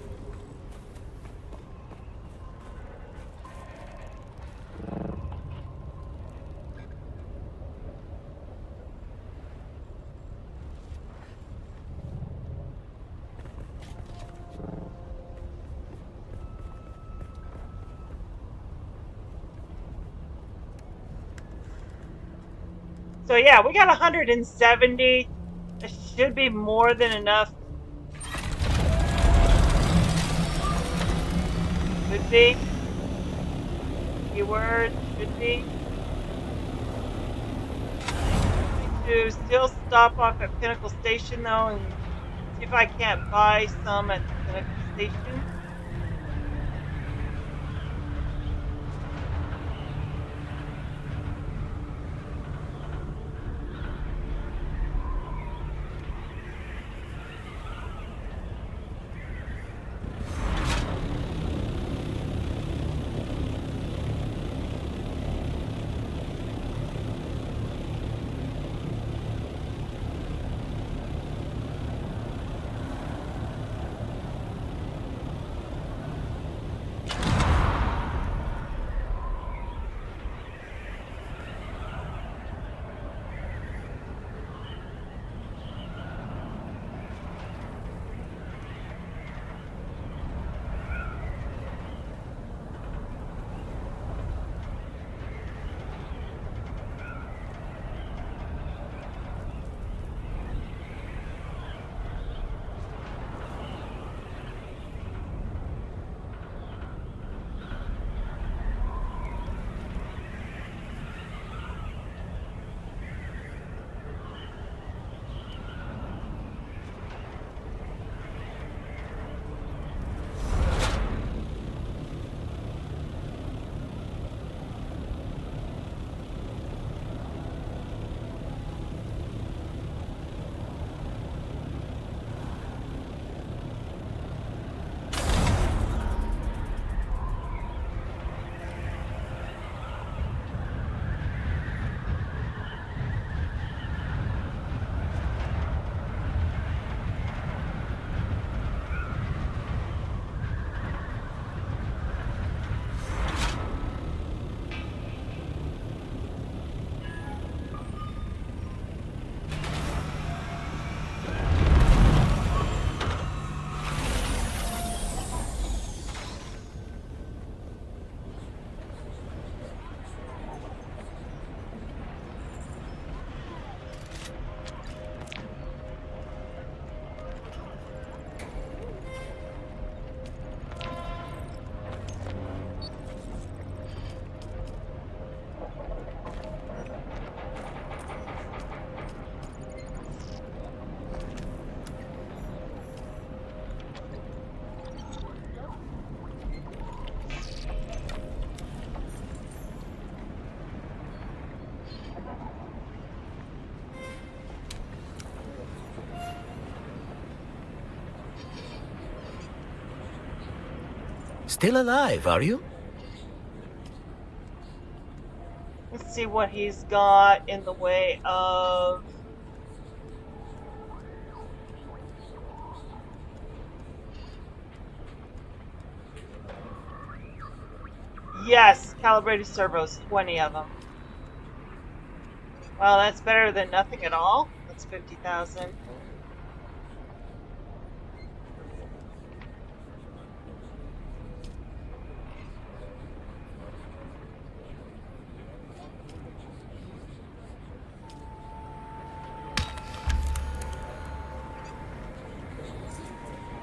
So yeah, we got 170. That should be more than enough. Should be. Keyword should be. To still stop off at Pinnacle Station though and see if I can't buy some at the Pinnacle Station. Still alive, are you? Let's see what he's got in the way of. Yes, calibrated servos, 20 of them. Well, that's better than nothing at all. That's 50,000.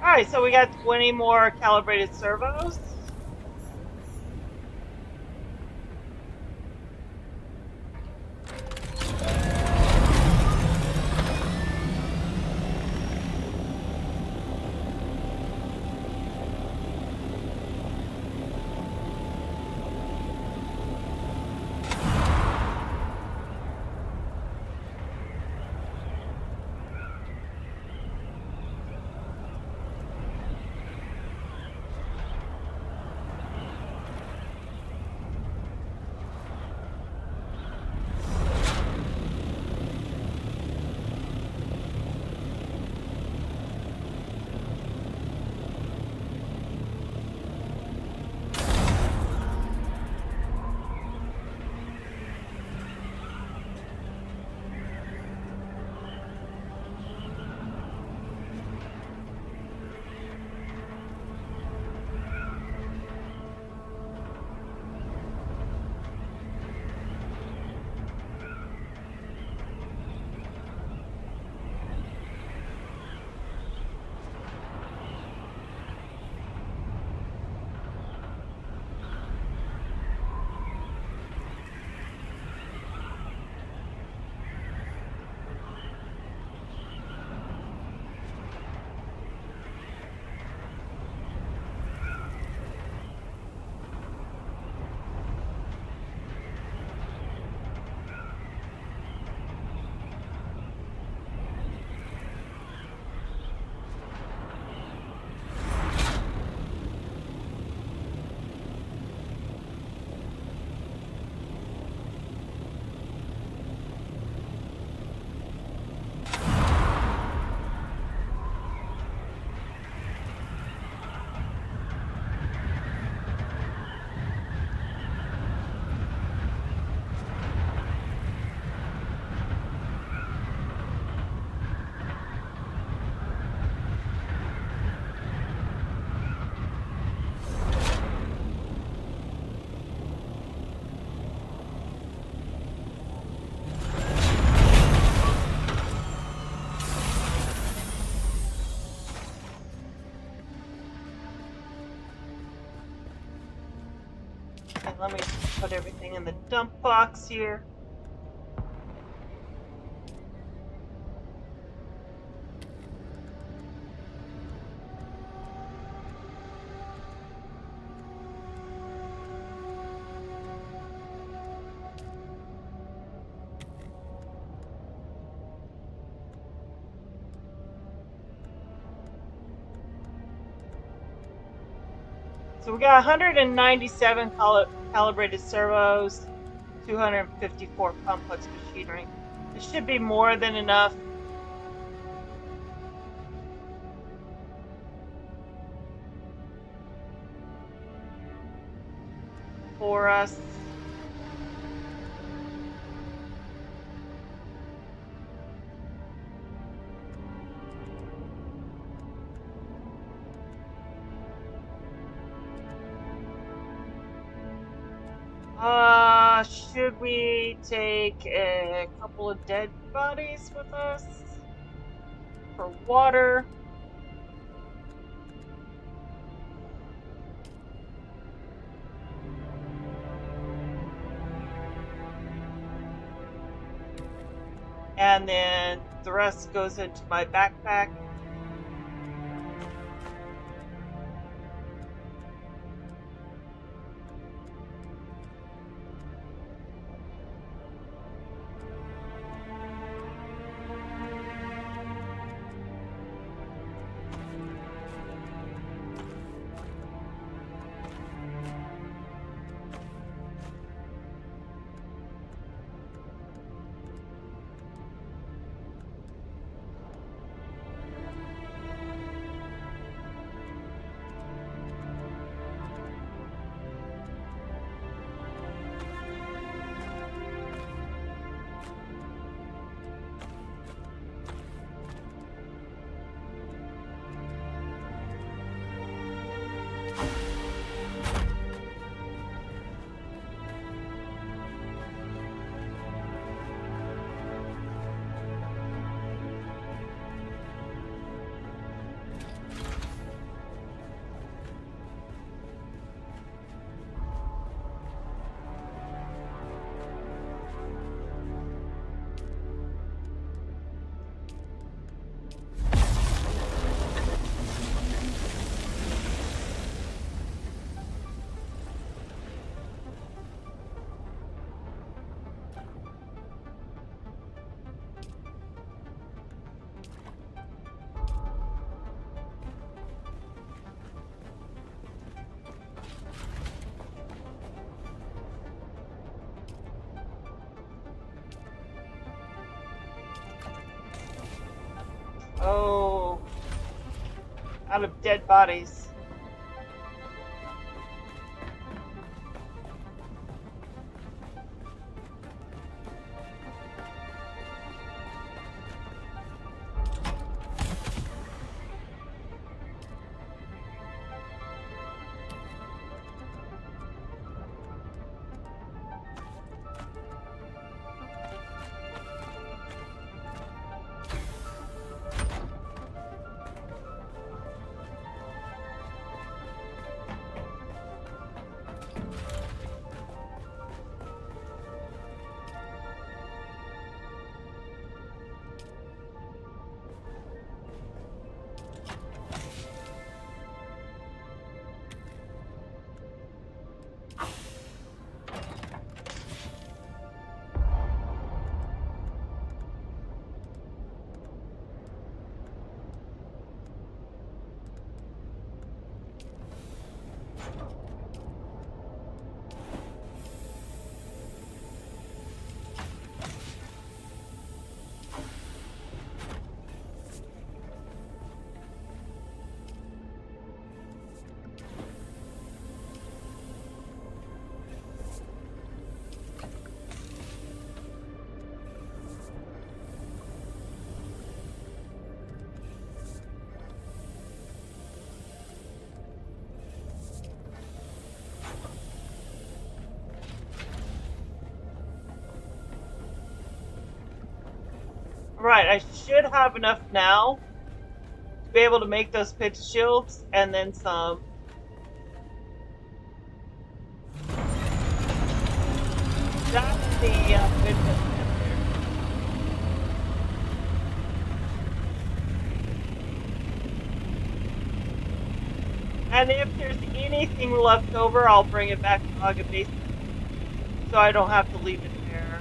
Alright, so we got 20 more calibrated servos. Okay, let me put everything in the dump box here. So we got 197 calibrated servos, 254 complex machinery. This should be more than enough. For us. Should we take a couple of dead bodies with us? For water? And then the rest goes into my backpack. Oh, out of dead bodies. Right, I should have enough now to be able to make those pitch shields and then some. That's the windmill generator. And if there's anything left over, I'll bring it back to Aga Base so I don't have to leave it there.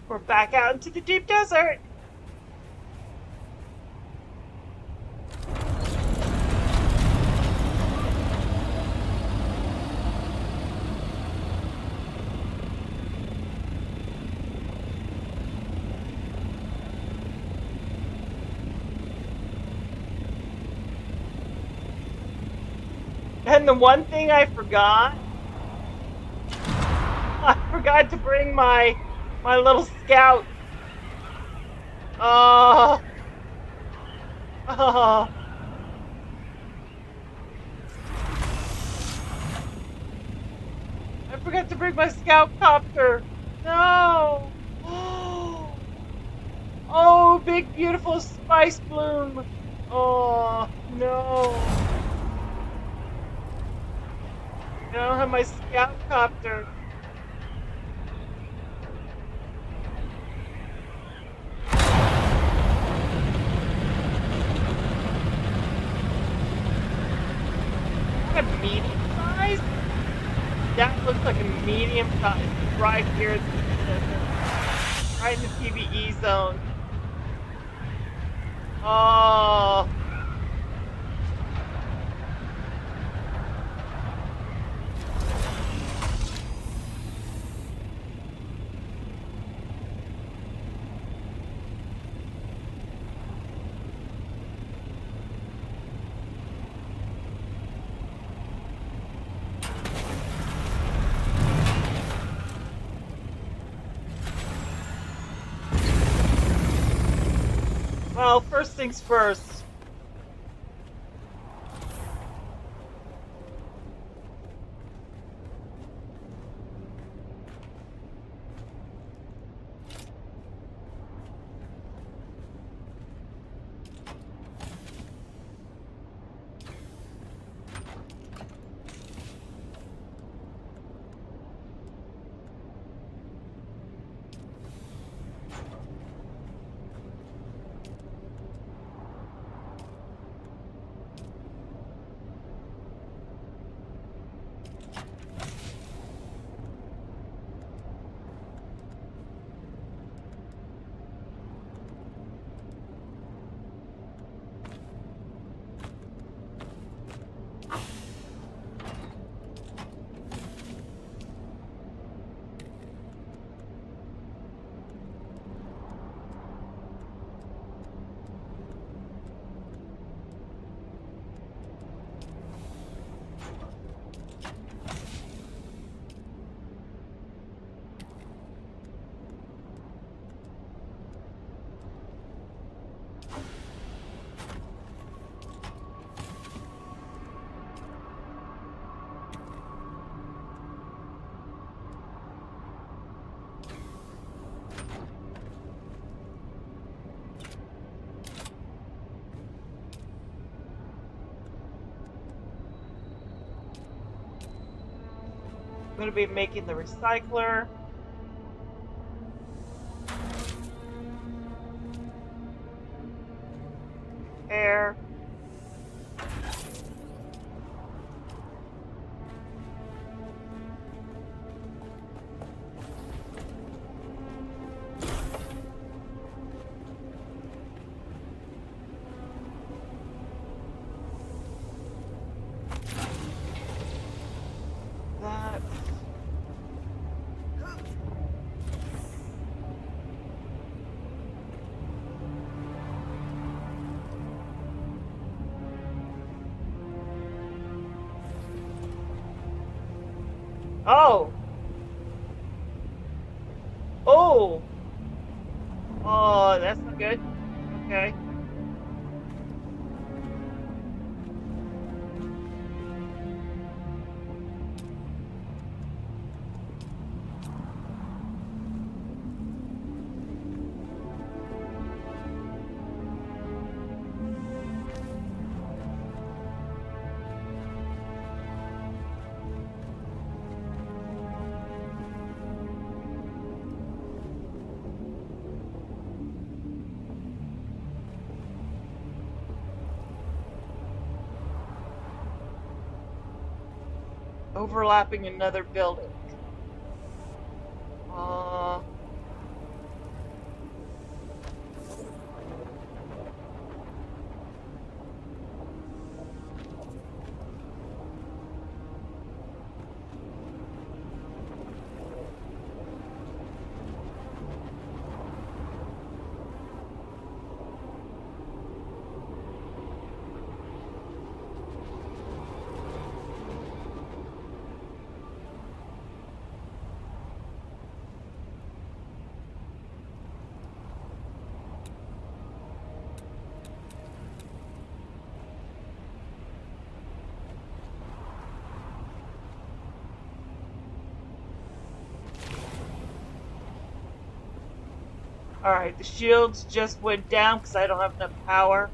We're back out into the deep desert. And the one thing I forgot to bring my little scout. Oh. I forgot to bring my scout copter. No. Oh, big beautiful spice bloom. Oh, no. I don't have my scout copter. A medium size? That looks like a medium size right here in the PvE zone. Oh. Well, first things first. going to be making the recycler. Air. That. Oh. Oh. Oh, that's not good. Okay. Overlapping another building. Uh, Alright, the shields just went down because I don't have enough power.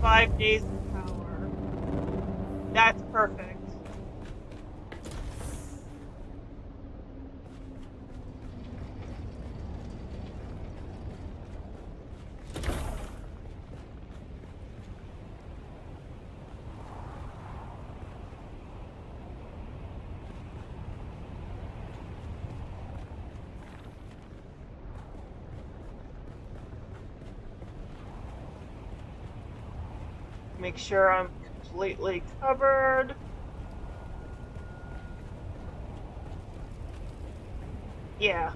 Five days of power. That's perfect. Make sure I'm completely covered. Yeah.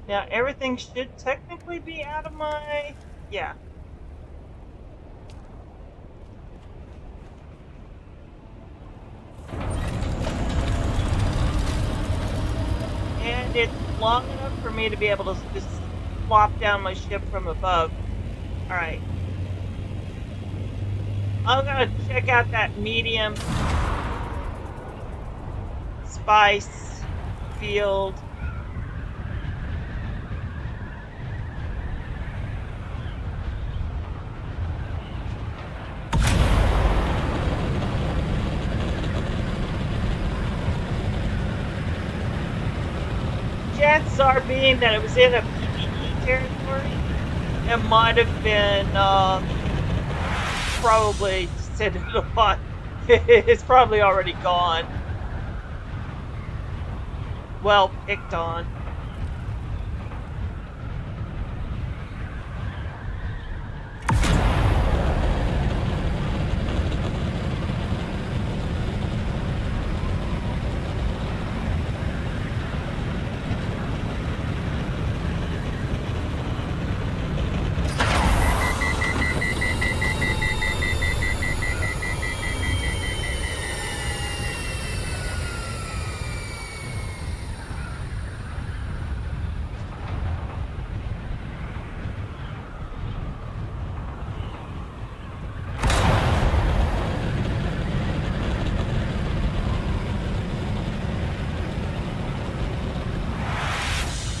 Now everything should technically be out of my... Yeah. And it's long enough for me to be able to just flop down my ship from above. Alright. I'm gonna check out that medium spice field. Chances are, being that it was in a PvE territory, it might have been probably sitting upon. It's probably already gone. Well, picked on.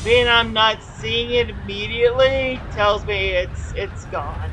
Being I'm not seeing it immediately tells me it's gone.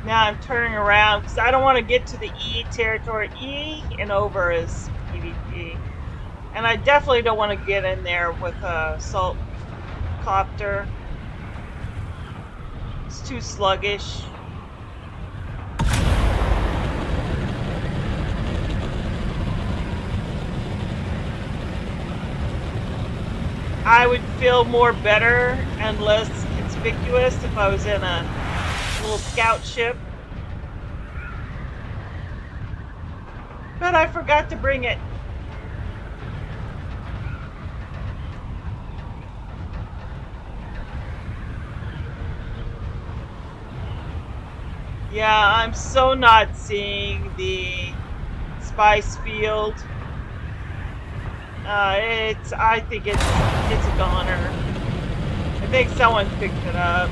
Now I'm turning around because I don't want to get to the E territory. E and over is PvP. And I definitely don't want to get in there with a salt copter. It's too sluggish. I would feel more better and less conspicuous if I was in a little scout ship. But I forgot to bring it. Yeah, I'm so not seeing the spice field. I think it's a goner. I think someone picked it up.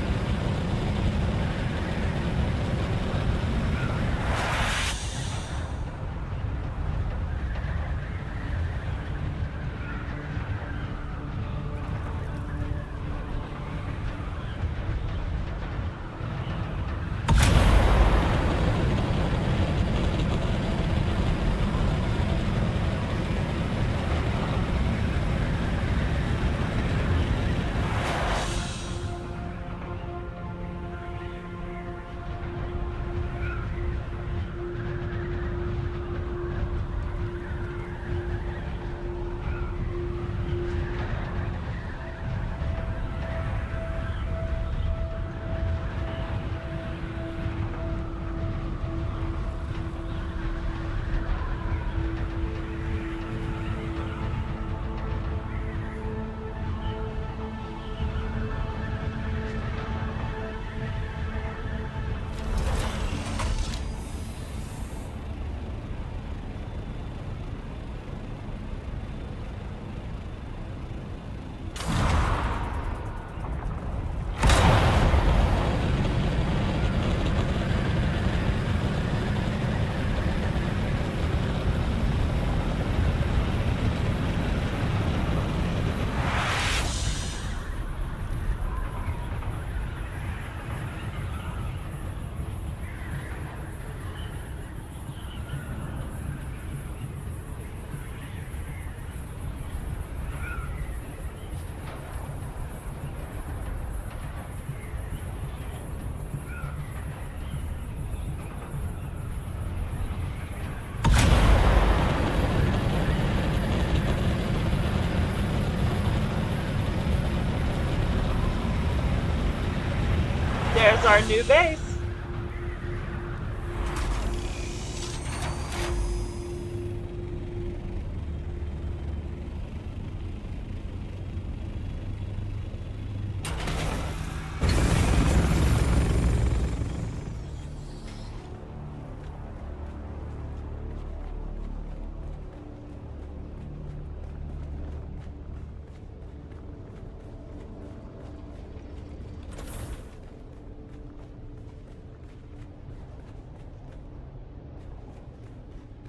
our new base.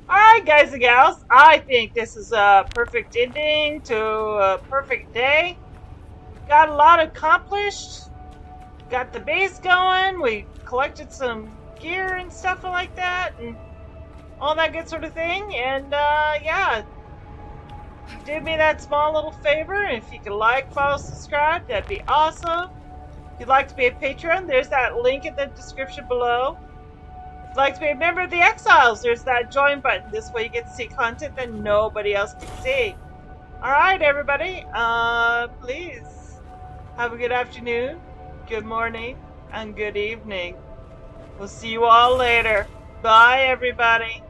Alright, guys and gals, I think this is a perfect ending to a perfect day. We've got a lot accomplished. Got the base going. We collected some gear and stuff like that, and all that good sort of thing. And yeah, do me that small little favor. If you could like, follow, subscribe, that'd be awesome. If you'd like to be a patron, there's that link in the description below. If you'd like to be a member of the Exiles, there's that join button. This way you get to see content that nobody else can see. Alright, everybody. Please have a good afternoon, good morning, and good evening. We'll see you all later. Bye, everybody.